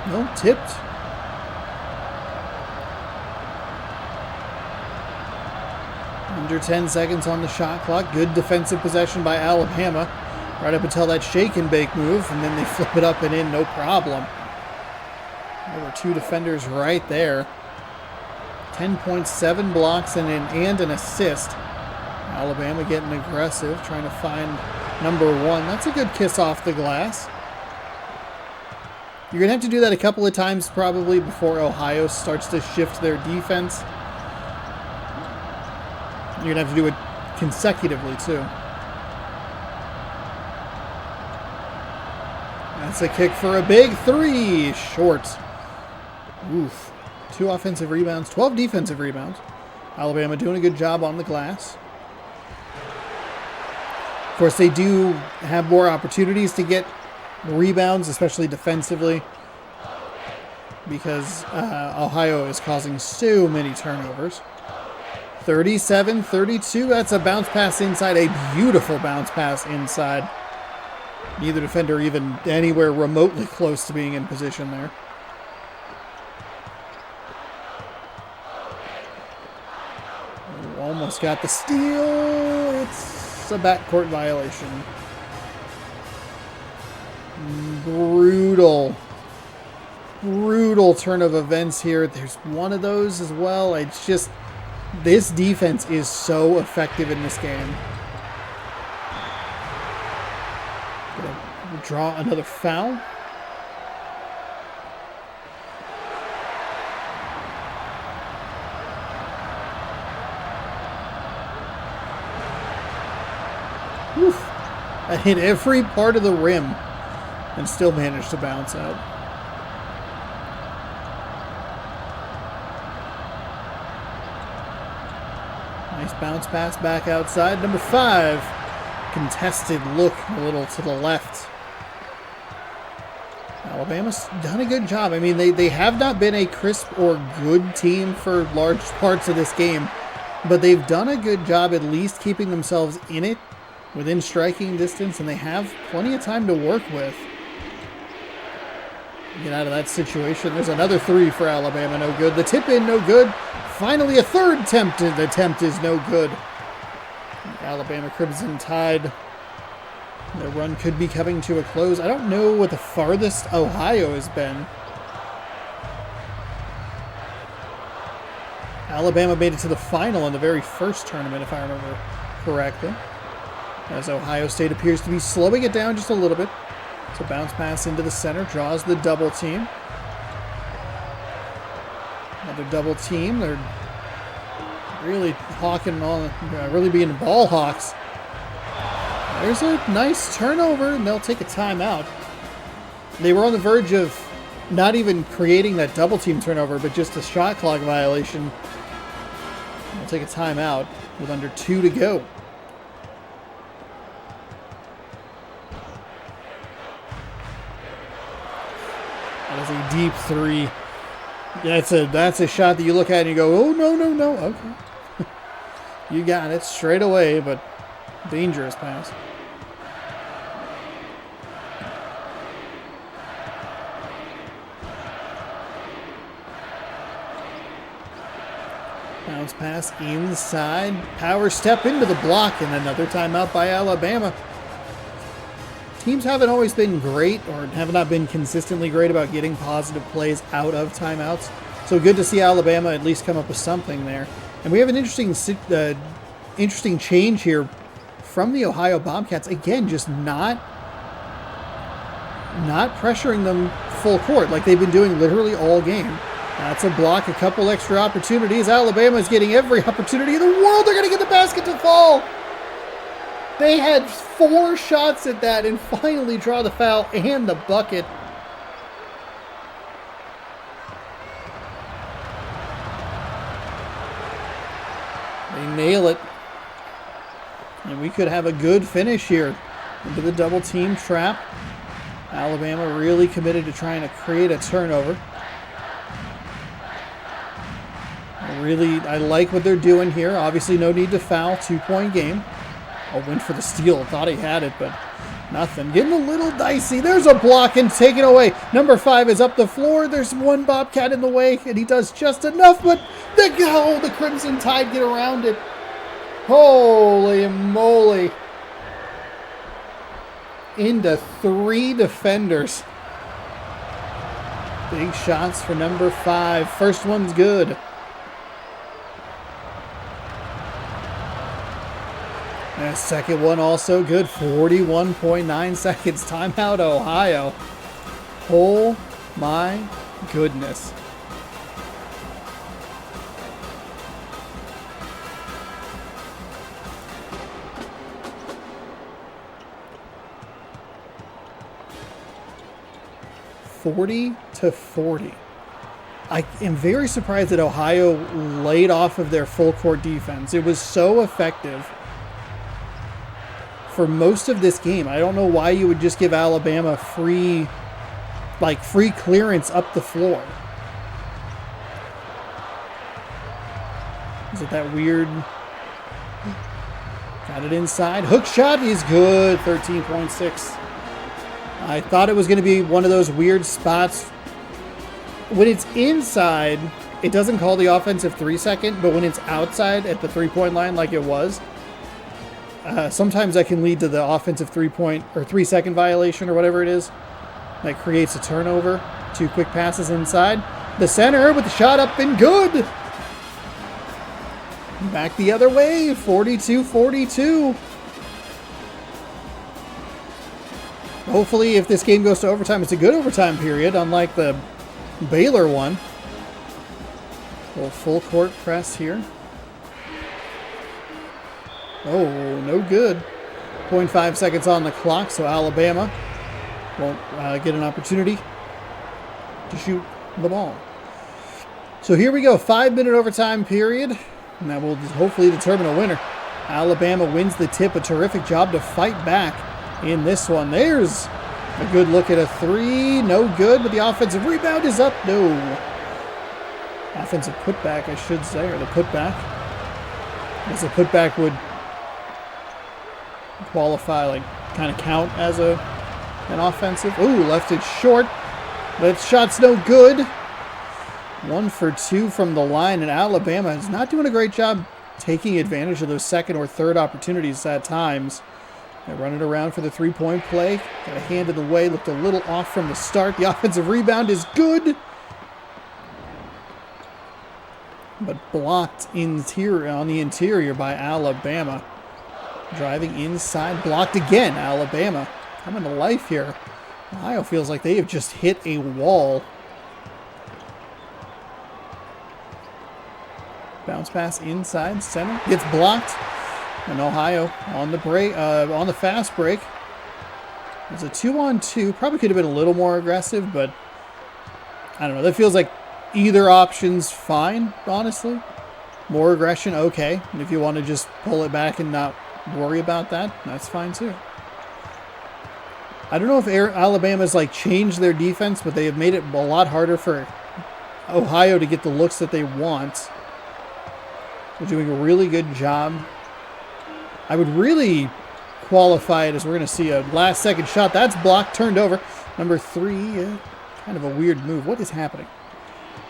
Speaker 1: No, tipped. Under 10 seconds on the shot clock. Good defensive possession by Alabama. Right up until that shake and bake move, and then they flip it up and in, no problem. There were 2 defenders right there. 10.7 blocks and an assist. Alabama getting aggressive, trying to find number 1. That's a good kiss off the glass. You're going to have to do that a couple of times probably before Ohio starts to shift their defense. You're going to have to do it consecutively, too. That's a kick for a big 3. Short. Oof. 2 offensive rebounds, 12 defensive rebounds. Alabama doing a good job on the glass. Of course, they do have more opportunities to get rebounds, especially defensively, because Ohio is causing so many turnovers. 37-32, that's a bounce pass inside, a beautiful bounce pass inside. Neither defender even anywhere remotely close to being in position there. Almost got the steal. It's a backcourt violation. Brutal turn of events here. There's one of those as well. It's just, this defense is so effective in this game. Gonna draw another foul. Whew. I hit every part of the rim and still managed to bounce out. Nice bounce pass back outside. Number 5. Contested look a little to the left. Alabama's done a good job. I mean, they have not been a crisp or good team for large parts of this game, but they've done a good job at least keeping themselves in it within striking distance, and they have plenty of time to work with. Get out of that situation. There's another 3 for Alabama, no good. The tip in, no good. Finally, a third attempt. The attempt is no good. Alabama Crimson Tide. Their run could be coming to a close. I don't know what the farthest Ohio has been. Alabama made it to the final in the very first tournament, if I remember correctly. As Ohio State appears to be slowing it down just a little bit. So bounce pass into the center, draws the double team. Another double team. They're really hawking on, really being ball hawks. There's a nice turnover, and they'll take a timeout. They were on the verge of not even creating that double team turnover, but just a shot clock violation. They'll take a timeout with under 2 to go. That is a deep 3. That's a shot that you look at and you go, oh, no. Okay. You got it straight away, but dangerous pass. Bounce pass inside. Power step into the block, and another timeout by Alabama. Teams haven't always been great, or have not been consistently great about getting positive plays out of timeouts. So good to see Alabama at least come up with something there. And we have an interesting change here from the Ohio Bobcats. Again, just not pressuring them full court like they've been doing literally all game. That's a block, a couple extra opportunities. Alabama's getting every opportunity in the world. They're going to get the basket to fall. They had 4 shots at that and finally draw the foul and the bucket. They nail it. And we could have a good finish here into the double team trap. Alabama really committed to trying to create a turnover. I like what they're doing here. Obviously, no need to foul. 2-point game. Oh, went for the steal. Thought he had it, but nothing. Getting a little dicey. There's a block and taken away. Number 5 is up the floor. There's one Bobcat in the way, and he does just enough, but the Crimson Tide get around it. Holy moly. Into 3 defenders. Big shots for number 5. First one's good. And second one also good. 41.9 seconds. Timeout, Ohio. Oh my goodness. (40-40). I am very surprised that Ohio laid off of their full court defense. It was so effective for most of this game. I don't know why you would just give Alabama free clearance up the floor. Is it that weird? Got it inside. Hook shot is good. 13.6. I thought it was going to be one of those weird spots. When it's inside, it doesn't call the offensive 3-second, but when it's outside at the 3-point line like it was, sometimes that can lead to the offensive 3-point or 3-second violation or whatever it is. That creates a turnover. 2 quick passes inside. The center with the shot up and good. Back the other way. 42-42. Hopefully, if this game goes to overtime, it's a good overtime period, unlike the Baylor one. A little full court press here. Oh, no good. 0.5 seconds on the clock, so Alabama won't get an opportunity to shoot the ball. So here we go, 5-minute overtime period, and that will hopefully determine a winner. Alabama wins the tip. A terrific job to fight back in this one. There's a good look at a 3. No good, but the offensive rebound is up. No. Offensive putback, I should say, or the putback. As a putback would qualify, kind of count as an offensive. Ooh, left it short. That shot's no good. 1 for 2 from the line, and Alabama is not doing a great job taking advantage of those second or third opportunities at times. They run it around for the 3-point play. Got a hand in the way. Looked a little off from the start. The offensive rebound is good, but blocked on the interior by Alabama. Driving inside. Blocked again. Alabama coming to life here. Ohio feels like they have just hit a wall. Bounce pass inside. Center. Gets blocked. And Ohio on the break, on the fast break. It's a 2-on-2. Probably could have been a little more aggressive, but I don't know. That feels like either option's fine, honestly. More aggression, okay. And if you want to just pull it back and not worry about that, that's fine too. I don't know if Alabama's changed their defense, but they have made it a lot harder for Ohio to get the looks that they want. They're doing a really good job. I would really qualify it as we're going to see a last-second shot. That's blocked, turned over. Number 3, kind of a weird move. What is happening?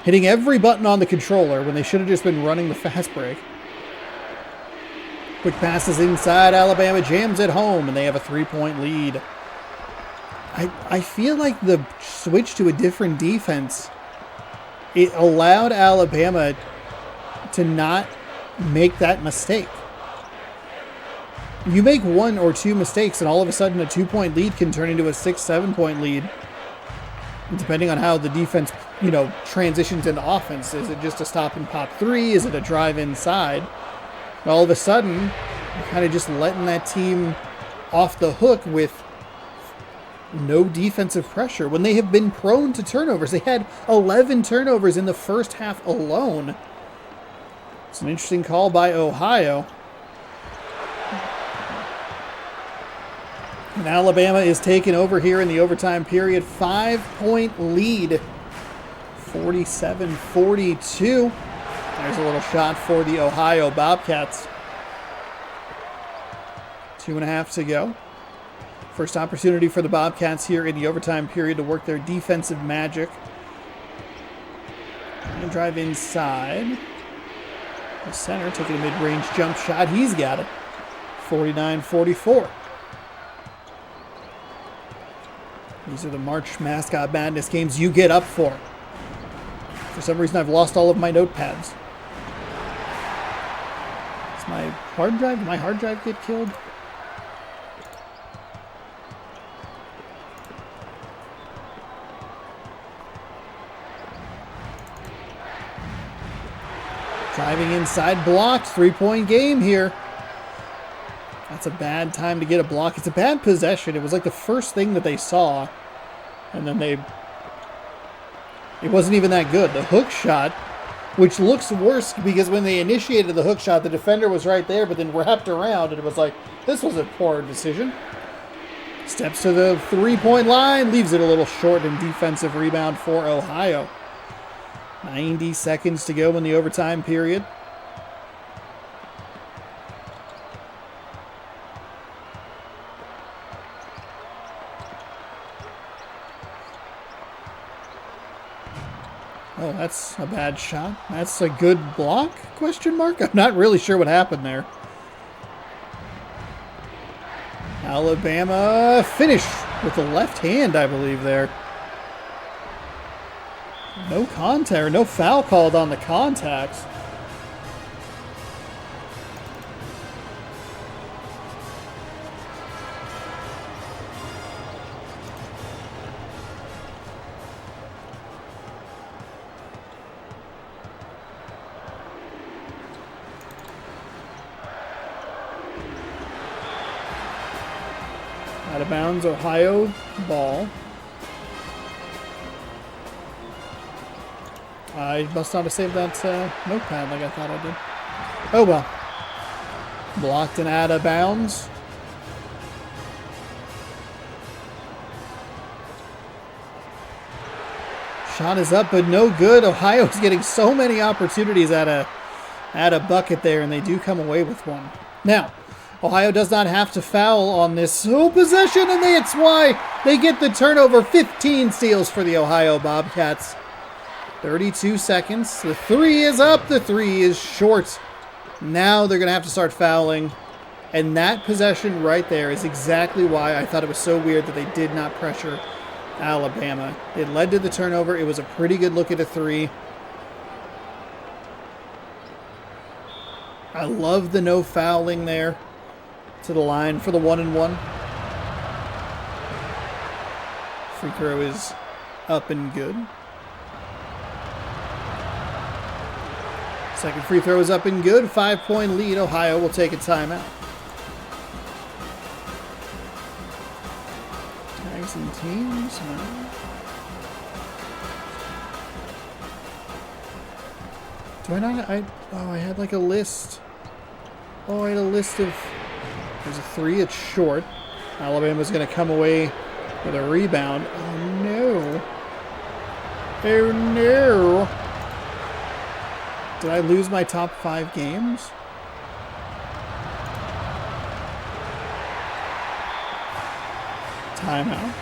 Speaker 1: hitting every button on the controller when they should have just been running the fast break. Quick passes inside. Alabama jams it home, and they have a 3-point lead. I feel like the switch to a different defense, it allowed Alabama to not make that mistake. You make 1 or 2 mistakes, and all of a sudden a 2-point lead can turn into a 6-7-point lead, depending on how the defense, transitions into offense. Is it just a stop and pop 3? Is it a drive inside? And all of a sudden, you're kind of just letting that team off the hook with no defensive pressure when they have been prone to turnovers. They had 11 turnovers in the first half alone. It's an interesting call by Ohio. And Alabama is taken over here in the overtime period. 5-point lead. 47-42. There's a little shot for the Ohio Bobcats. 2.5 to go. First opportunity for the Bobcats here in the overtime period to work their defensive magic. And drive inside. The center taking a mid-range jump shot. He's got it. 49-44. These are the March Mascot Madness games you get up for. For some reason, I've lost all of my notepads. Is my hard drive? Did my hard drive get killed? Driving inside, blocked. 3-point game here. That's a bad time to get a block. It's a bad possession. It was like the first thing that they saw. And then it wasn't even that good. The hook shot, which looks worse because when they initiated the hook shot, the defender was right there, but then wrapped around, and it was like, this was a poor decision. Steps to the 3-point line, leaves it a little short, and defensive rebound for Ohio. 90 seconds to go in the overtime period. Oh, that's a bad shot. That's a good block? Question mark? I'm not really sure what happened there. Alabama finished with the left hand, I believe, there. No contact, or no foul called on the contact. Out of bounds, Ohio ball. I must not have saved that notepad like I thought I did. Oh well. Blocked and out of bounds. Shot is up, but no good. Ohio's getting so many opportunities at a bucket there, and they do come away with one. Now, Ohio does not have to foul on this possession, and that's why they get the turnover. 15 steals for the Ohio Bobcats. 32 seconds. The 3 is up. The 3 is short. Now they're going to have to start fouling. And that possession right there is exactly why I thought it was so weird that they did not pressure Alabama. It led to the turnover. It was a pretty good look at a 3. I love the no fouling there. To the line for the 1-and-1. Free throw is up and good. Second free throw is up and good. 5-point lead. Ohio will take a timeout. Tags and teams. Do I not? I had like a list. Oh, I had a list of... There's a 3. It's short. Alabama's going to come away with a rebound. Oh, no. Oh, no. Did I lose my top 5 games? Timeout.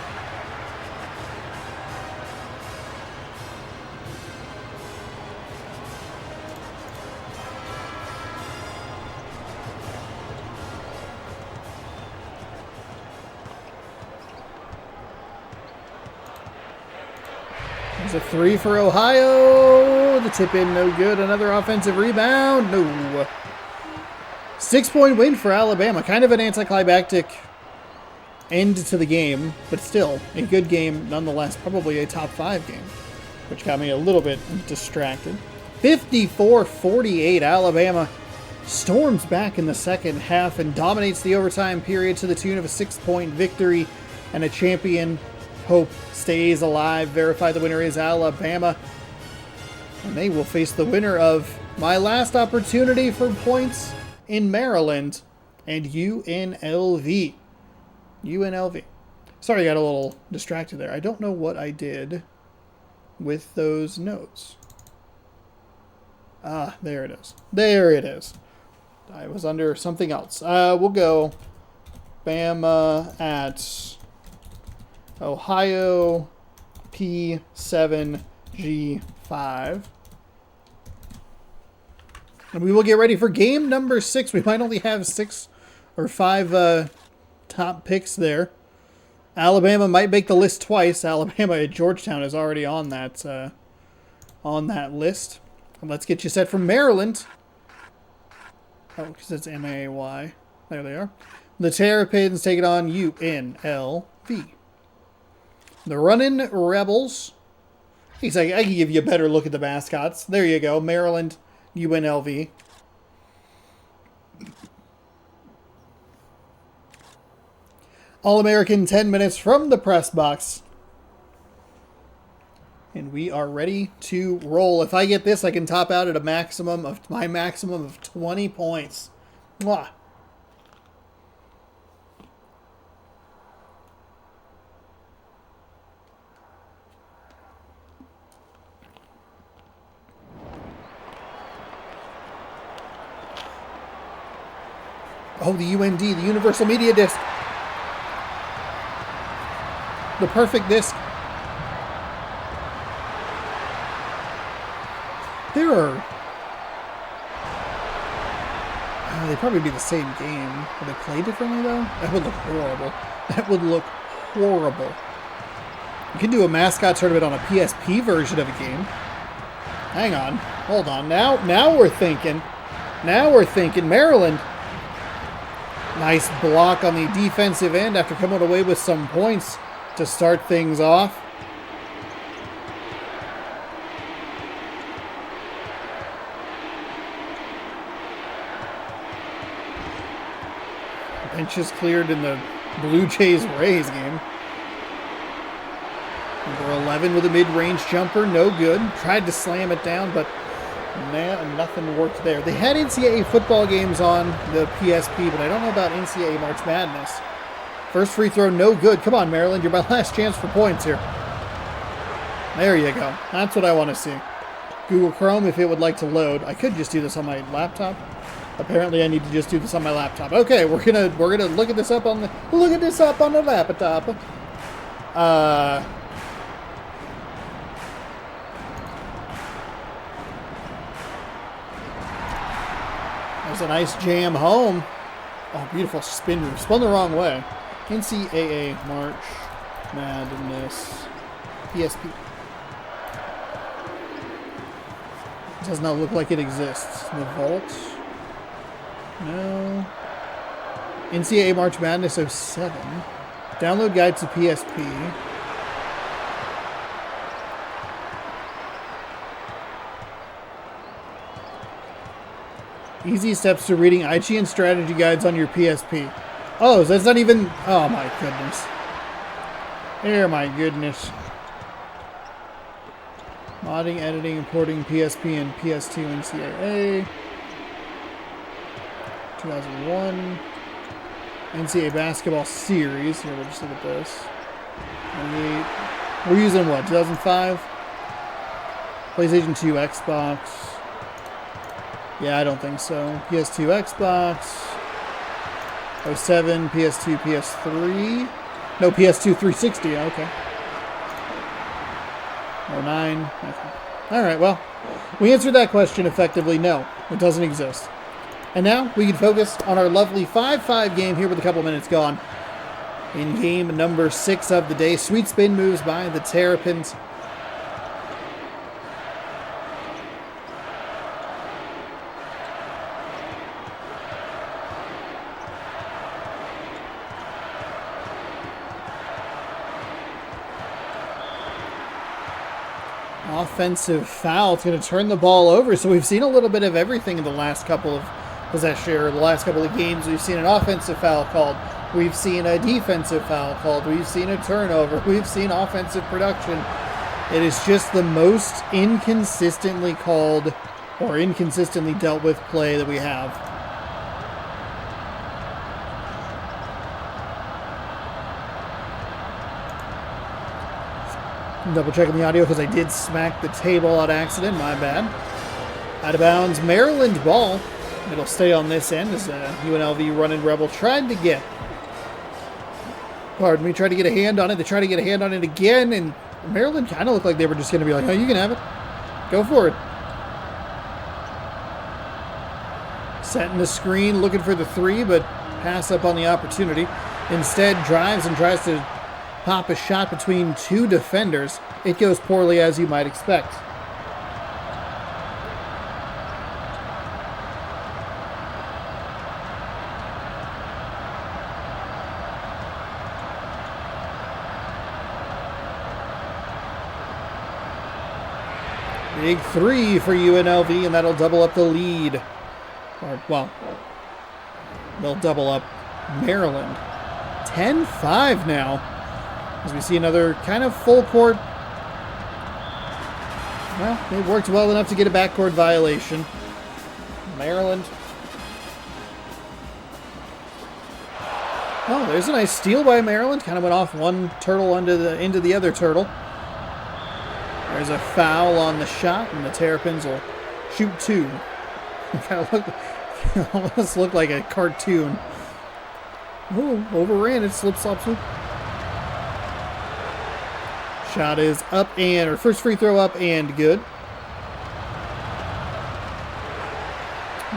Speaker 1: There's a 3 for Ohio. The tip in, no good. Another offensive rebound. No. 6-point win for Alabama. Kind of an anticlimactic end to the game, but still a good game nonetheless. Probably a top 5 game, which got me a little bit distracted. 54-48. Alabama storms back in the second half and dominates the overtime period to the tune of a 6-point victory, and a champion hope stays alive. Verify the winner is Alabama, and they will face the winner of my last opportunity for points in Maryland and UNLV. UNLV. Sorry, I got a little distracted there. I don't know what I did with those notes. Ah, there it is. There it is. I was under something else. We'll go Bama at Ohio P7 G5. And we will get ready for game number 6. We might only have 6 or 5 top picks there. Alabama might make the list twice. Alabama at Georgetown is already on that list. And let's get you set for Maryland. Oh, because it's M-A-Y. There they are. The Terrapins take it on UNLV. The Runnin' Rebels. He's like, I can give you a better look at the mascots. There you go. Maryland, UNLV. All-American 10 minutes from the press box. And we are ready to roll. If I get this, I can top out at a maximum of 20 points. Mwah. Oh, the UMD, the Universal Media Disc. The perfect disc. There are... they'd probably be the same game. Would they play differently, though? That would look horrible. That would look horrible. You can do a mascot tournament on a PSP version of a game. Hang on. Hold on. Now we're thinking. Now we're thinking. Maryland. Nice block on the defensive end after coming away with some points to start things off. Benches cleared in the Blue Jays-Rays game. Number 11 with a mid-range jumper, no good. Tried to slam it down, but nothing worked there. They had NCAA football games on the PSP, but I don't know about NCAA March Madness. First free throw, no good. Come on, Maryland. You're my last chance for points here. There you go. That's what I want to see. Google Chrome, if it would like to load. I could just do this on my laptop. Apparently, I need to just do this on my laptop. Okay, we're gonna look at this up on the laptop. There's a nice jam home. Oh, beautiful spin move. Spun the wrong way. NCAA March Madness PSP. Does not look like it exists. The vault. No. NCAA March Madness 07. Download guide to PSP. Easy steps to reading IGN strategy guides on your PSP. Oh, so that's not even... Oh, my goodness. Oh, my goodness. Modding, editing, importing PSP and PS2 NCAA. 2001. NCAA Basketball Series. Here, we'll just look at this. 98. We're using what? 2005? PlayStation 2, Xbox. Yeah, I don't think so. PS2, Xbox. 07, PS2, PS3. No, PS2, 360. Okay. 09. Okay. All right, well, we answered that question effectively. No, it doesn't exist. And now we can focus on our lovely 5-5 game here with a couple minutes gone. In game number 6 of the day. Sweet spin moves by the Terrapins. Offensive foul. It's going to turn the ball over. So we've seen a little bit of everything in the last couple of possession, or the last couple of games. We've seen an offensive foul called. We've seen a defensive foul called. We've seen a turnover. We've seen offensive production. It is just the most inconsistently called or inconsistently dealt with play that we have. Double checking the audio because I did smack the table on accident. My bad. Out of bounds, Maryland ball. It'll stay on this end as UNLV running Rebel tried to get. Pardon me, tried to get a hand on it. They tried to get a hand on it again, and Maryland kind of looked like they were just going to be like, oh, you can have it. Go for it. Setting the screen, looking for the three, but pass up on the opportunity. Instead, drives and tries to pop a shot between two defenders. It goes poorly, as you might expect. Big three for UNLV, and that'll double up the lead. Or, well, they'll double up Maryland. 10-5 now. As we see another kind of full court. Well, they worked well enough to get a backcourt violation. Maryland. Oh, there's a nice steal by Maryland. Kind of went off one turtle into the other turtle. There's a foul on the shot, and the Terrapins will shoot two. Kind of almost looked like a cartoon. Ooh, overran it. Slip, slop, swoop. Shot is up and, or first free throw up and good.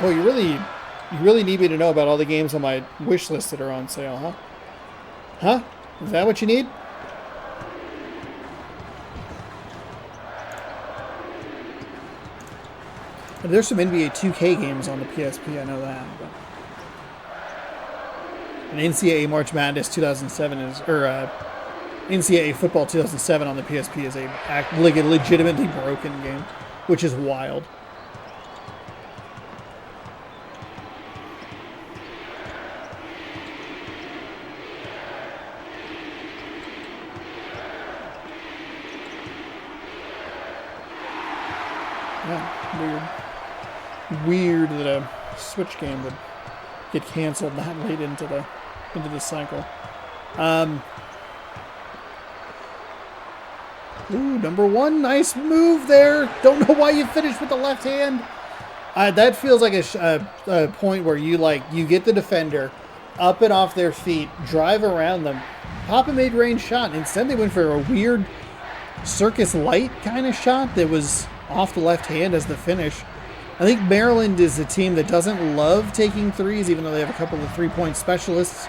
Speaker 1: Boy, you really need me to know about all the games on my wish list that are on sale, huh? Huh? Is that what you need? There's some NBA 2K games on the PSP, I know that. But an NCAA March Madness 2007 is, or NCAA Football 2007 on the PSP is a legitimately broken game, which is wild. Yeah, weird. Weird that a Switch game would get canceled that late into the cycle. Ooh, number one, nice move there. Don't know why you finished with the left hand. That feels like a point where you get the defender up and off their feet, drive around them, pop a mid-range shot. Instead, they went for a weird circus light kind of shot that was off the left hand as the finish. I think Maryland is a team that doesn't love taking threes, even though they have a couple of three-point specialists.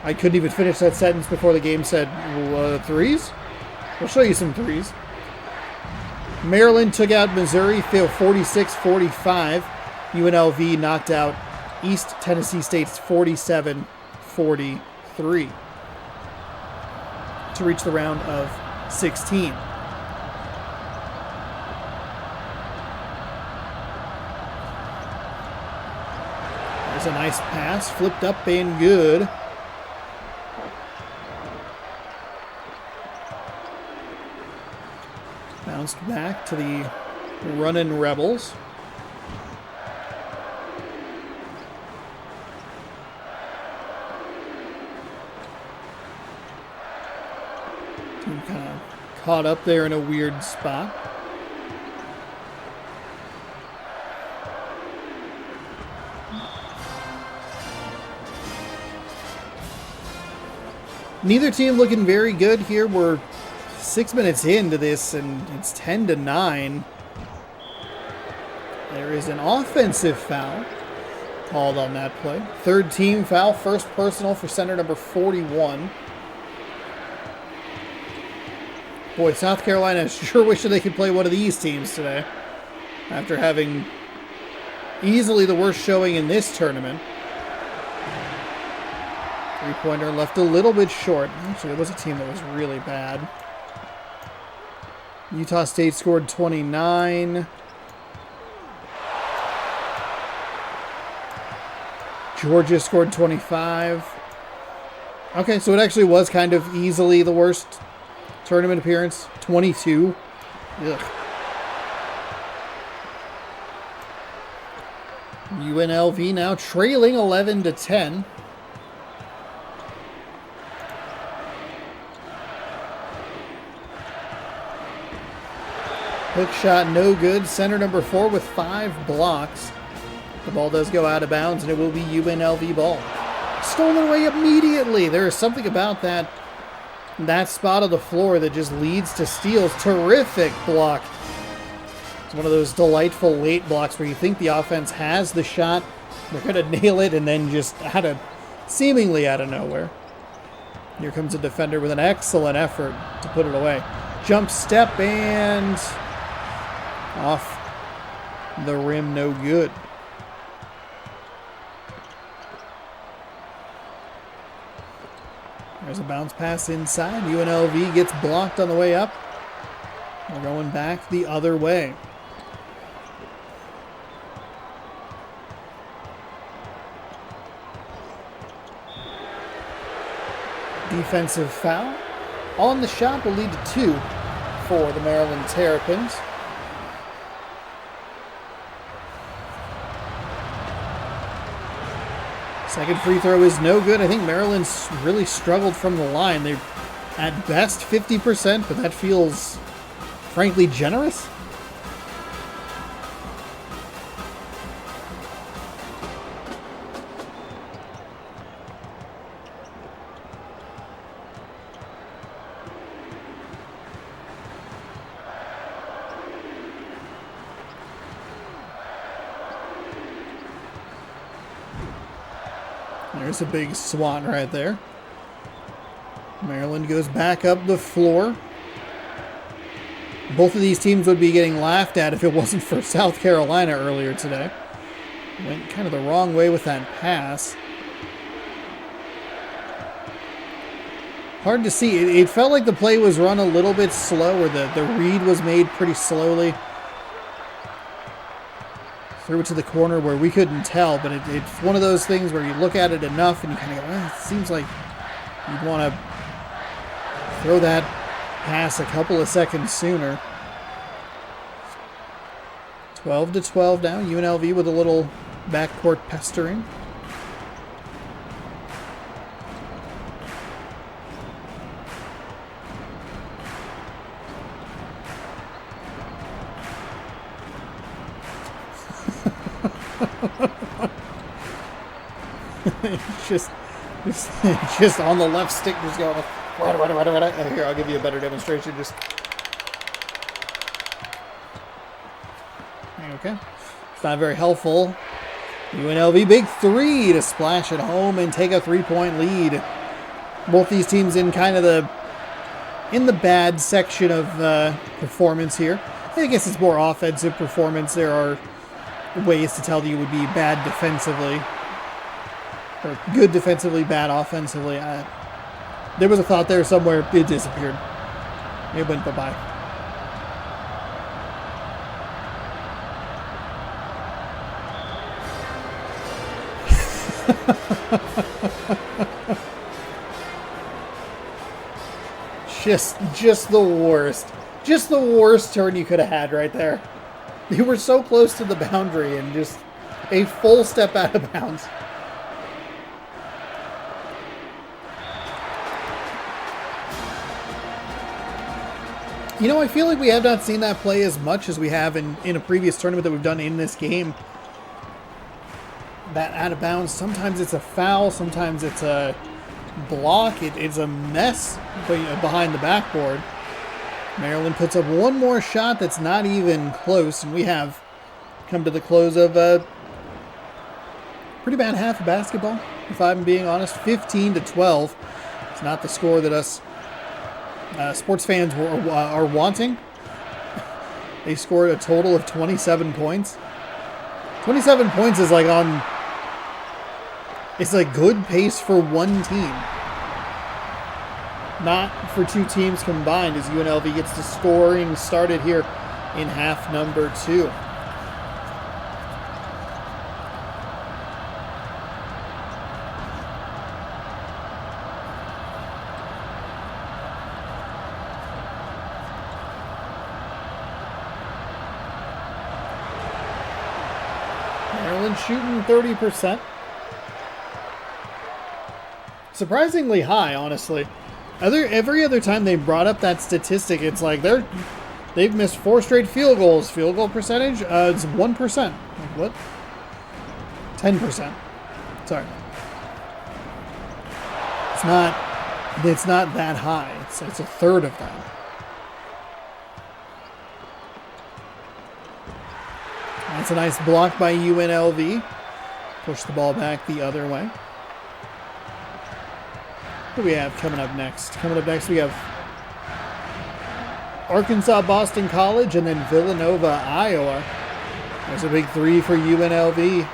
Speaker 1: I couldn't even finish that sentence before the game said, threes? We'll show you some threes. Maryland took out Missouri 46-45. UNLV knocked out East Tennessee State's 47-43 to reach the round of 16. There's a nice pass, flipped up and good. Bounced back to the running Rebels. Team kind of caught up there in a weird spot. Neither team looking very good here. We're 6 minutes into this, and it's 10-9. There is an offensive foul called on that play. Third team foul, first personal for center number 41. Boy, South Carolina sure wishing they could play one of these teams today after having easily the worst showing in this tournament. Three-pointer left a little bit short. Actually, it was a team that was really bad. Utah State scored 29. Georgia scored 25. Okay, so it actually was kind of easily the worst tournament appearance. 22. Ugh. UNLV now trailing 11-10. Hook shot no good. Center number 4 with 5 blocks. The ball does go out of bounds, and it will be UNLV ball. Stolen away immediately. There is something about that spot of the floor that just leads to steals. Terrific block. It's one of those delightful late blocks where you think the offense has the shot, they're going to nail it, and then just seemingly out of nowhere. Here comes a defender with an excellent effort to put it away. Jump step and off the rim, no good. There's a bounce pass inside. UNLV gets blocked on the way up. We're going back the other way. Defensive foul on the shot will lead to 2 for the Maryland Terrapins. Second free throw is no good. I think Maryland's really struggled from the line. They're at best 50%, but that feels frankly generous. There's a big swat right there. Maryland goes back up the floor. Both of these teams would be getting laughed at if it wasn't for South Carolina earlier today. Went kind of the wrong way with that pass. Hard to see. It felt like the play was run a little bit slow, or the read was made pretty slowly. Threw it to the corner where we couldn't tell, but it's one of those things where you look at it enough and you kind of go, it seems like you'd want to throw that pass a couple of seconds sooner. 12-12 now. UNLV with a little backcourt pestering. just on the left stick, just going. Here, I'll give you a better demonstration. Okay, it's not very helpful. UNLV big 3 to splash at home and take a 3-point lead. Both these teams in kind of the bad section of performance here. I guess it's more offensive performance. There are ways to tell that you would be bad defensively. Or good defensively, bad offensively. There was a thought there somewhere. It disappeared. It went bye-bye. Just the worst. Just the worst turn you could have had right there. You were so close to the boundary and just a full step out of bounds. You know, I feel like we have not seen that play as much as we have in a previous tournament that we've done in this game. That out of bounds, sometimes it's a foul, sometimes it's a block. It's a mess behind the backboard. Maryland puts up one more shot that's not even close, and we have come to the close of a pretty bad half of basketball, if I'm being honest. 15-12. It's not the score that us sports fans are wanting. They scored a total of 27 points. 27 points is like it's like good pace for one team. not for two teams combined as UNLV gets the scoring started here in half number 2. Maryland shooting 30%. Surprisingly high, honestly. Every other time they brought up that statistic, it's like they've missed 4 straight field goals. Field goal percentage, it's 1%. Like what? 10%. Sorry. It's not that high. It's a third of that. That's a nice block by UNLV. Push the ball back the other way. What do we have coming up next? Coming up next, we have Arkansas Boston College and then Villanova, Iowa. There's a big 3 for UNLV.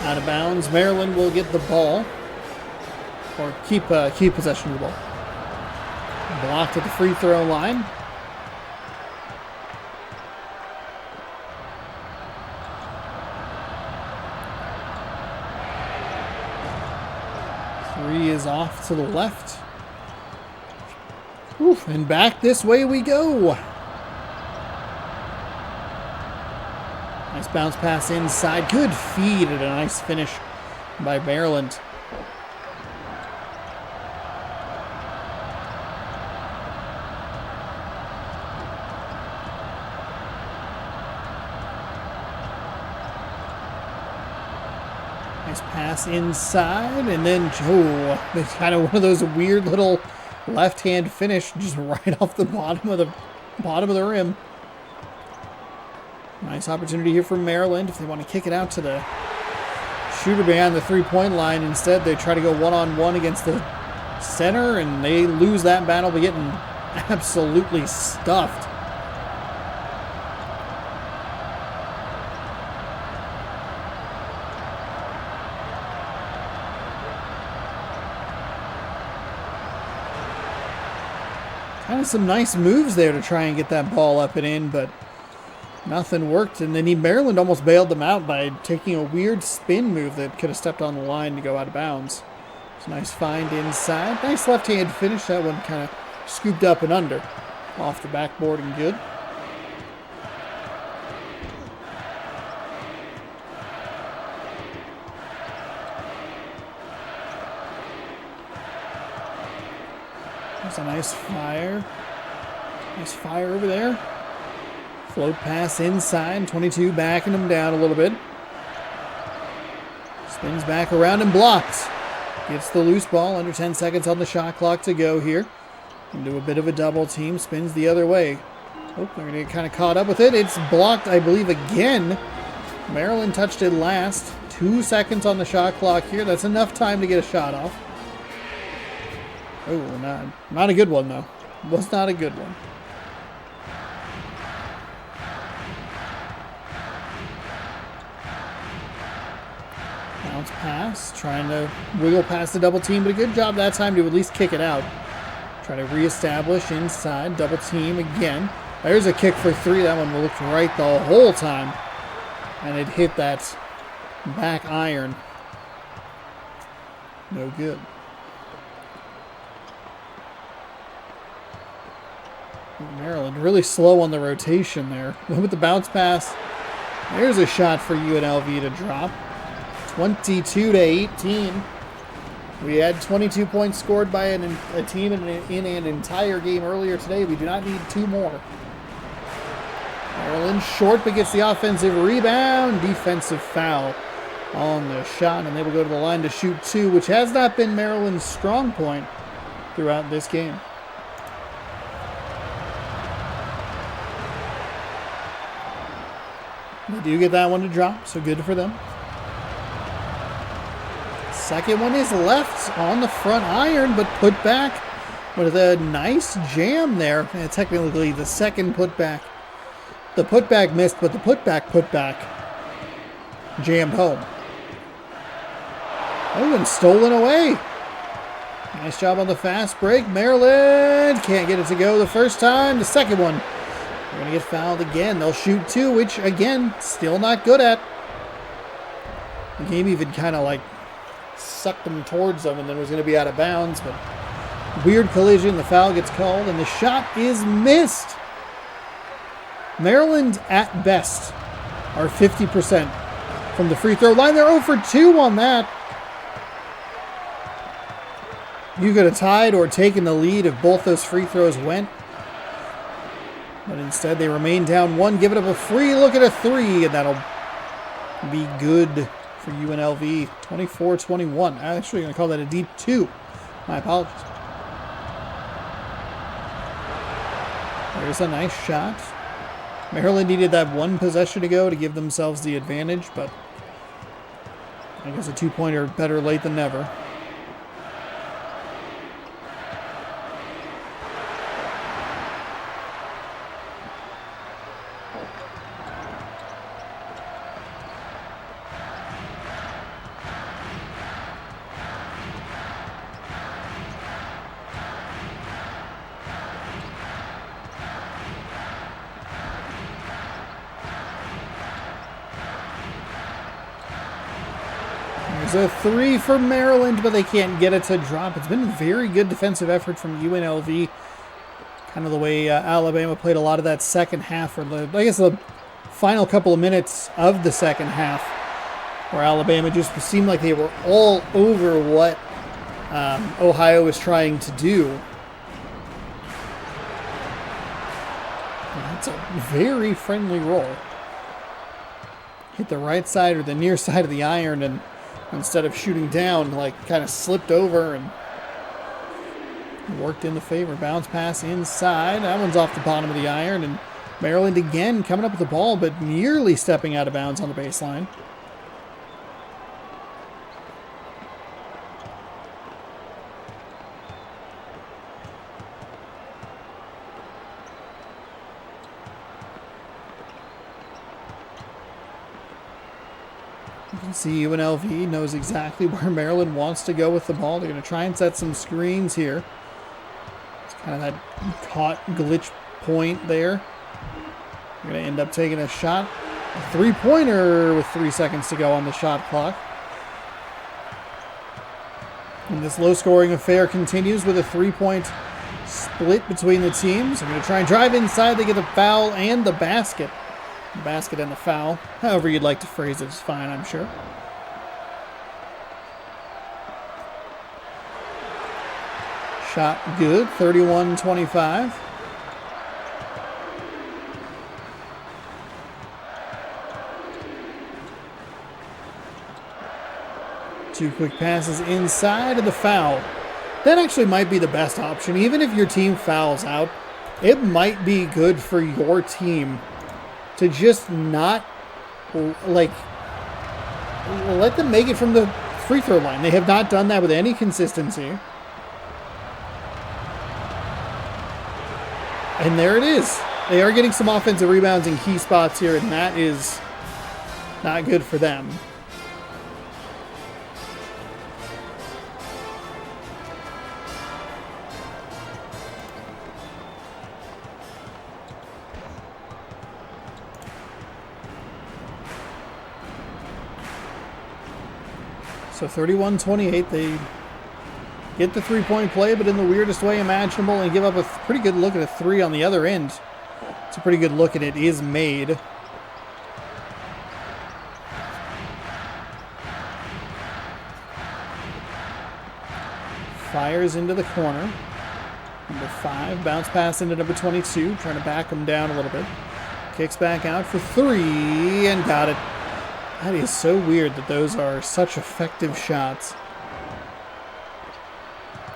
Speaker 1: Out of bounds. Maryland will get the ball, or keep possession of the ball. Blocked at the free throw line. Three is off to the left. Oof, and back this way we go. Nice bounce pass inside. Good feed and a nice finish by Maryland. Nice pass inside, and then it's kind of one of those weird little left-hand finish just right off the bottom of the rim. Nice opportunity here for Maryland if they want to kick it out to the shooter behind the three-point line. Instead, they try to go one-on-one against the center, and they lose that battle by getting absolutely stuffed. Kind of some nice moves there to try and get that ball up and in, but nothing worked, and then Maryland almost bailed them out by taking a weird spin move that could have stepped on the line to go out of bounds. It's a nice find inside. Nice left-hand finish. That one kind of scooped up and under. Off the backboard and good. There's a nice fire. Nice fire over there. Float pass inside, 22 backing him down a little bit. Spins back around and blocks. Gets the loose ball, under 10 seconds on the shot clock to go here. Into a bit of a double team, spins the other way. Oh, they're going to get kind of caught up with it. It's blocked, I believe, again. Maryland touched it last. 2 seconds on the shot clock here. That's enough time to get a shot off. Oh, not a good one, though. Was not a good one. Bounce pass, trying to wiggle past the double team, but a good job that time to at least kick it out. Try to reestablish inside, double team again. There's a kick for 3. That one looked right the whole time, and it hit that back iron. No good. Maryland really slow on the rotation there. With the bounce pass, there's a shot for UNLV to drop. 22-18. We had 22 points scored by a team in an entire game earlier today. We do not need 2 more. Maryland short, but gets the offensive rebound. Defensive foul on the shot, and they will go to the line to shoot 2, which has not been Maryland's strong point throughout this game. The do get that one to drop, so good for them. Second one is left on the front iron, but put back with a nice jam there. And technically the second putback. The putback missed, but the putback jammed home. Oh, and stolen away. Nice job on the fast break. Maryland can't get it to go the first time. The second one, they're going to get fouled again. They'll shoot two, which, again, still not good at. The game even kind of like sucked them towards them and then was going to be out of bounds. But weird collision. The foul gets called, and the shot is missed. Maryland, at best, are 50% from the free throw line. They're 0 for 2 on that. You could have tied or taken the lead if both those free throws went. But instead, they remain down one. Give it up a free look at a three, and that'll be good for UNLV. 24-21. I'm actually going to call that a deep 2. My apologies. There's a nice shot. Maryland needed that one possession to go to give themselves the advantage, but I guess a two-pointer better late than never. There's a three for Maryland, but they can't get it to drop. It's been a very good defensive effort from UNLV. Kind of the way Alabama played a lot of that second half, or the final couple of minutes of the second half, where Alabama just seemed like they were all over what Ohio was trying to do. That's a very friendly roll. Hit the right side or the near side of the iron, and instead of shooting down, like kind of slipped over and worked in the favor. Bounce pass inside. That one's off the bottom of the iron, and Maryland again coming up with the ball, but nearly stepping out of bounds on the baseline. You can see UNLV knows exactly where Maryland wants to go with the ball. They're going to try and set some screens here. It's kind of that caught glitch point there. They're going to end up taking a shot. A three-pointer with 3 seconds to go on the shot clock. And this low-scoring affair continues with a three-point split between the teams. They're going to try and drive inside. They get the foul and the basket. The basket and the foul. However you'd like to phrase it is fine, I'm sure. Shot good, 31-25. Two quick passes inside of the foul. That actually might be the best option. Even if your team fouls out, it might be good for your team to just not, like, let them make it from the free throw line. They have not done that with any consistency. And there it is. They are getting some offensive rebounds in key spots here, and that is not good for them. So 31-28, they get the three-point play, but in the weirdest way imaginable, and give up a pretty good look at a three on the other end. It's a pretty good look, and it is made. Fires into the corner. Number 5, bounce pass into number 22, trying to back him down a little bit. Kicks back out for 3, and got it. That is so weird that those are such effective shots.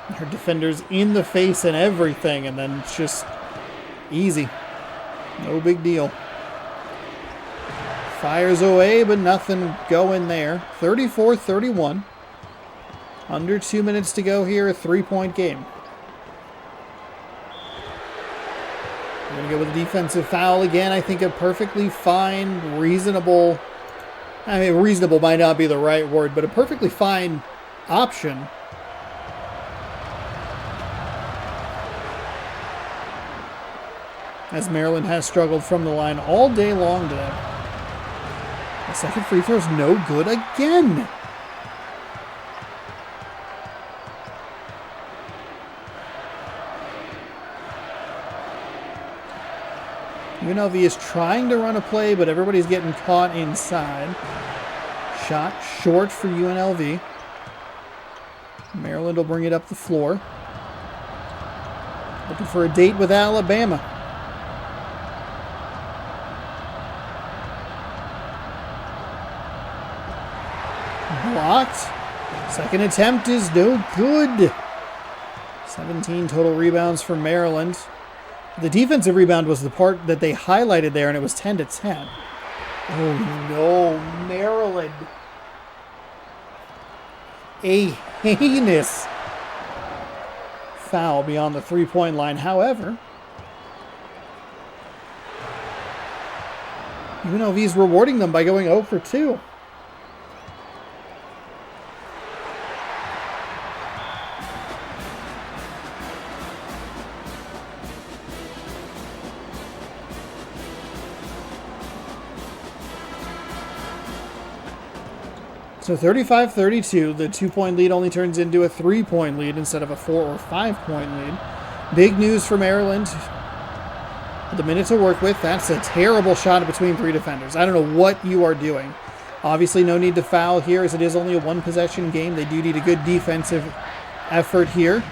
Speaker 1: Her defender's in the face and everything, and then it's just easy. No big deal. Fires away, but nothing going there. 34-31. Under 2 minutes to go here, a 3-point game. We're going to go with a defensive foul again. I think a perfectly fine, reasonable... I mean, reasonable might not be the right word, but a perfectly fine option. As Maryland has struggled from the line all day long today. The second free throw is no good again. UNLV is trying to run a play, but everybody's getting caught inside. Shot short for UNLV. Maryland will bring it up the floor. Looking for a date with Alabama. Blocked. Second attempt is no good. 17 total rebounds for Maryland. The defensive rebound was the part that they highlighted there, and it was 10-10. Oh no, Maryland. A heinous foul beyond the three-point line. However, UNLV is rewarding them by going 0 for 2. So 35-32, the 2-point lead only turns into a 3-point lead instead of a 4 or 5-point lead. Big news for Maryland. The minute to work with. That's a terrible shot between 3 defenders. I don't know what you are doing. Obviously no need to foul here as it is only a 1-possession game. They do need a good defensive effort here.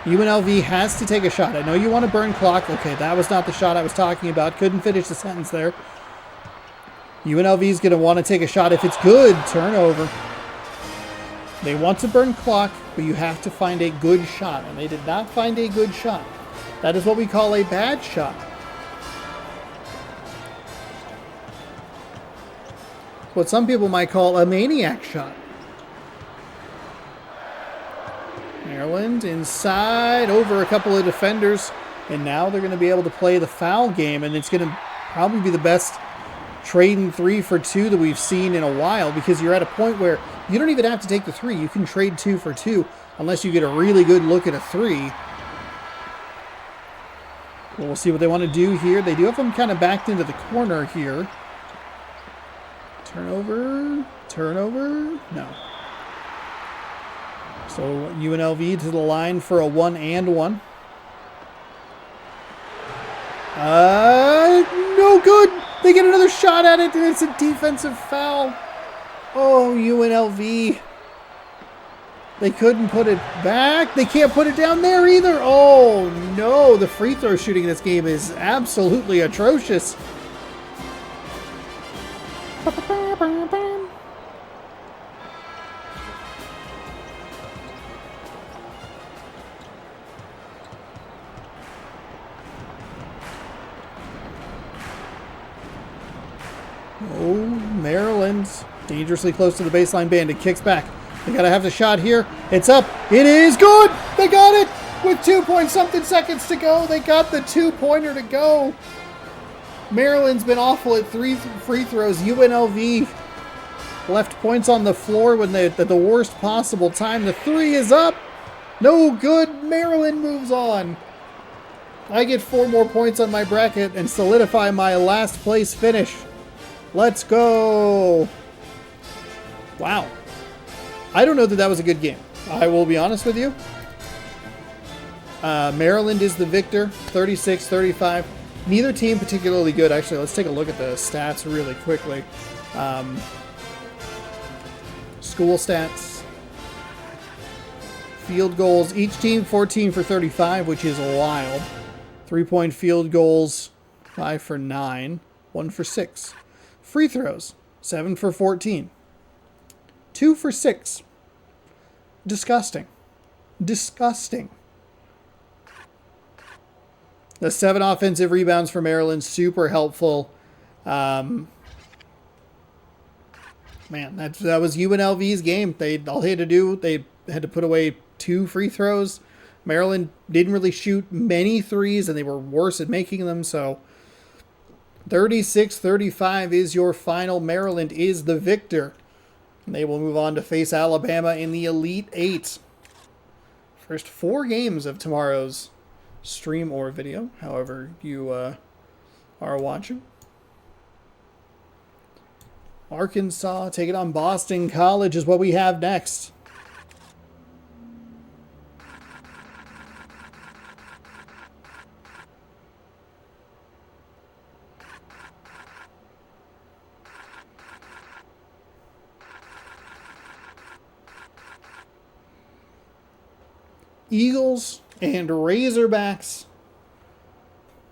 Speaker 1: UNLV has to take a shot. I know you want to burn clock. Okay, that was not the shot I was talking about. Couldn't finish the sentence there. UNLV is going to want to take a shot. If it's good, turnover. They want to burn clock, but you have to find a good shot. And they did not find a good shot. That is what we call a bad shot. What some people might call a maniac shot. Maryland inside over a couple of defenders. And now they're going to be able to play the foul game. And it's going to probably be the best trading 3 for 2 that we've seen in a while, because you're at a point where you don't even have to take the 3. You can trade 2 for 2 unless you get a really good look at a 3. Well, we'll see what they want to do here. They do have them kind of backed into the corner here. Turnover? Turnover? No. So UNLV to the line for a 1-and-1. No good! They get another shot at it, and it's a defensive foul. Oh, UNLV. They couldn't put it back. They can't put it down there either. Oh, no. The free throw shooting in this game is absolutely atrocious. Oh, Maryland's dangerously close to the baseline. Bandit kicks back. They gotta have the shot here. It's up. It is good. They got it with 2-point-something seconds to go. They got the 2-pointer to go. Maryland's been awful at 3 free throws. UNLV left points on the floor when they at the worst possible time. The 3 is up. No good. Maryland moves on. I get 4 more points on my bracket and solidify my last place finish. Let's go. Wow. I don't know that that was a good game. I will be honest with you. Maryland is the victor, 36-35. Neither team particularly good. Actually, let's take a look at the stats really quickly. School stats. Field goals. Each team 14 for 35, which is wild. 3-point field goals, 5 for 9. 1 for 6. Free throws, 7 for 14. 2 for 6. Disgusting. Disgusting. The 7 offensive rebounds for Maryland, super helpful. man, that was UNLV's game. All they had to do, they had to put away 2 free throws. Maryland didn't really shoot many threes, and they were worse at making them. So 36-35 is your final. Maryland is the victor. And they will move on to face Alabama in the Elite Eight. First 4 games of tomorrow's stream or video, however you are watching. Arkansas taking on Boston College is what we have next. Eagles and Razorbacks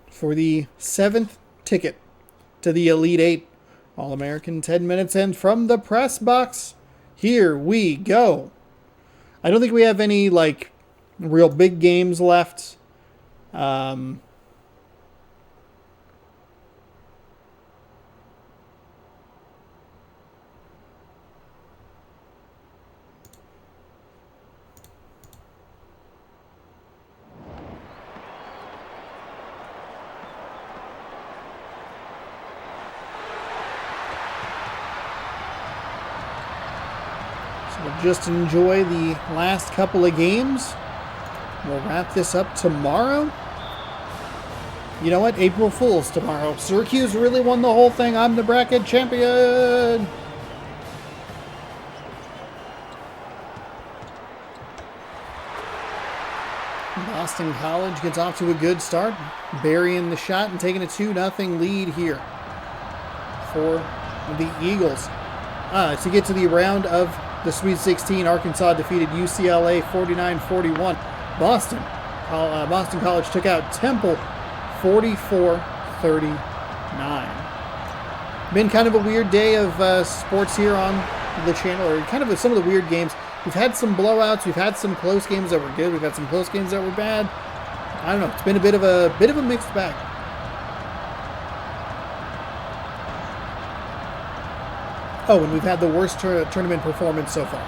Speaker 1: for the 7th ticket to the Elite Eight. All-American 10 minutes in from the press box. Here we go. I don't think we have any, like, real big games left. We'll just enjoy the last couple of games. We'll wrap this up tomorrow. You know what? April Fool's tomorrow. Syracuse really won the whole thing. I'm the bracket champion. Boston College gets off to a good start, burying the shot and taking a 2-0 lead here for the Eagles. To get to the round of the Sweet 16, Arkansas defeated UCLA 49-41. Boston College took out Temple 44-39. Been kind of a weird day of sports here on the channel, or kind of some of the weird games. We've had some blowouts. We've had some close games that were good. We've had some close games that were bad. I don't know. It's been a bit of a mixed bag. Oh, and we've had the worst tournament performance so far.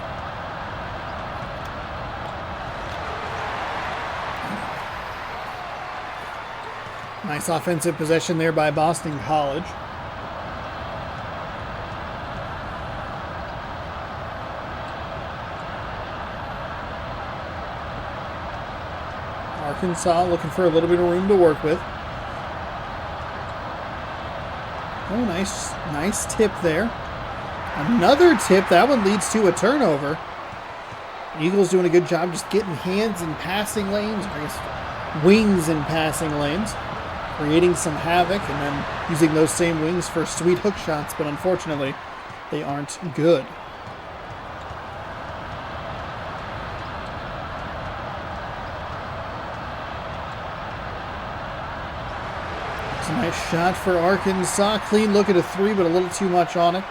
Speaker 1: Nice offensive possession there by Boston College. Arkansas looking for a little bit of room to work with. Oh, nice tip there. Another tip. That one leads to a turnover. Eagles doing a good job just getting hands in passing lanes, or I guess wings in passing lanes, creating some havoc, and then using those same wings for sweet hook shots, but unfortunately, they aren't good. It's a nice shot for Arkansas. Clean look at a 3, but a little too much on it.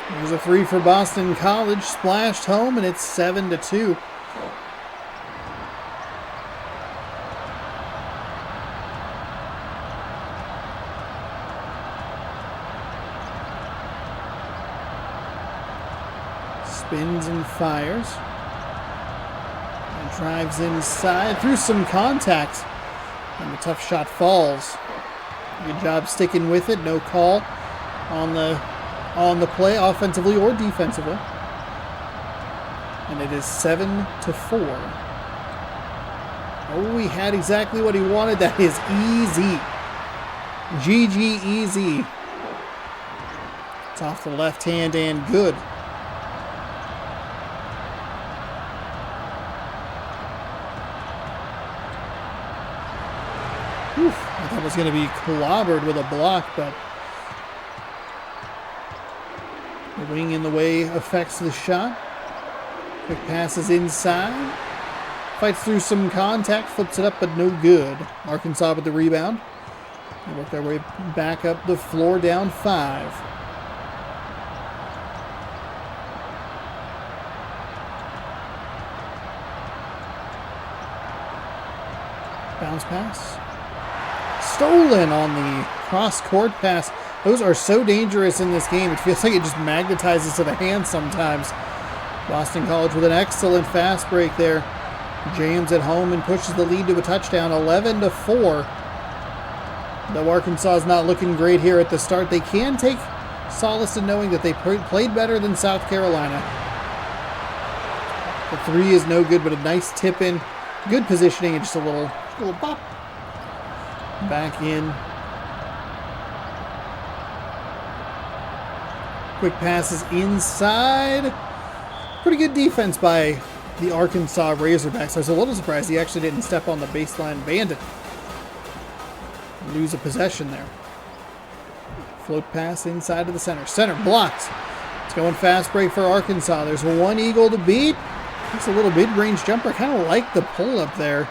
Speaker 1: There's a 3 for Boston College, splashed home, and it's 7-2. Spins and fires. And drives inside through some contact. And the tough shot falls. Good job sticking with it. No call on the play, offensively or defensively. And it is 7-4. Oh, he had exactly what he wanted. That is easy. GG easy. It's off the left hand and good. Whew, I thought it was going to be clobbered with a block, but the wing in the way affects the shot. Quick passes inside. Fights through some contact, flips it up, but no good. Arkansas with the rebound. They work their way back up the floor, down 5. Bounce pass. Stolen on the cross-court pass. Those are so dangerous in this game. It feels like it just magnetizes to the hand sometimes. Boston College with an excellent fast break there. James at home and pushes the lead to a touchdown, 11-4. Though Arkansas is not looking great here at the start, they can take solace in knowing that they played better than South Carolina. The three is no good, but a nice tip in. Good positioning and just a little pop. Back in. Quick passes inside. Pretty good defense by the Arkansas Razorbacks. I was a little surprised he actually didn't step on the baseline bandit. Lose a possession there. Float pass inside to the center. Center blocked. It's going fast break for Arkansas. There's one Eagle to beat. It's a little mid-range jumper. I kind of like the pull up there.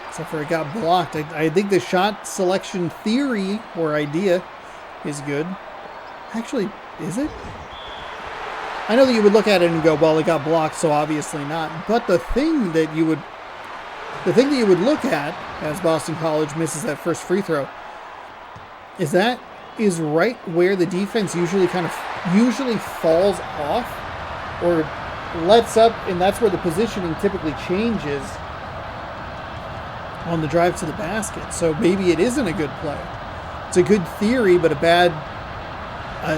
Speaker 1: Except for it got blocked. I think the shot selection theory or idea is good. Actually, is it? I know that you would look at it and go, well, it got blocked, so obviously not. But the thing that you would look at as Boston College misses that first free throw is that is right where the defense usually falls off or lets up, and that's where the positioning typically changes on the drive to the basket. So maybe it isn't a good play. It's a good theory, but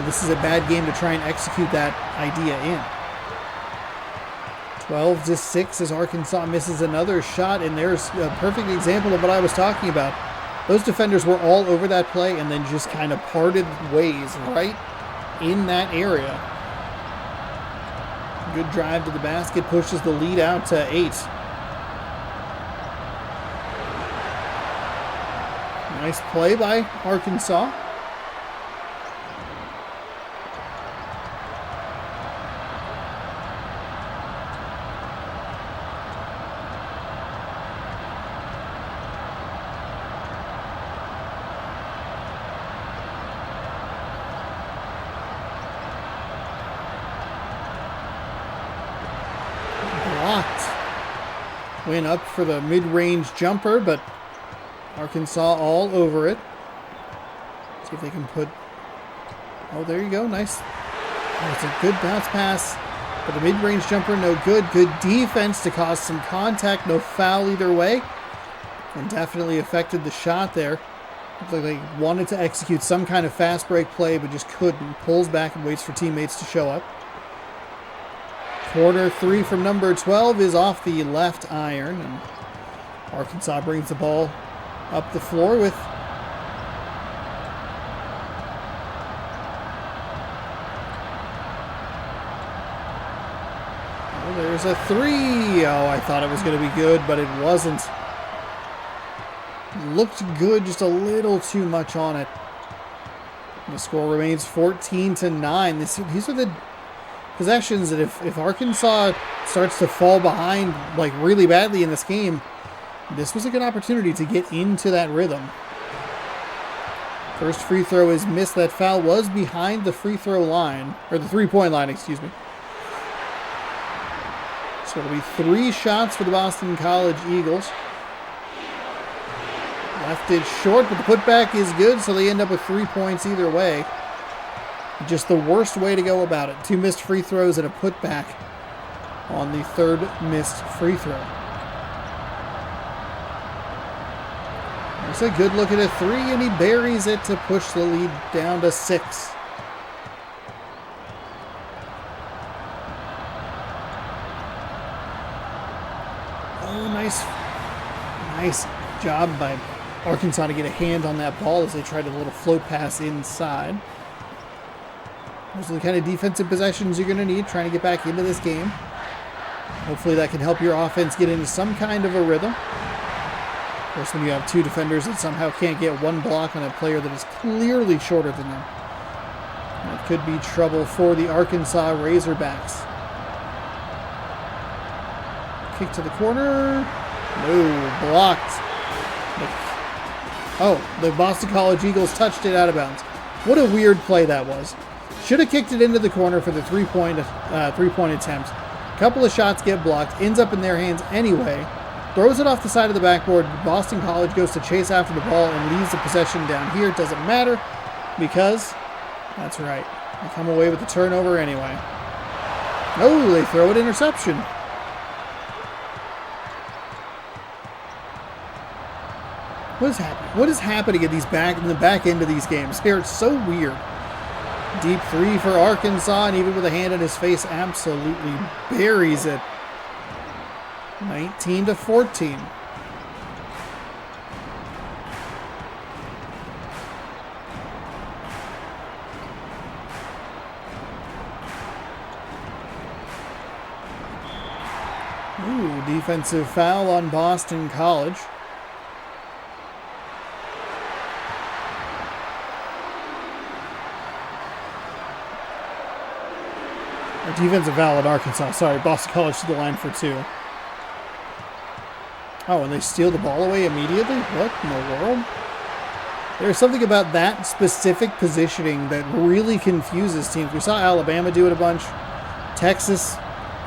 Speaker 1: this is a bad game to try and execute that idea in. 12-6 as Arkansas misses another shot, and there's a perfect example of what I was talking about. Those defenders were all over that play and then just kind of parted ways right in that area. Good drive to the basket, pushes the lead out to 8. Nice play by Arkansas. Went up for the mid-range jumper, but Arkansas all over it. See if they can put... Oh, there you go. Nice. Oh, it's a good bounce pass. But the mid-range jumper, no good. Good defense to cause some contact. No foul either way. And definitely affected the shot there. Looked like they wanted to execute some kind of fast break play, but just couldn't. Pulls back and waits for teammates to show up. Corner 3 from number 12 is off the left iron, and Arkansas brings the ball up the floor with there's a 3. Oh, I thought it was going to be good, but it wasn't. Looked good, just a little too much on it. The score remains 14-9. These are the possessions that if Arkansas starts to fall behind like really badly in this game, this was a good opportunity to get into that rhythm. First free throw is missed. That foul was behind the free throw line, or the three-point line, excuse me. So it'll be 3 shots for the Boston College Eagles. Left it short, but the putback is good, so they end up with 3 points either way. Just the worst way to go about it. 2 missed free throws and a putback on the 3rd missed free throw. There's a good look at a 3, and he buries it to push the lead down to 6. Oh, nice job by Arkansas to get a hand on that ball as they tried a little float pass inside. Those are the kind of defensive possessions you're going to need trying to get back into this game. Hopefully that can help your offense get into some kind of a rhythm. Of course, when you have 2 defenders that somehow can't get 1 block on a player that is clearly shorter than them, that could be trouble for the Arkansas Razorbacks. Kick to the corner. No, blocked. Oh, the Boston College Eagles touched it out of bounds. What a weird play that was. Should have kicked it into the corner for the three-point attempt. A couple of shots get blocked. Ends up in their hands anyway. throws it off the side of the backboard. Boston College goes to chase after the ball and leaves the possession down here. It doesn't matter because, that's right, they come away with the turnover anyway. Oh, they throw it interception. What is happening? What is happening in the back end of these games? They're so weird. Deep three for Arkansas, and even with a hand in his face, absolutely buries it. 19-14. Ooh, defensive foul on Boston College. Defensive foul at Arkansas. Sorry, Boston College to the line for 2. Oh, and they steal the ball away immediately? What in the world? There's something about that specific positioning that really confuses teams. We saw Alabama do it a bunch. Texas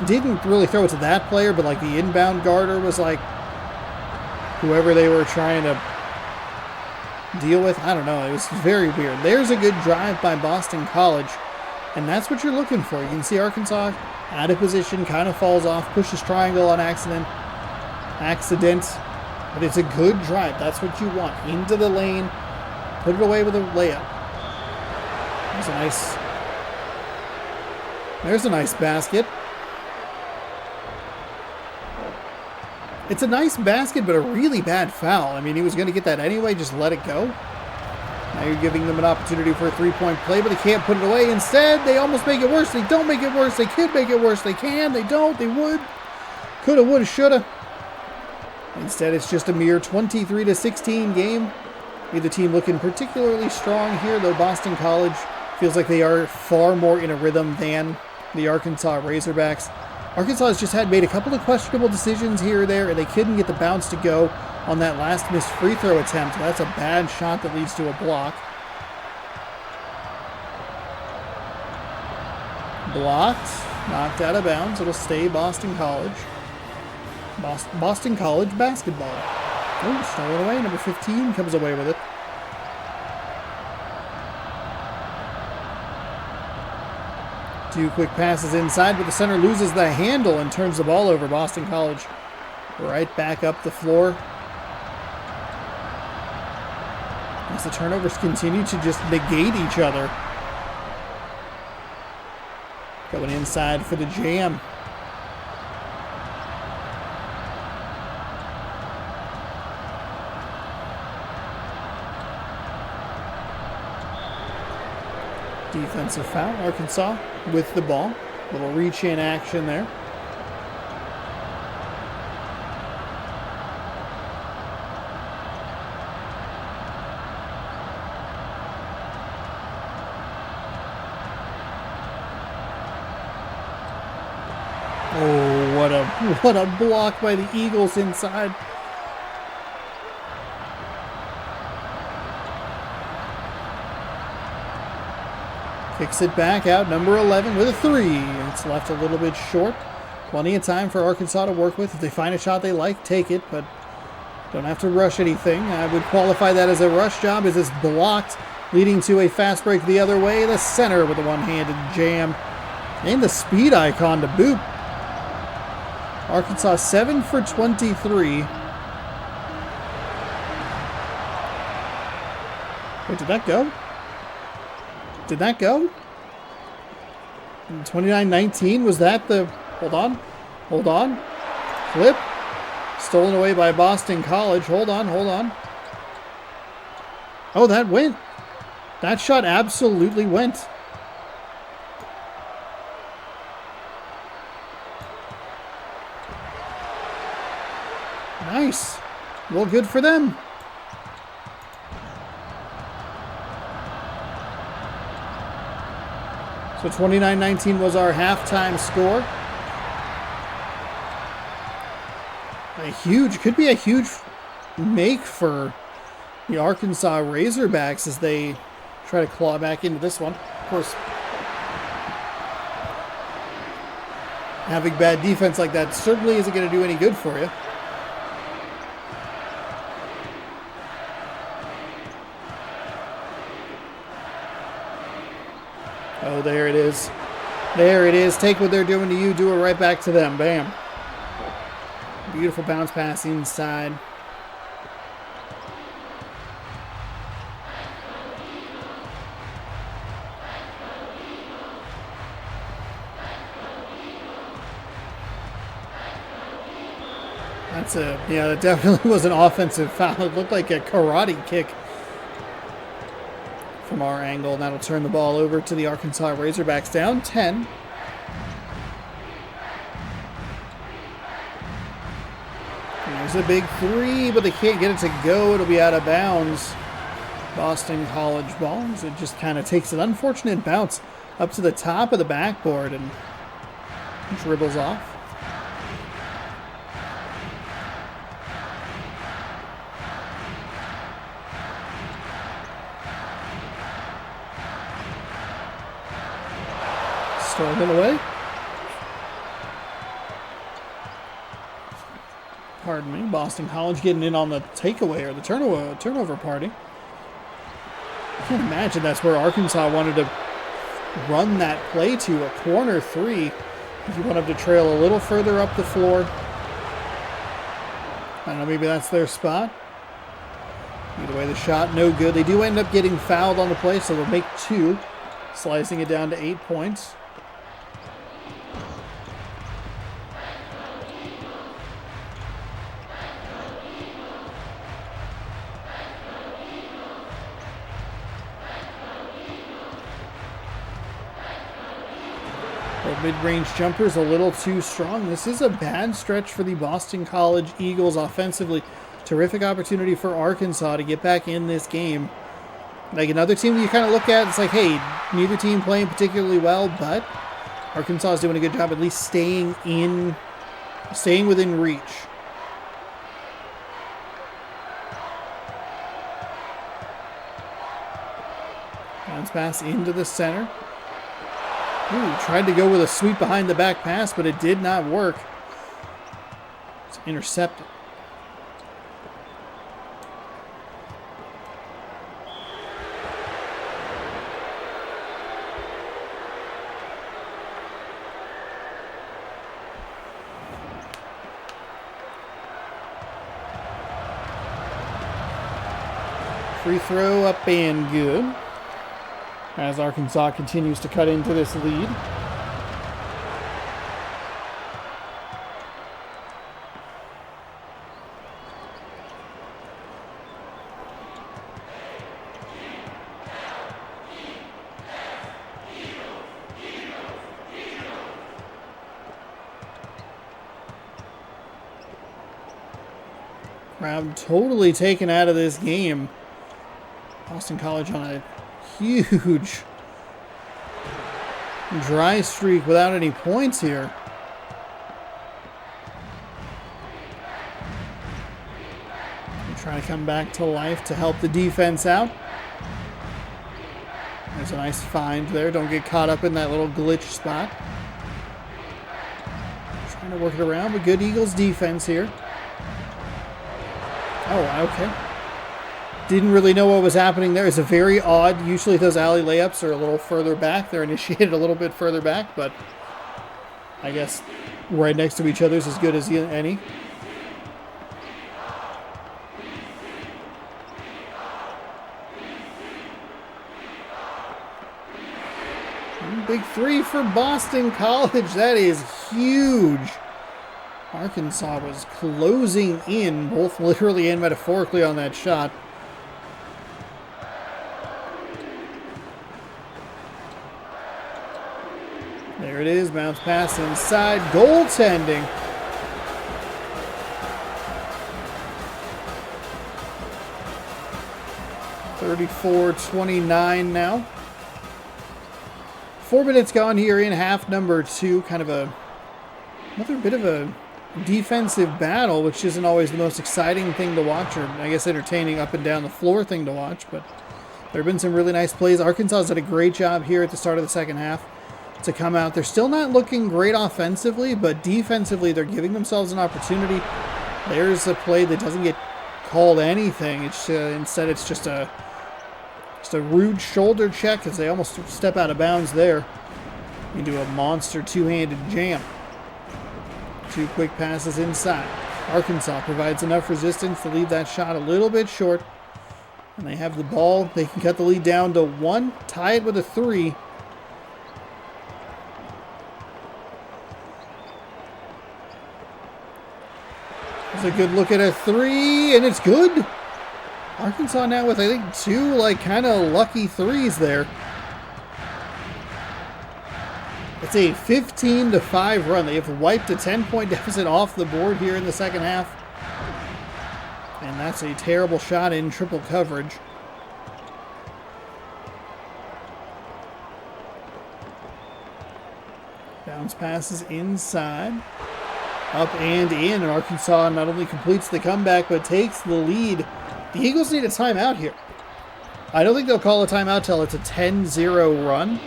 Speaker 1: didn't really throw it to that player, but like the inbound guarder was like whoever they were trying to deal with. I don't know. It was very weird. There's a good drive by Boston College. And that's what you're looking for. You can see Arkansas out of position, kind of falls off, pushes triangle on accident. But it's a good drive. That's what you want. Into the lane, put it away with a layup. There's a nice basket. It's a nice basket, but a really bad foul. I mean, he was going to get that anyway. Just let it go. Now you're giving them an opportunity for a three-point play, but they can't put it away. Instead, they almost make it worse. They don't make it worse. They could make it worse. They can. They don't. They would. Coulda, woulda, shoulda. Instead, it's just a mere 23-16 game. Neither team looking particularly strong here, though Boston College feels like they are far more in a rhythm than the Arkansas Razorbacks. Arkansas has just made a couple of questionable decisions here or there, and they couldn't get the bounce to go on that last missed free throw attempt. That's a bad shot that leads to a block. Blocked, knocked out of bounds. It'll stay Boston College. Boston College basketball. Oh, stolen away. Number 15 comes away with it. Two quick passes inside, but the center loses the handle and turns the ball over. Boston College right back up the floor. As the turnovers continue to just negate each other. Going inside for the jam. Defensive foul, Arkansas with the ball. Little reach-in action there. Oh, what a block by the Eagles inside. Kicks it back out, number 11 with a 3. It's left a little bit short. Plenty of time for Arkansas to work with. If they find a shot they like, take it, but don't have to rush anything. I would qualify that as a rush job as it's blocked, leading to a fast break the other way. The center with a one-handed jam. And the speed icon to boot. Arkansas 7 for 23. Wait, did that go? Did that go? 29-19, was that the... Hold on. Flip. Stolen away by Boston College. Hold on. Oh, that went. That shot absolutely went. Nice. Well, good for them. So 29-19 was our halftime score. Could be a huge make for the Arkansas Razorbacks as they try to claw back into this one. Of course, having bad defense like that certainly isn't going to do any good for you. Oh, there it is. There it is. Take what they're doing to you, do it right back to them. Bam. Beautiful bounce pass inside. Yeah, that definitely was an offensive foul. It looked like a karate kick from our angle. And that'll turn the ball over to the Arkansas Razorbacks, down 10. And there's a big three, but they can't get it to go. It'll be out of bounds. Boston College ball. So it just kind of takes an unfortunate bounce up to the top of the backboard and dribbles off. Stolen away. Pardon me. Boston College getting in on the takeaway or the turnover party. I can't imagine that's where Arkansas wanted to run that play to, a corner three. If you want them to trail a little further up the floor. I don't know, maybe that's their spot. Either way, the shot, no good. They do end up getting fouled on the play, so they'll make 2, slicing it down to 8 points. Mid-range jumper's a little too strong. This is a bad stretch for the Boston College Eagles offensively. Terrific opportunity for Arkansas to get back in this game. Like another team you kind of look at, it's like, hey, neither team playing particularly well, but Arkansas is doing a good job at least staying within reach. Bounce pass into the center. Ooh, tried to go with a sweep behind the back pass, but it did not work. It's intercepted. Free throw up and good, as Arkansas continues to cut into this lead. Crowd totally taken out of this game. Boston College on a huge dry streak without any points here. Try to come back to life to help the defense out. There's a nice find there. Don't get caught up in that little glitch spot. Trying to work it around, but good Eagles defense here. Oh, okay. Didn't really know what was happening there. It's a very odd. Usually those alley layups are a little further back. They're initiated a little bit further back, but I guess right next to each other is as good as any. Big three for Boston College. That is huge. Arkansas was closing in, both literally and metaphorically, on that shot. There it is, bounce pass inside, goaltending. (34-29) now. 4 minutes gone here in half number 2. Kind of another bit of a defensive battle, which isn't always the most exciting thing to watch, or I guess entertaining up and down the floor thing to watch, but there have been some really nice plays. Arkansas did a great job here at the start of the second half to come out. They're still not looking great offensively, but defensively they're giving themselves an opportunity. There's a play that doesn't get called anything. It's instead it's just a Just a rude shoulder check as they almost step out of bounds there into a monster two-handed jam. 2 quick passes inside. Arkansas provides enough resistance to leave that shot a little bit short. And they have the ball. They can cut the lead down to 1, tie it with a 3. It's a good look at a 3, and it's good. Arkansas now with, I think, 2, kind of lucky 3s there. It's a 15-5 run. They have wiped a 10-point deficit off the board here in the second half. And that's a terrible shot in triple coverage. Bounce passes inside. Up and in. And Arkansas not only completes the comeback, but takes the lead. The Eagles need a timeout here. I don't think they'll call a timeout till it's a 10-0 run,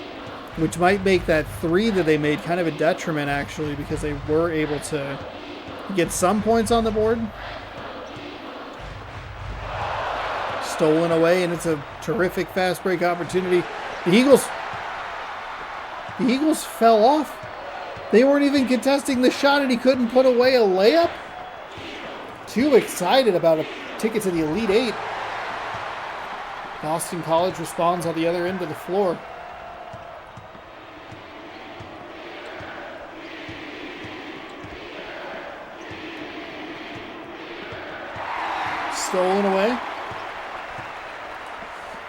Speaker 1: which might make that 3 that they made kind of a detriment, actually, because they were able to get some points on the board. Stolen away, and it's a terrific fast break opportunity. The Eagles fell off. They weren't even contesting the shot, and he couldn't put away a layup. Too excited about a ticket to the Elite Eight. Boston College responds on the other end of the floor. Stolen away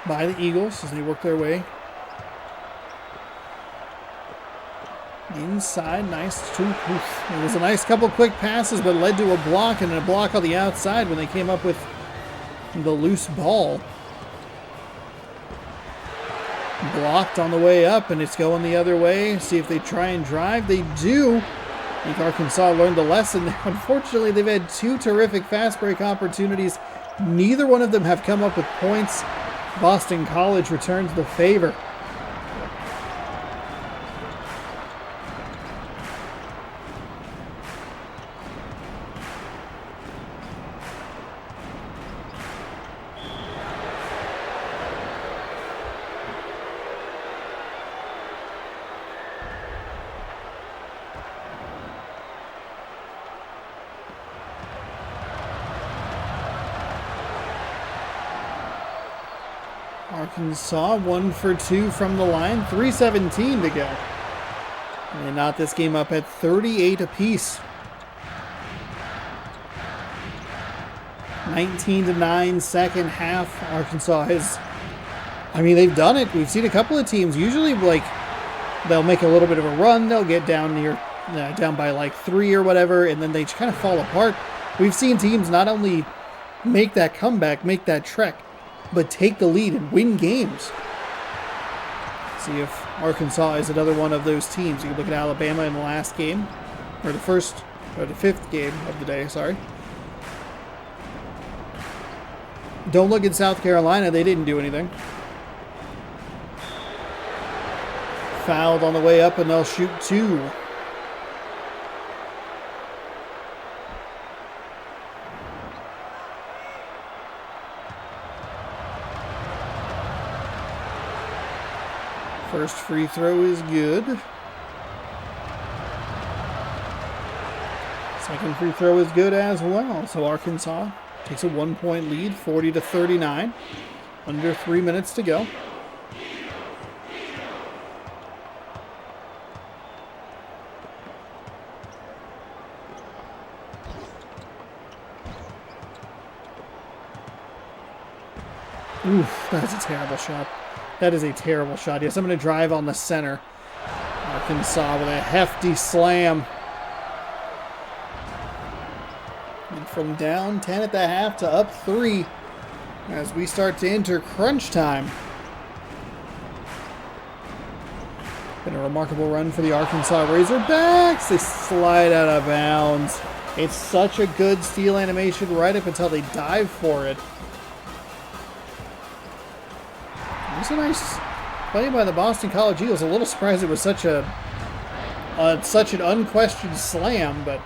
Speaker 1: by the Eagles as they work their way inside. Nice. It was a nice couple quick passes, but led to a block, and a block on the outside when they came up with the loose ball. Blocked on the way up, and it's going the other way. See if they try and drive. They do. I think Arkansas learned the lesson. Unfortunately, they've had 2 terrific fast break opportunities. Neither one of them have come up with points. Boston College returns the favor. Arkansas 1 for 2 from the line, 3:17 to go. And they knot this game up at 38 apiece. 19-9 second half. Arkansas has, they've done it. We've seen a couple of teams usually they'll make a little bit of a run. They'll get down by 3 or whatever, and then they kind of fall apart. We've seen teams not only make that comeback, make that trek, but take the lead and win games. See if Arkansas is another one of those teams. You can look at Alabama in the last game, or the 5th game of the day, sorry. Don't look at South Carolina. They didn't do anything. Fouled on the way up, and they'll shoot 2. First free throw is good. Second free throw is good as well. So Arkansas takes a 1-point lead, 40-39. Under 3 minutes to go. Oof, that's a terrible shot. That is a terrible shot. Yes, I'm going to drive on the center. Arkansas with a hefty slam. And from down 10 at the half to up 3 as we start to enter crunch time. Been a remarkable run for the Arkansas Razorbacks. They slide out of bounds. It's such a good steal animation right up until they dive for it. It was a nice play by the Boston College Eagles. A little surprised it was such an unquestioned slam, but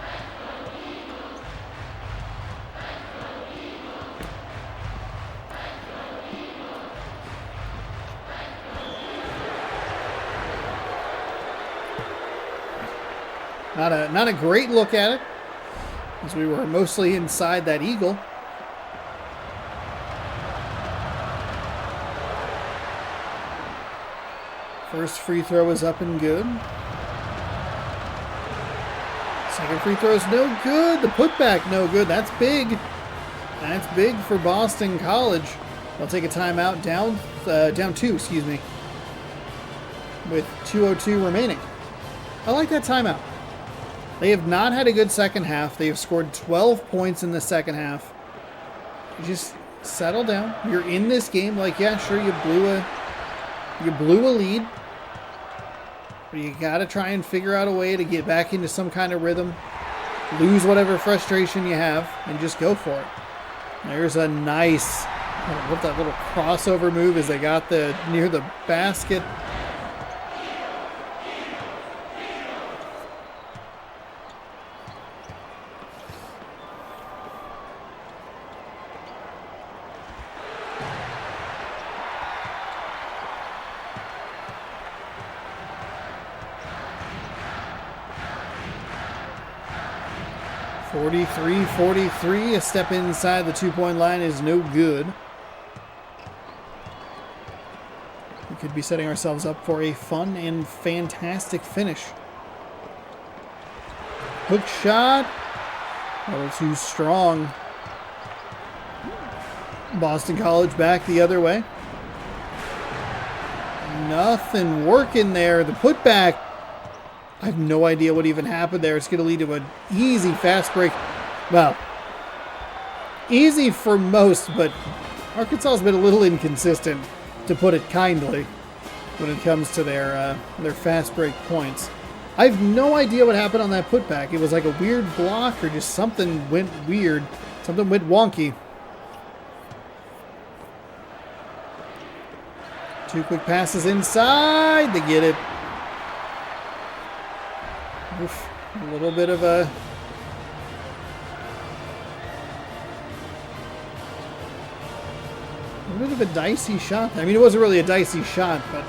Speaker 1: Not a great look at it, as we were mostly inside that eagle. First free throw is up and good. Second free throw is no good. The putback no good. That's big. That's big for Boston College. They'll take a timeout down 2, excuse me, with 2:02 remaining. I like that timeout. They have not had a good second half. They have scored 12 points in the second half. Just settle down. You're in this game. Like, yeah, sure, you blew a lead. But you got to try and figure out a way to get back into some kind of rhythm. Lose whatever frustration you have and just go for it. There's a nice, I love that little crossover move as they got near the basket. .43, a step inside the two-point line is no good. We could be setting ourselves up for a fun and fantastic finish. Hook shot, a little too strong. Boston College back the other way. Nothing working there. The putback, I have no idea what even happened there. It's going to lead to an easy fast break. Well, easy for most, but Arkansas has been a little inconsistent, to put it kindly, when it comes to their fast break points. I have no idea what happened on that putback. It was like a weird block or just something went weird. Something went wonky. Two quick passes inside. They get it. Oof, a little bit of a dicey shot. I mean, it wasn't really a dicey shot, but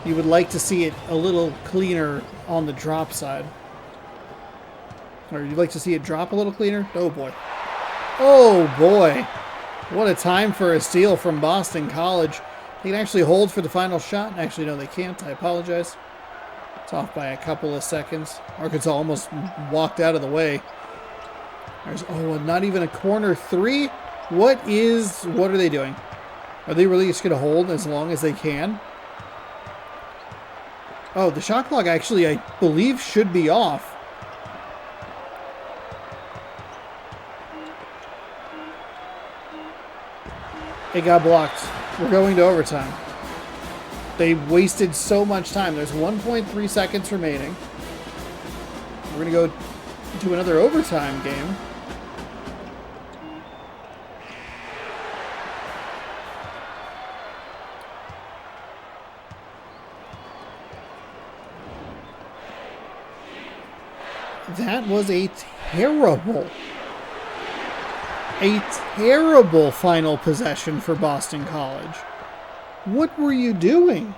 Speaker 1: you would like to see it a little cleaner on the drop side. Or you'd like to see it drop a little cleaner? Oh boy. Oh boy. What a time for a steal from Boston College. They can actually hold for the final shot. Actually, no, they can't. I apologize. It's off by a couple of seconds. Arkansas almost walked out of the way. There's, not even a corner three. What are they doing? Are they really just going to hold as long as they can? Oh, the shot clock actually, I believe, should be off. It got blocked. We're going to overtime. They wasted so much time. There's 1.3 seconds remaining. We're going to go to another overtime game. That was a terrible final possession for Boston College. What were you doing?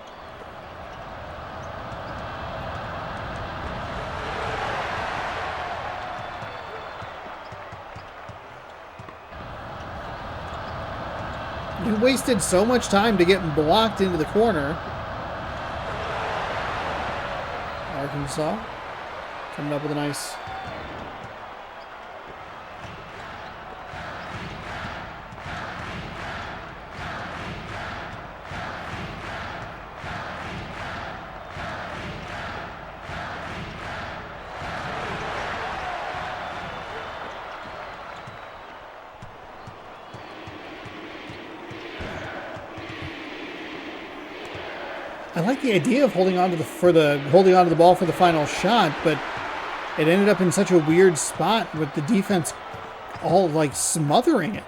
Speaker 1: You wasted so much time to get blocked into the corner. Arkansas coming up with a nice... I like the idea of holding on to the ball for the final shot, but it ended up in such a weird spot with the defense all like smothering it.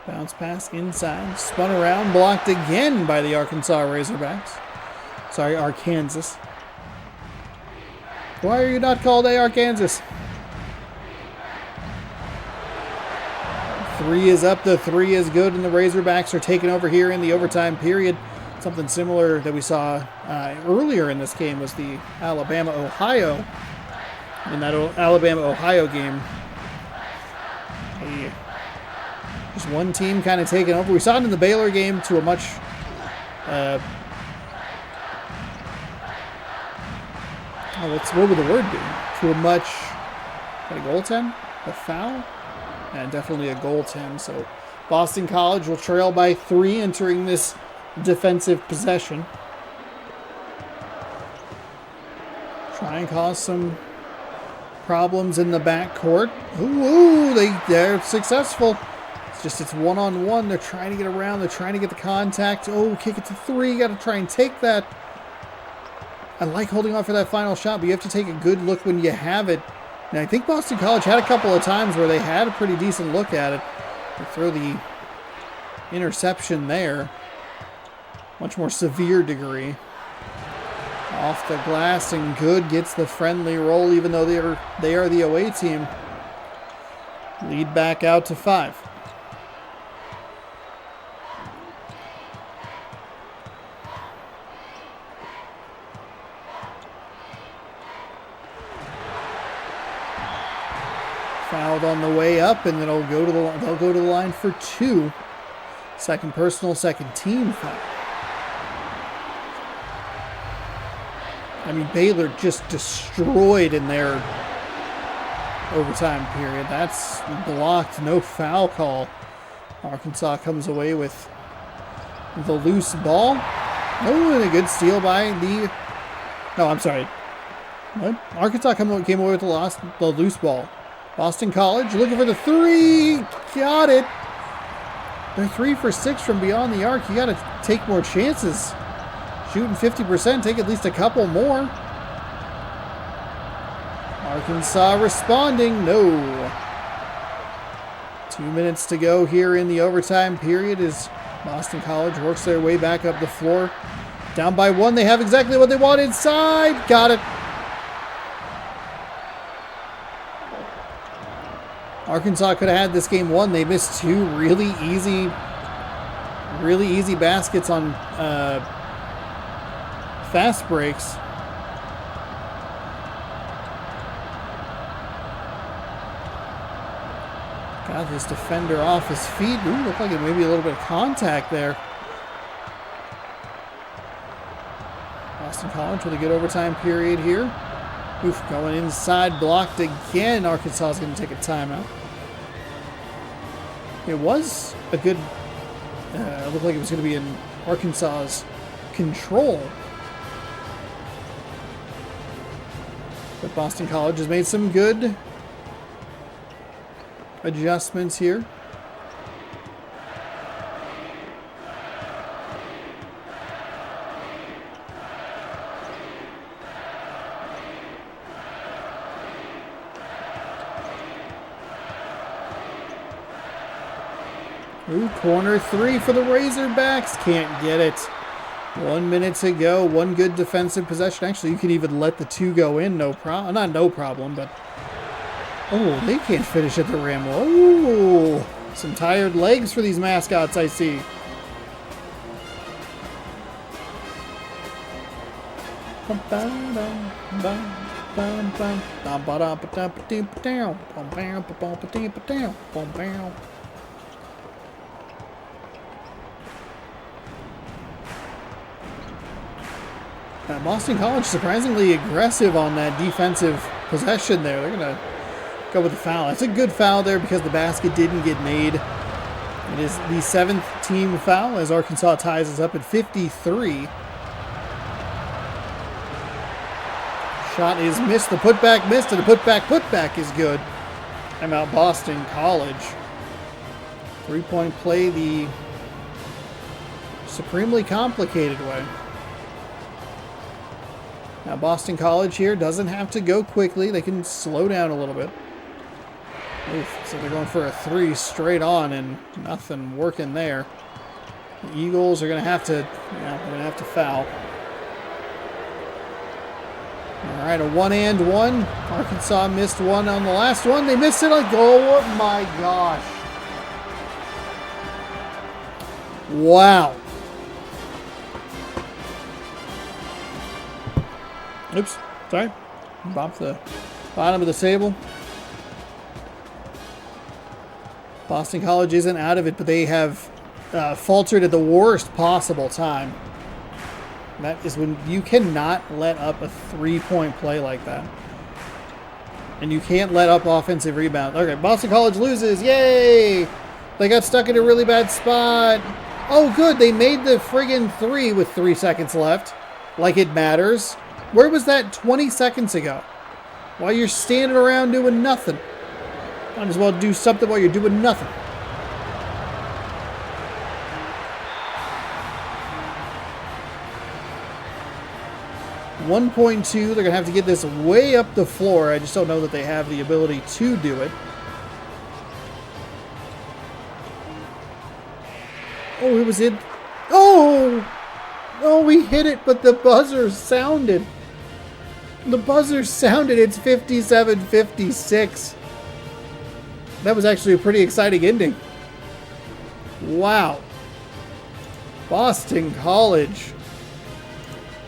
Speaker 1: Bounce pass inside, spun around, blocked again by the Arkansas Razorbacks. Sorry, Arkansas. Why are you not called Arkansas? three is up, the three is good, and the Razorbacks are taking over here in the overtime period. Something similar that we saw earlier in this game was the Alabama-Ohio. In that Alabama-Ohio game, just one team kind of taking over. We saw it in the Baylor game to a much what would the word be? To a much, a goaltend? A foul? And definitely a goaltend. So Boston College will trail by 3 entering this defensive possession. Try and cause some problems in the backcourt. Ooh, they're successful. It's one-on-one. They're trying to get around. They're trying to get the contact. Oh, kick it to 3. Got to try and take that. I like holding on for that final shot, but you have to take a good look when you have it. And I think Boston College had a couple of times where they had a pretty decent look at it. They throw the interception there. Much more severe degree. Off the glass and good, gets the friendly roll even though they are the away team. Lead back out to 5. Fouled on the way up, and then they'll go to the line for 2. Second personal, second team foul. I mean, Baylor just destroyed in their overtime period. That's blocked, no foul call. Arkansas comes away with the loose ball. Oh, and a good steal by the... No, I'm sorry. What? Arkansas came away with the loose ball. Boston College looking for the 3. Got it. They're 3 for 6 from beyond the arc. You got to take more chances. Shooting 50%, take at least a couple more. Arkansas responding. No. 2 minutes to go here in the overtime period as Boston College works their way back up the floor. Down by 1. They have exactly what they want inside. Got it. Arkansas could have had this game won. They missed 2 really easy baskets on fast breaks. Got this defender off his feet. Ooh, looked like it maybe a little bit of contact there. Boston College with a good overtime period here. Oof, going inside, blocked again. Arkansas is going to take a timeout. It was a good, looked like it was going to be in Arkansas's control. But Boston College has made some good adjustments here. Ooh, corner 3 for the Razorbacks. Can't get it. 1 minute to go. One good defensive possession. Actually, you can even let the 2 go in. No problem. Not no problem, but... Oh, they can't finish at the rim. Oh, some tired legs for these mascots, I see. Boston College surprisingly aggressive on that defensive possession there. They're going to go with the foul. That's a good foul there because the basket didn't get made. It is the 7th team foul as Arkansas ties us up at 53. Shot is missed. The putback missed, and the putback is good. Timeout Boston College. 3-point play the supremely complicated way. Now Boston College here doesn't have to go quickly. They can slow down a little bit. Oof, so they're going for a 3 straight on and nothing working there. The Eagles are going to have to, they're going to have to foul. All right, a 1-and-1. Arkansas missed one on the last one. They missed it on goal. Oh my gosh. Wow. Oops. Sorry. Bump the bottom of the table. Boston College isn't out of it, but they have faltered at the worst possible time. That is when you cannot let up a three-point play like that. And you can't let up offensive rebound. Okay, Boston College loses. Yay! They got stuck in a really bad spot. Oh, good. They made the friggin' three with 3 seconds left. Like it matters. Where was that 20 seconds ago? While you're standing around doing nothing. Might as well do something while you're doing nothing. .2, they're going to have to get this way up the floor. I just don't know that they have the ability to do it. Oh, it was in. Oh! Oh, we hit it, but the buzzer sounded. The buzzer sounded. It's 57-56. That was actually a pretty exciting ending. Wow. Boston College.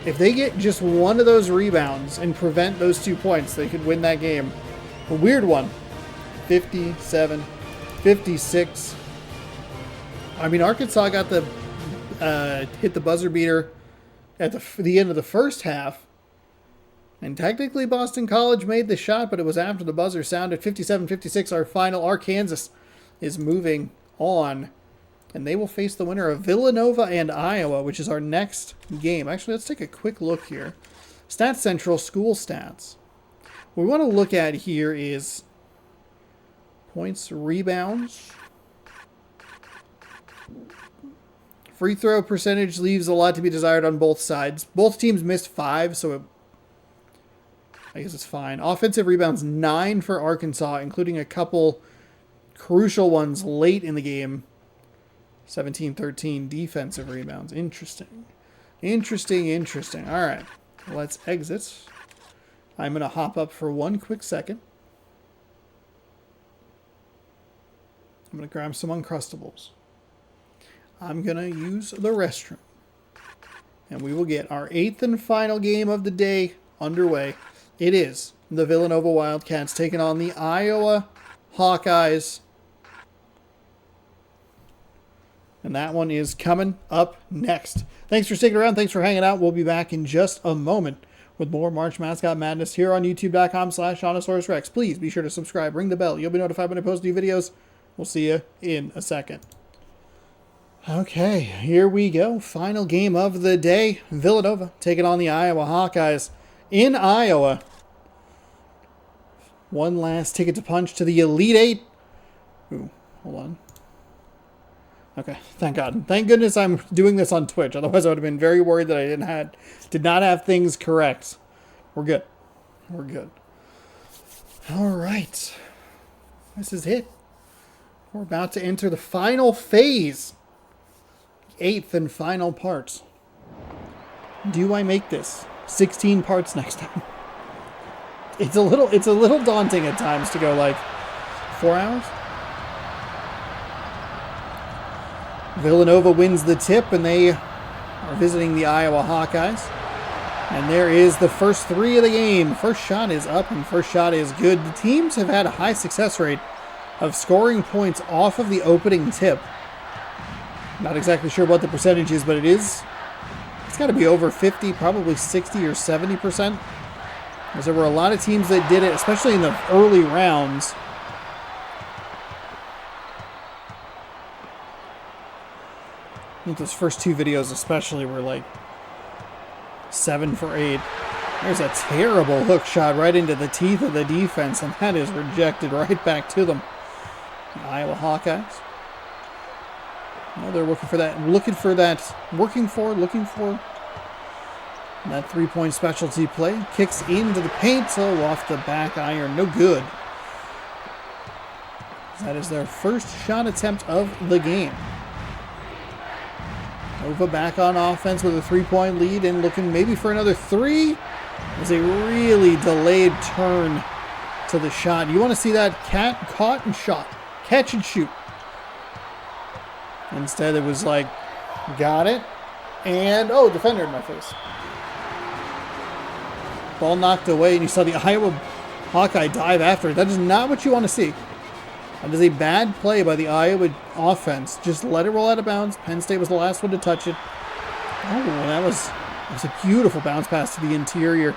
Speaker 1: If they get just one of those rebounds and prevent those 2 points, they could win that game. A weird one. 57-56. I mean, Arkansas got the hit the buzzer beater at the end of the first half. And technically Boston College made the shot, but it was after the buzzer sounded. 57-56, our final. Arkansas is moving on. And they will face the winner of Villanova and Iowa, which is our next game. Actually, let's take a quick look here. Stats Central School Stats. What we want to look at here is points, rebounds. Free throw percentage leaves a lot to be desired on both sides. Both teams missed 5, so I guess it's fine. Offensive rebounds, 9 for Arkansas, including a couple crucial ones late in the game. 17-13 defensive rebounds. Interesting. Interesting. All right. Let's exit. I'm going to hop up for 1 quick second. I'm going to grab some Uncrustables. I'm going to use the restroom. And we will get our 8th and final game of the day underway. It is the Villanova Wildcats taking on the Iowa Hawkeyes. And that one is coming up next. Thanks for sticking around. Thanks for hanging out. We'll be back in just a moment with more March Mascot Madness here on youtube.com/Seannosaurus Rex. Please be sure to subscribe. Ring the bell. You'll be notified when I post new videos. We'll see you in a second. Okay, here we go. Final game of the day. Villanova taking on the Iowa Hawkeyes in Iowa. One last ticket to punch to the Elite Eight. Ooh, hold on. Okay, thank God. Thank goodness I'm doing this on Twitch. Otherwise, I would have been very worried that I did not have things correct. We're good. We're good. All right. This is it. We're about to enter the final phase. 8th and final parts. Do I make this 16 parts next time? It's a little daunting at times to go like 4 hours. Villanova wins the tip, and they are visiting the Iowa Hawkeyes. And there is the first 3 of the game. First shot is up, and first shot is good. The teams have had a high success rate of scoring points off of the opening tip. Not exactly sure what the percentage is, but it's got to be over 50, probably 60 or 70%. Because there were a lot of teams that did it, especially in the early rounds. I think those first 2 videos especially were like 7 for 8. There's a terrible hook shot right into the teeth of the defense, and that is rejected right back to them. The Iowa Hawkeyes. Well, they're looking for that. Looking for that 3-point specialty play. Kicks into the paint, so off the back iron. No good. That is their first shot attempt of the game. Nova back on offense with a 3-point lead and looking maybe for another 3. It was a really delayed turn to the shot. You want to see that caught and shot. Catch and shoot. Instead, it was like Got it. And, oh, defender in my face. Ball knocked away, and you saw the Iowa Hawkeye dive after it. That is not what you want to see. That is a bad play by the Iowa offense. Just let it roll out of bounds. Penn State was the last one to touch it. Oh, that was a beautiful bounce pass to the interior,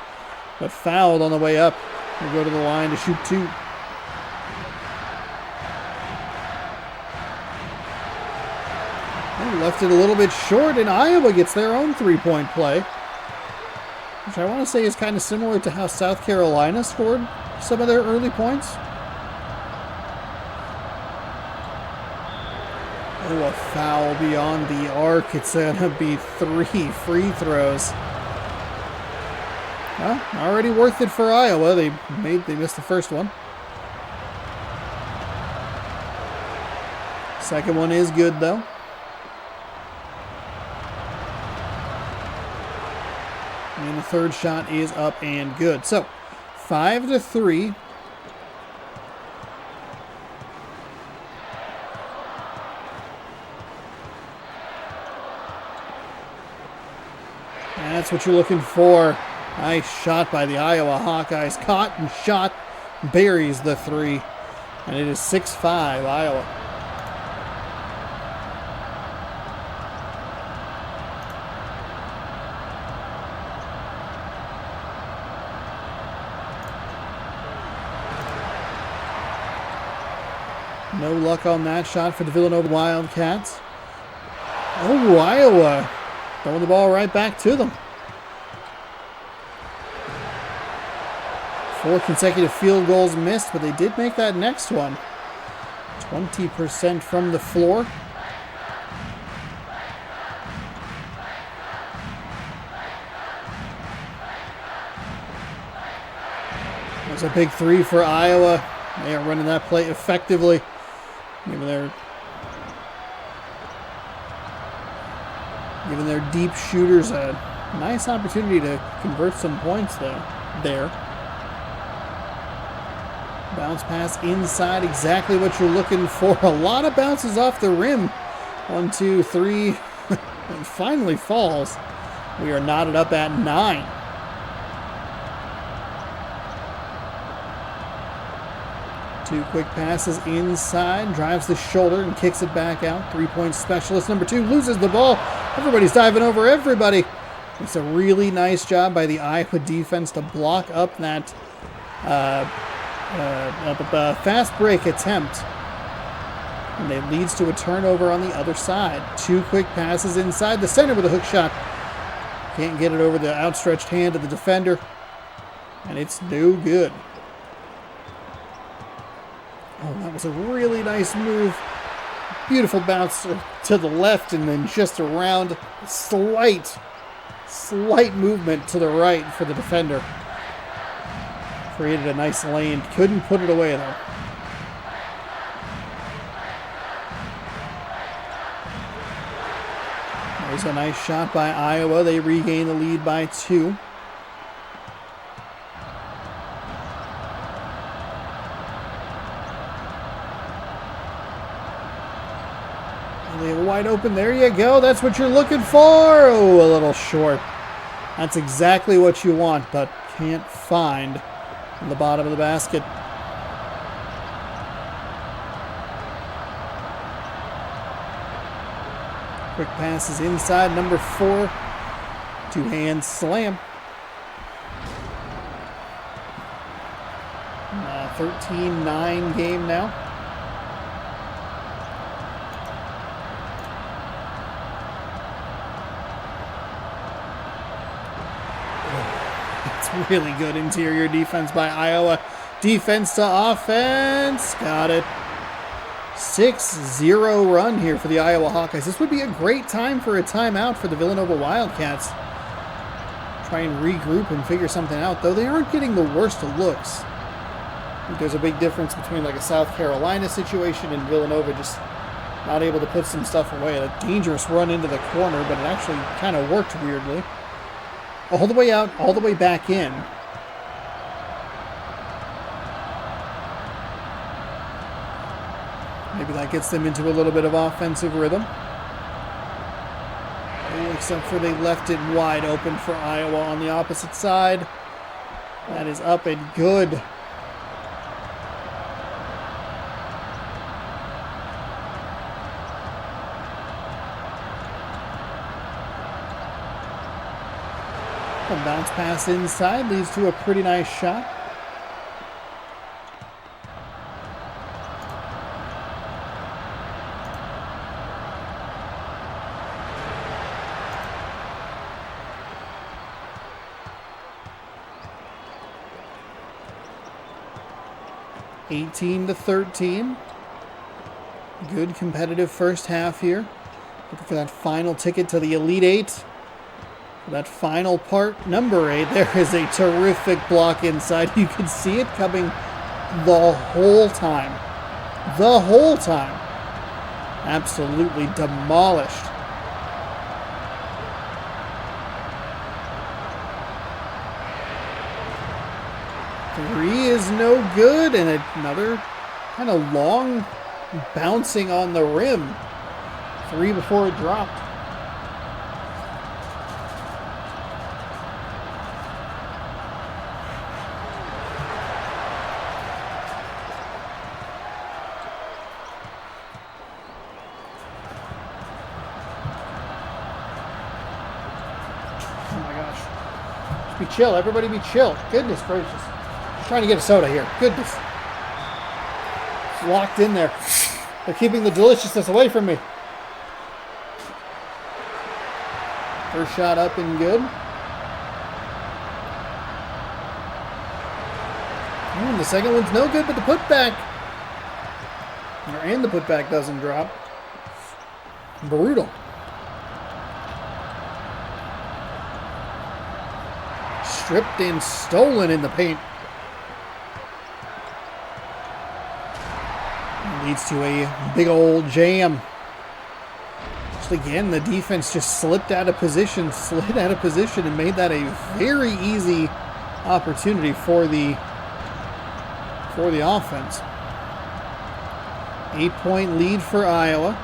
Speaker 1: but fouled on the way up. We go to the line to shoot 2. Oh, left it a little bit short, and Iowa gets their own 3-point play, which I want to say is kind of similar to how South Carolina scored some of their early points. Oh, a foul beyond the arc. It's going to be 3 free throws. Well, already worth it for Iowa. They missed the first one. Second one is good, though. And the third shot is up and good. So, 5-3. That's what you're looking for. Nice shot by the Iowa Hawkeyes. Caught and shot. Buries the 3. And it is 6-5 Iowa. No luck on that shot for the Villanova Wildcats. Oh, Iowa throwing the ball right back to them. 4 consecutive field goals missed, but they did make that next one. 20% from the floor. There's a big 3 for Iowa. They are running that play effectively. Giving their deep shooters a nice opportunity to convert some points there. Bounce pass inside, exactly what you're looking for. A lot of bounces off the rim. 1, 2, 3, and finally falls. We are knotted up at 9. Two quick passes inside, drives the shoulder and kicks it back out. 3-point specialist number 2 loses the ball. Everybody's diving over everybody. It's a really nice job by the Iowa defense to block up that fast break attempt. And it leads to a turnover on the other side. 2 quick passes inside the center with a hook shot. Can't get it over the outstretched hand of the defender. And it's no good. Oh, that was a really nice move. Beautiful bounce to the left and then just around. Slight movement to the right for the defender. Created a nice lane. Couldn't put it away, though. There's a nice shot by Iowa. They regain the lead by 2. Wide open. There you go. That's what you're looking for. Oh, a little short. That's exactly what you want, but can't find in the bottom of the basket. Quick passes inside. Number 4. 2-hand slam. 13-9 game now. Really good interior defense by Iowa. Defense to offense. Got it. 6-0 run here for the Iowa Hawkeyes. This would be a great time for a timeout for the Villanova Wildcats. Try and regroup and figure something out, though they aren't getting the worst of looks. I think there's a big difference between like a South Carolina situation and Villanova just not able to put some stuff away. A dangerous run into the corner, but it actually kind of worked weirdly. All the way out, all the way back in. Maybe that gets them into a little bit of offensive rhythm. except for they left it wide open for Iowa on the opposite side. That is up and good. A bounce pass inside leads to a pretty nice shot. (18-13). Good competitive first half here. Looking for that final ticket to the Elite Eight. That final part, number 8, there is a terrific block inside. You can see it coming the whole time. The whole time. Absolutely demolished. Three is no good, and another kind of long bouncing on the rim. 3 before it dropped. Be chill. Everybody be chill. Goodness gracious. Just trying to get a soda here. Goodness. It's locked in there. They're keeping the deliciousness away from me. First shot up and good. And the second one's no good, but the putback. And the putback doesn't drop. Brutal. Stripped and stolen in the paint. Leads to a big old jam. Just again, the defense just slid out of position, and made that a very easy opportunity for the offense. 8-point lead for Iowa.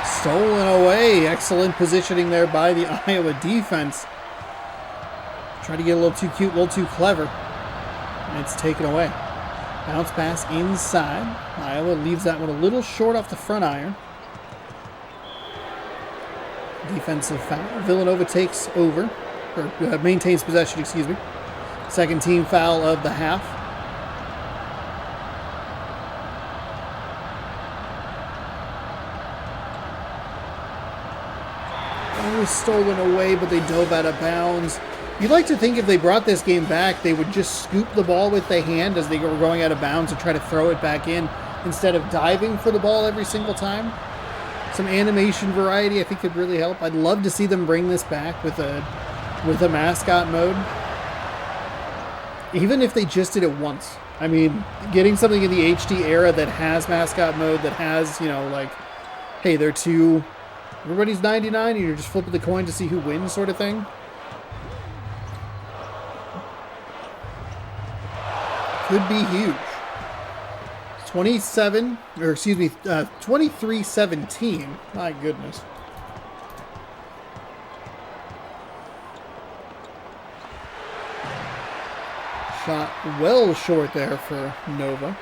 Speaker 1: Stolen away. Excellent positioning there by the Iowa defense. Trying to get a little too cute, a little too clever. And it's taken away. Bounce pass inside. Iowa leaves that one a little short off the front iron. Defensive foul. Villanova takes over. Or maintains possession, excuse me. Second team foul of the half. Stolen away, but they dove out of bounds. You'd like to think if they brought this game back, they would just scoop the ball with the hand as they were going out of bounds and try to throw it back in instead of diving for the ball every single time. Some animation variety I think could really help. I'd love to see them bring this back with a mascot mode. Even if they just did it once. I mean, getting something in the HD era that has mascot mode, that has, you know, like, hey, they're two... Everybody's 99 and you're just flipping the coin to see who wins sort of thing. Could be huge. 23-17. My goodness. Shot well short there for Nova.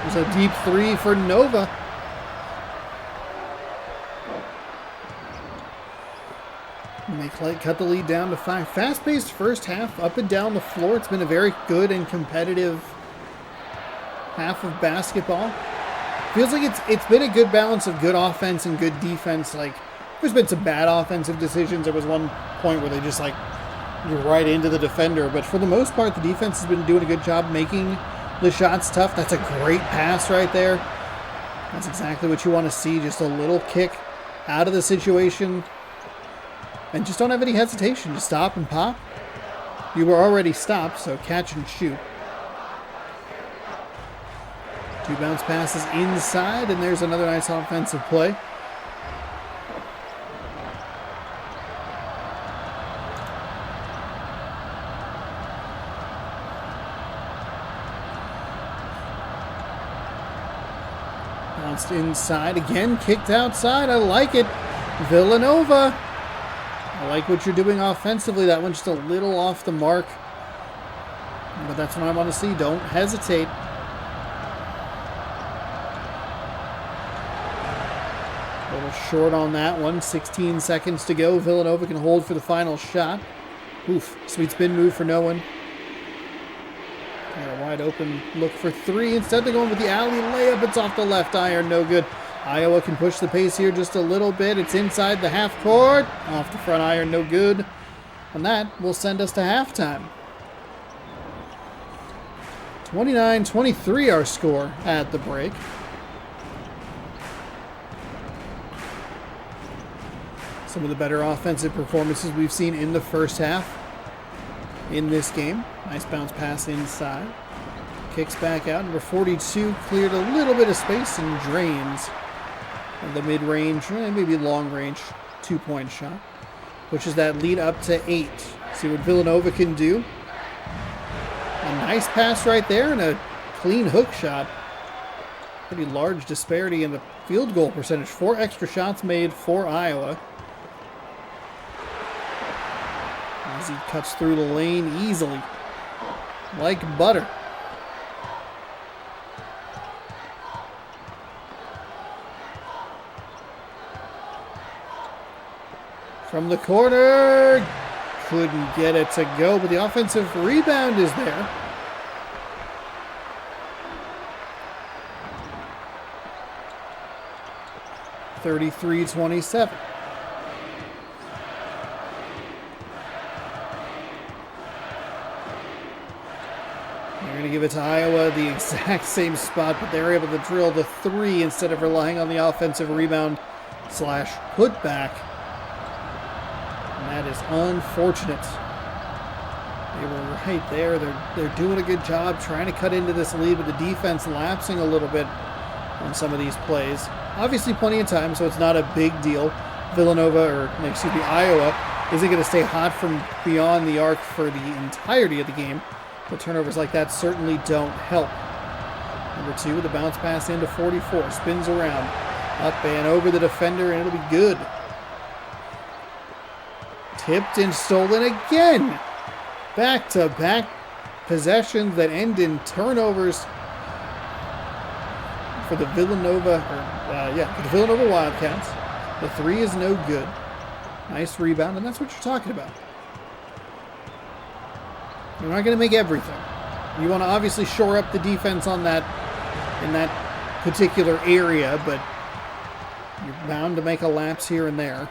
Speaker 1: There's a deep three for Nova. And they cut the lead down to 5. Fast-paced first half, up and down the floor. It's been a very good and competitive half of basketball. Feels like it's been a good balance of good offense and good defense. Like, there's been some bad offensive decisions. There was one point where they just, like, right into the defender. But for the most part, the defense has been doing a good job making the shot's tough. That's a great pass right there. That's exactly what you want to see. Just a little kick out of the situation. And just don't have any hesitation. Just stop and pop. You were already stopped, so catch and shoot. 2 bounce passes inside, and there's another nice offensive play. Bounced inside again, kicked outside. I like it. Villanova. I like what you're doing offensively. That one's just a little off the mark. But that's what I want to see. Don't hesitate. A little short on that one. 16 seconds to go. Villanova can hold for the final shot. Oof. Sweet spin move for no one. Got a wide open look for 3. Instead they're going with the alley layup. It's off the left iron. No good. Iowa can push the pace here just a little bit. It's inside the half court. Off the front iron. No good. And that will send us to halftime. 29-23 our score at the break. Some of the better offensive performances we've seen in the first half in this game. Nice bounce pass inside. Kicks back out. Number 42 cleared a little bit of space and drains the mid-range, maybe long-range 2-point shot. Pushes that lead up to 8. See what Villanova can do. A nice pass right there and a clean hook shot. Pretty large disparity in the field goal percentage. 4 extra shots made for Iowa. As he cuts through the lane easily. Like butter. From the corner, couldn't get it to go, but the offensive rebound is there. (33-27). They're going to give it to Iowa, the exact same spot, but they're able to drill the 3 instead of relying on the offensive rebound / putback. That is unfortunate. They were right there. They're doing a good job trying to cut into this lead, but the defense lapsing a little bit on some of these plays. Obviously plenty of time, so it's not a big deal. Iowa isn't going to stay hot from beyond the arc for the entirety of the game. But turnovers like that certainly don't help. Number 2 with a bounce pass into 44. Spins around. Up and over the defender, and it'll be good. Tipped and stolen again. Back-to-back possessions that end in turnovers for the Villanova, for the Villanova Wildcats. The 3 is no good. Nice rebound, and that's what you're talking about. You're not going to make everything. You want to obviously shore up the defense on that in that particular area, but you're bound to make a lapse here and there.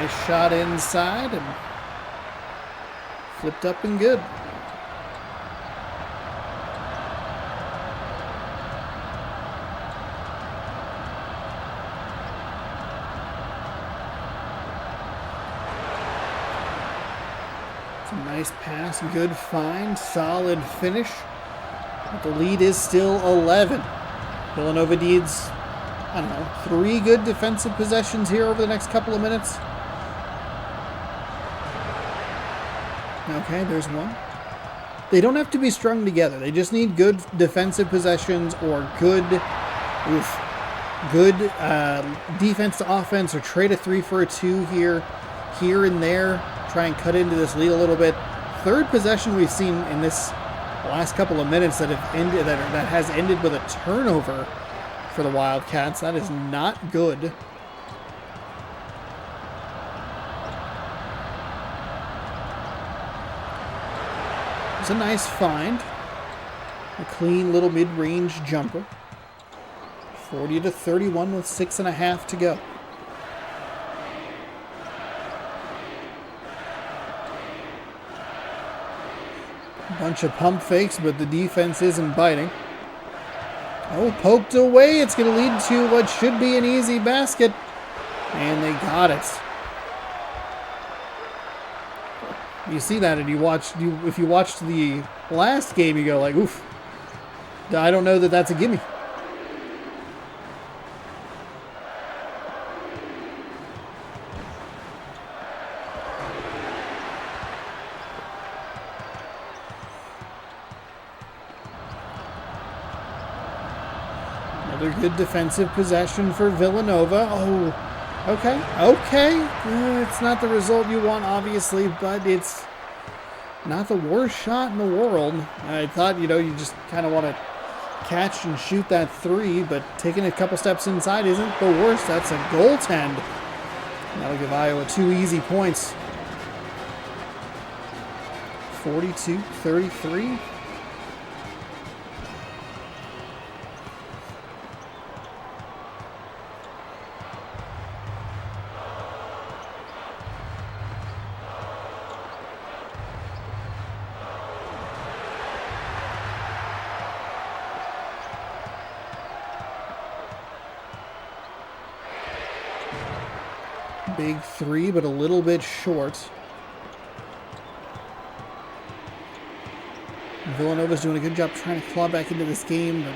Speaker 1: Nice shot inside and flipped up and good. It's a nice pass, good find, solid finish. But the lead is still 11. Villanova needs, 3 good defensive possessions here over the next couple of minutes. Okay, there's one. They don't have to be strung together. They just need good defensive possessions or good defense to offense, or trade a 3 for a 2 here and there. Try and cut into this lead a little bit. Third possession we've seen in this last couple of minutes that has ended with a turnover for the Wildcats. That is not good. It's a nice find. A clean little mid-range jumper. 40-31 with 6.5 to go. Bunch of pump fakes, but the defense isn't biting. Oh, poked away. It's going to lead to what should be an easy basket. And they got it. You see that, and if you watched the last game, you go like, oof. I don't know that that's a gimme. Another good defensive possession for Villanova. Oh, okay. It's not the result you want, obviously, but it's not the worst shot in the world. I thought, you just kind of want to catch and shoot that three, but taking a couple steps inside isn't the worst. That's a goaltend. That'll give Iowa 2 easy points. 42-33. Big three, but a little bit short. Villanova's doing a good job trying to claw back into this game, but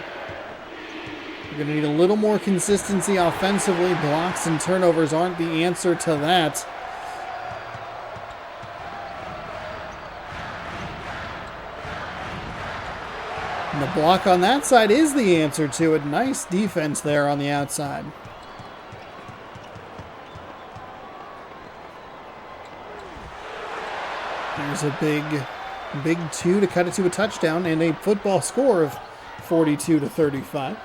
Speaker 1: we're going to need a little more consistency offensively. Blocks and turnovers aren't the answer to that. And the block on that side is the answer to it. Nice defense there on the outside. There's a big two to cut it to a touchdown and a football score of 42-35.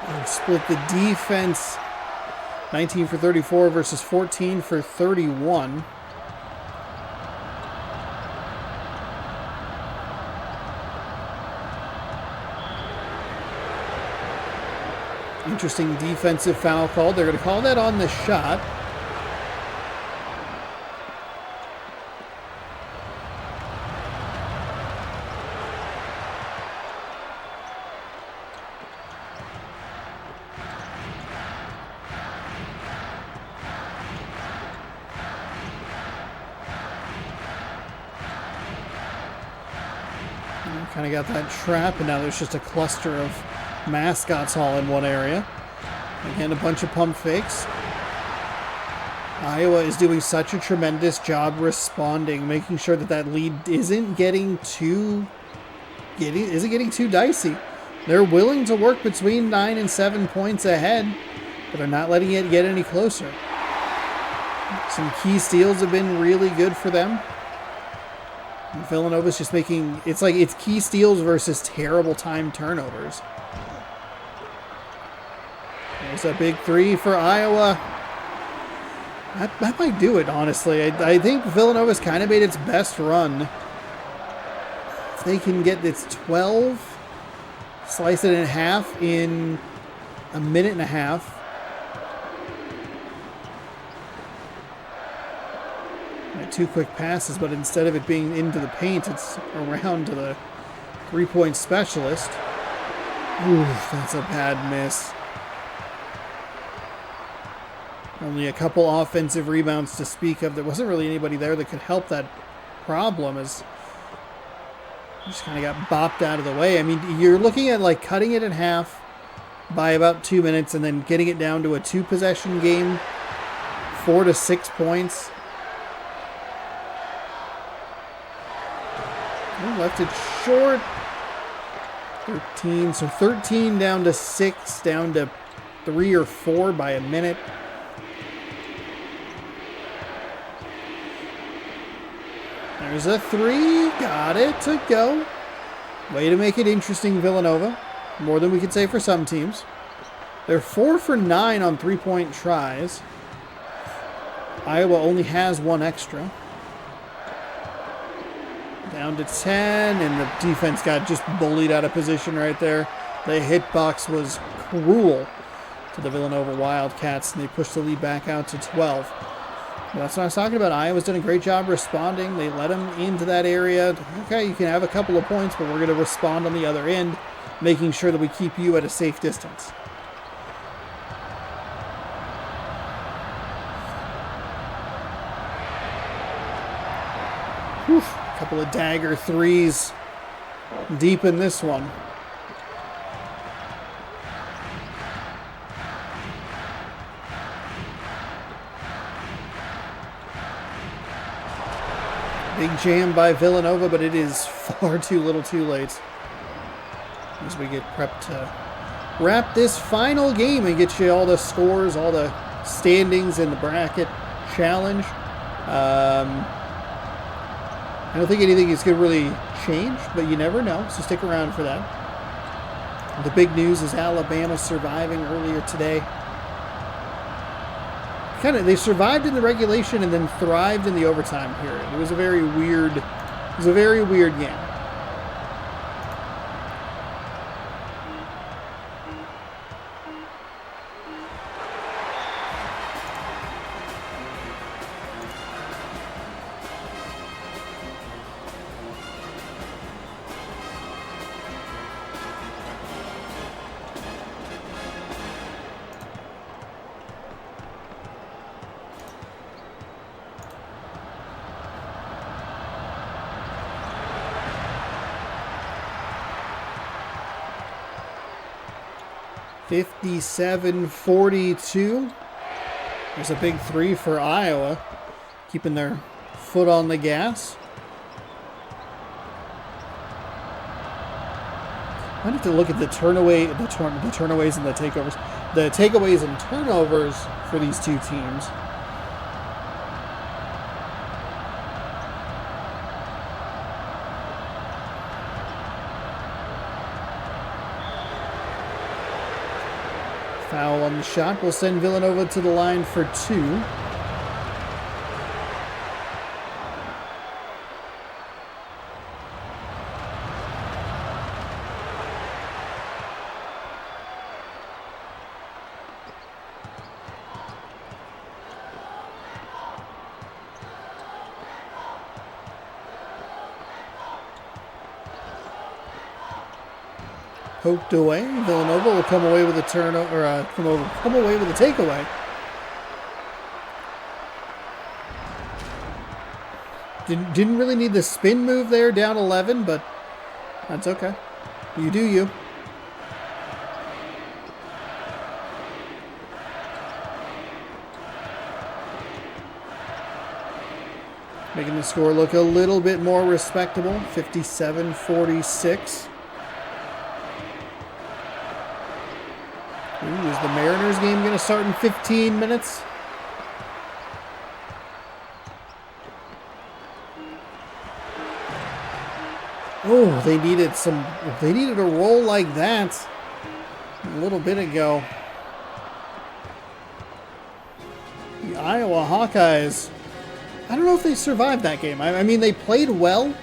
Speaker 1: And split the defense 19 for 34 versus 14 for 31. Interesting defensive foul call. They're going to call that on the shot. Kind of got that trap, and now there's just a cluster of mascots all in one area. Again, a bunch of pump fakes. Iowa is doing such a tremendous job responding, making sure that that lead isn't getting too dicey. They're willing to work between 9 and 7 points ahead, but they're not letting it get any closer. Some key steals have been really good for them. Villanova's just making, it's key steals versus terrible time turnovers. There's a big three for Iowa. That might do it, honestly. I think Villanova's kind of made its best run. If they can get this 12, slice it in half in a minute and a half. Two quick passes, but instead of it being into the paint, it's around to the three-point specialist. Oof, that's a bad miss. Only a couple offensive rebounds to speak of. There wasn't really anybody there that could help that problem, as just kind of got bopped out of the way. I mean, you're looking at like cutting it in half by about 2 minutes and then getting it down to a 2-possession game, 4 to 6 points. Left it short. 13. So 13 down to 6, down to 3 or 4 by a minute. There's a 3. Got it to go. Way to make it interesting, Villanova. More than we could say for some teams. They're 4 for 9 on 3-point tries. Iowa only has 1 extra. Down to 10, and the defense got just bullied out of position right there. The hitbox was cruel to the Villanova Wildcats, and they pushed the lead back out to 12. That's what I was talking about. Iowa's done a great job responding. They let them into that area. Okay, you can have a couple of points, but we're going to respond on the other end, making sure that we keep you at a safe distance. Whew, a couple of dagger threes deep in this one. Big jam by Villanova, but it is far too little too late as we get prepped to wrap this final game and get you all the scores, all the standings in the bracket challenge. I don't think anything is going to really change, but you never know, so stick around for that. The big news is Alabama surviving earlier today. They survived in the regulation and then thrived in the overtime period. It was a very weird game. (57-42). There's a big three for Iowa, keeping their foot on the gas. I have to look at the turnaways and the takeovers. The takeaways and turnovers for these two teams. Foul on the shot will send Villanova to the line for two. Poked away. Villanova will come away with a turnover, or come away with a takeaway. Didn't really need the spin move there, down 11, but that's okay. You do you. Making the score look a little bit more respectable. 57-46. Ooh, is the Mariners game going to start in 15 minutes? Oh, they needed a roll like that a little bit ago. The Iowa Hawkeyes, I don't know if they survived that game. I mean, they played well,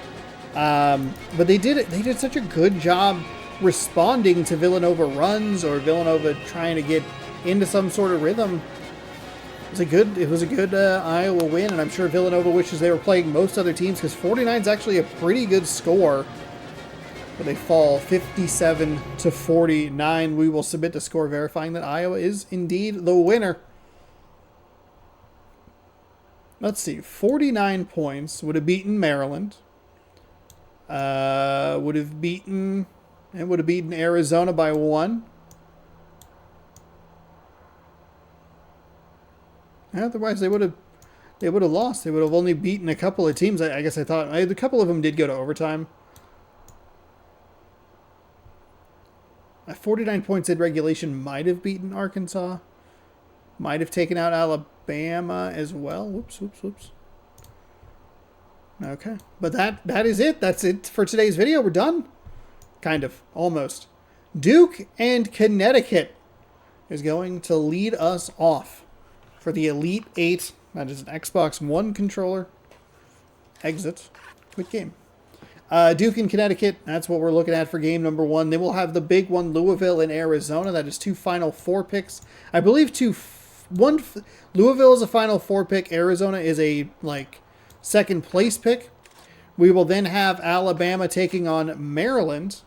Speaker 1: but they did such a good job responding to Villanova runs or Villanova trying to get into some sort of rhythm. It was a good Iowa win, and I'm sure Villanova wishes they were playing most other teams, because 49 is actually a pretty good score. But they fall 57-49. We will submit the score verifying that Iowa is indeed the winner. Let's see, 49 points would have beaten Maryland. Would have beaten Arizona by 1. Otherwise, they would have lost. They would have only beaten a couple of teams. I guess I thought a couple of them did go to overtime. 49 points in regulation might have beaten Arkansas. Might have taken out Alabama as well. Whoops. Okay, but that is it. That's it for today's video. We're done. Kind of, almost. Duke and Connecticut is going to lead us off for the Elite 8. That is an Xbox One controller. Exit. Quick game. Duke and Connecticut, that's what we're looking at for game number 1. Then we'll have the big one, Louisville and Arizona. That is 2 Final Four picks. I believe 2 Louisville is a Final Four pick. Arizona is a second place pick. We will then have Alabama taking on Maryland,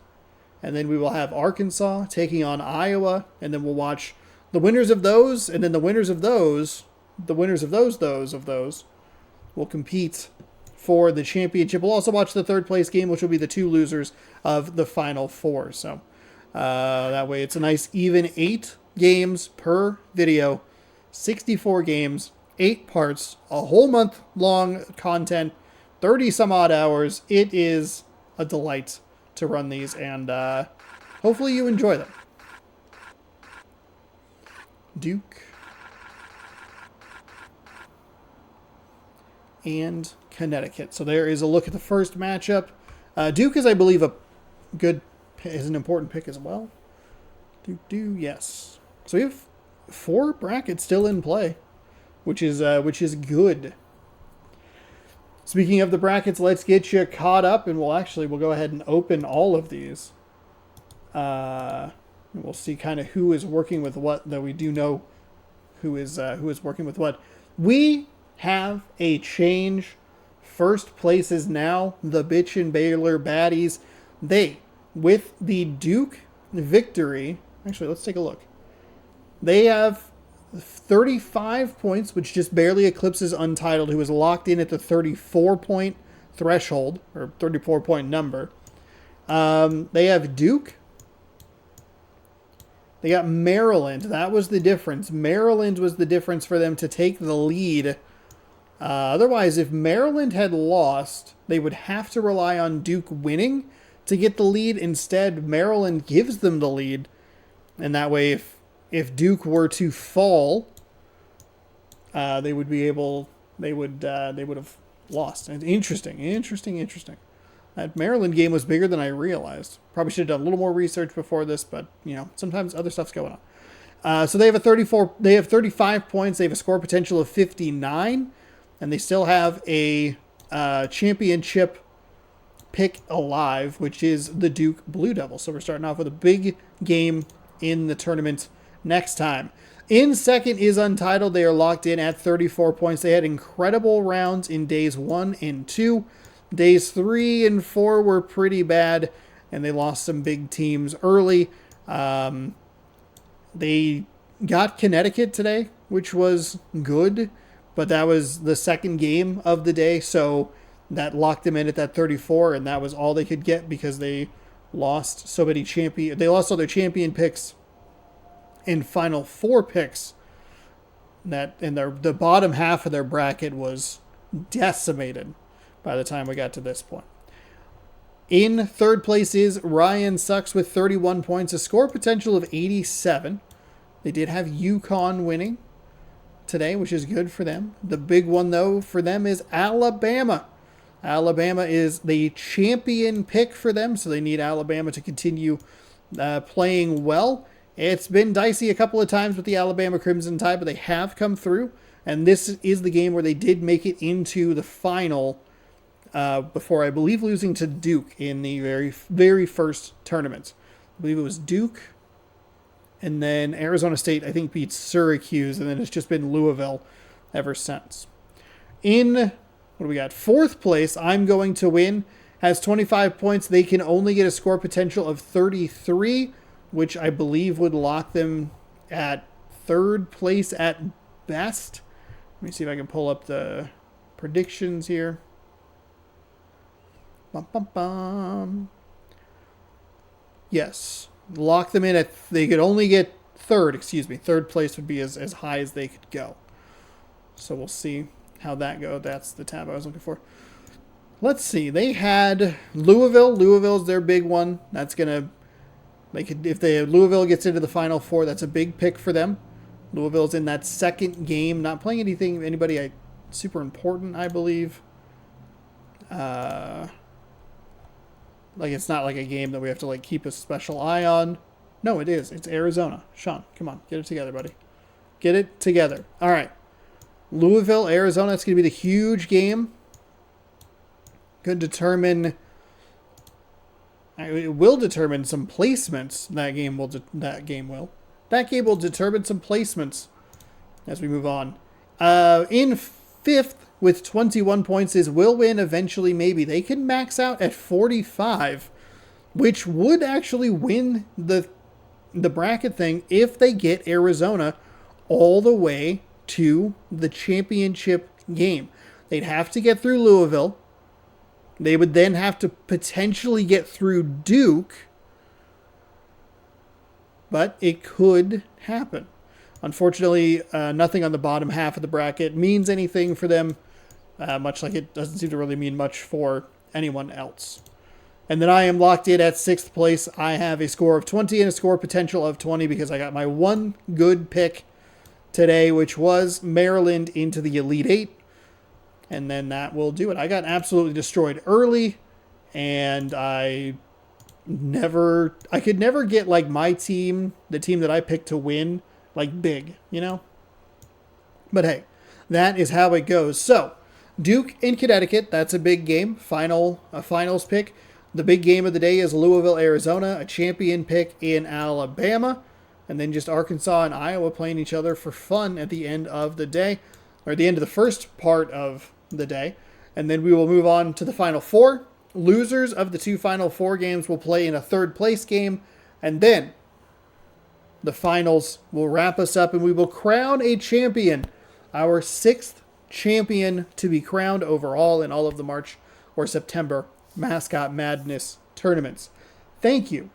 Speaker 1: and then we will have Arkansas taking on Iowa, and then we'll watch the winners of those, and then the winners of those will compete for the championship. We'll also watch the third place game, which will be the two losers of the Final Four. So that way it's a nice even 8 games per video, 64 games, 8 parts, a whole month long content, 30 some odd hours. It is a delight to run these, and hopefully you enjoy them. Duke and Connecticut. So there is a look at the first matchup. Duke is, I believe, is an important pick as well. Yes. So we have 4 brackets still in play, which is good. Speaking of the brackets, let's get you caught up, and we'll go ahead and open all of these. We'll see kind of who is working with what, though we do know who is working with what. We have a change. First place is now the Bitch and Baylor Baddies. They, with the Duke victory, actually, let's take a look. They have 35 points, which just barely eclipses Untitled, who is locked in at the 34-point threshold, or 34-point number. They have Duke. They got Maryland. That was the difference. Maryland was the difference for them to take the lead. Otherwise, if Maryland had lost, they would have to rely on Duke winning to get the lead. Instead, Maryland gives them the lead. And that way, if Duke were to fall, they would have lost. And interesting. That Maryland game was bigger than I realized. Probably should have done a little more research before this, but sometimes other stuff's going on. So they have 35 points. They have a score potential of 59, and they still have a championship pick alive, which is the Duke Blue Devils. So we're starting off with a big game in the tournament next time. In second is Untitled. They are locked in at 34 points. They had incredible rounds in days 1 and 2. Days 3 and 4 were pretty bad, and they lost some big teams early. They got Connecticut today, which was good, but that was the second game of the day, so that locked them in at that 34, and that was all they could get because they lost so many They lost all their champion picks and Final Four picks. The bottom half of their bracket was decimated by the time we got to this point. In third place is Ryan Sucks with 31 points, a score potential of 87. They did have UConn winning today, which is good for them. The big one, though, for them is Alabama. Alabama is the champion pick for them, so they need Alabama to continue playing well. It's been dicey a couple of times with the Alabama Crimson Tide, but they have come through, and this is the game where they did make it into the final before, I believe, losing to Duke in the very, very first tournament. I believe it was Duke, and then Arizona State, I think, beat Syracuse, and then it's just been Louisville ever since. In, what do we got? Fourth place, I'm Going to Win, has 25 points. They can only get a score potential of 33, which I believe would lock them at third place at best. Let me see if I can pull up the predictions here. Yes. Lock them in at, they could only get third place would be as high as they could go. So we'll see how that goes. That's the tab I was looking for. Let's see. They had Louisville. Louisville's their big one. That's going to, if Louisville gets into the Final Four, that's a big pick for them. Louisville's in that second game, not playing anybody super important, I believe. It's not like a game that we have to keep a special eye on. No, it is. It's Arizona. Sean, come on. Get it together, buddy. Get it together. All right. Louisville, Arizona. It's going to be the huge game. Could determine... It will determine some placements. That game will determine some placements as we move on. In fifth with 21 points is Will Win Eventually Maybe. They can max out at 45, which would actually win the bracket thing if they get Arizona all the way to the championship game. They'd have to get through Louisville. They would then have to potentially get through Duke, but it could happen. Unfortunately, nothing on the bottom half of the bracket means anything for them, much like it doesn't seem to really mean much for anyone else. And then I am locked in at 6th place. I have a score of 20 and a score potential of 20 because I got my one good pick today, which was Maryland into the Elite Eight. And then that will do it. I got absolutely destroyed early, and I could never get like my team, the team that I picked to win, like big, you know? But hey, that is how it goes. So, Duke in Connecticut, that's a big game. A finals pick. The big game of the day is Louisville, Arizona, a champion pick in Alabama. And then just Arkansas and Iowa playing each other for fun at the end of the day, or the end of the first part of the day. And then we will move on to the Final Four. Losers of the 2 Final Four games will play in a third place game. And then the finals will wrap us up and we will crown a champion. Our 6th champion to be crowned overall in all of the March or September Mascot Madness tournaments. Thank you.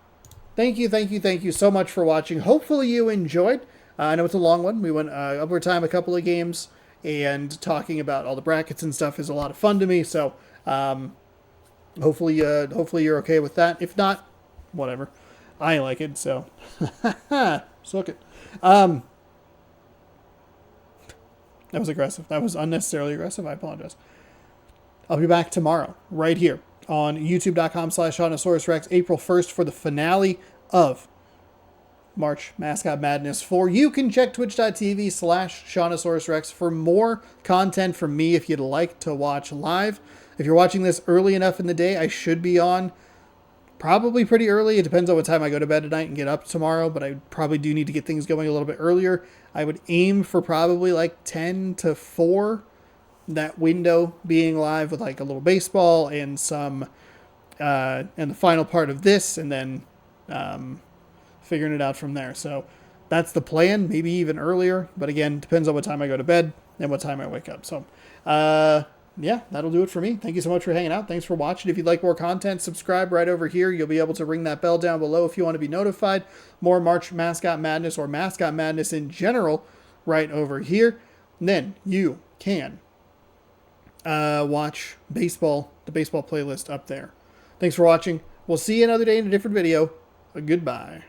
Speaker 1: Thank you so much for watching. Hopefully you enjoyed. I know it's a long one. We went overtime a couple of games, and talking about all the brackets and stuff is a lot of fun to me. So hopefully you're okay with that. If not, whatever. I like it, so suck it. That was aggressive. That was unnecessarily aggressive. I apologize. I'll be back tomorrow, right here on youtube.com/Seannosaurus Rex, April 1st for the finale of March Mascot Madness 4. You can check twitch.tv/Seannosaurus Rex for more content from me if you'd like to watch live. If you're watching this early enough in the day, I should be on probably pretty early. It depends on what time I go to bed tonight and get up tomorrow, but I probably do need to get things going a little bit earlier. I would aim for probably like 10 to 4, that window being live with like a little baseball and some, and the final part of this, and then figuring it out from there. So that's the plan, maybe even earlier. But again, depends on what time I go to bed and what time I wake up. So, yeah, that'll do it for me. Thank you so much for hanging out. Thanks for watching. If you'd like more content, subscribe right over here. You'll be able to ring that bell down below if you want to be notified. More March Mascot Madness or Mascot Madness in general right over here. And then you can watch baseball, the baseball playlist up there. Thanks for watching. We'll see you another day in a different video. Goodbye.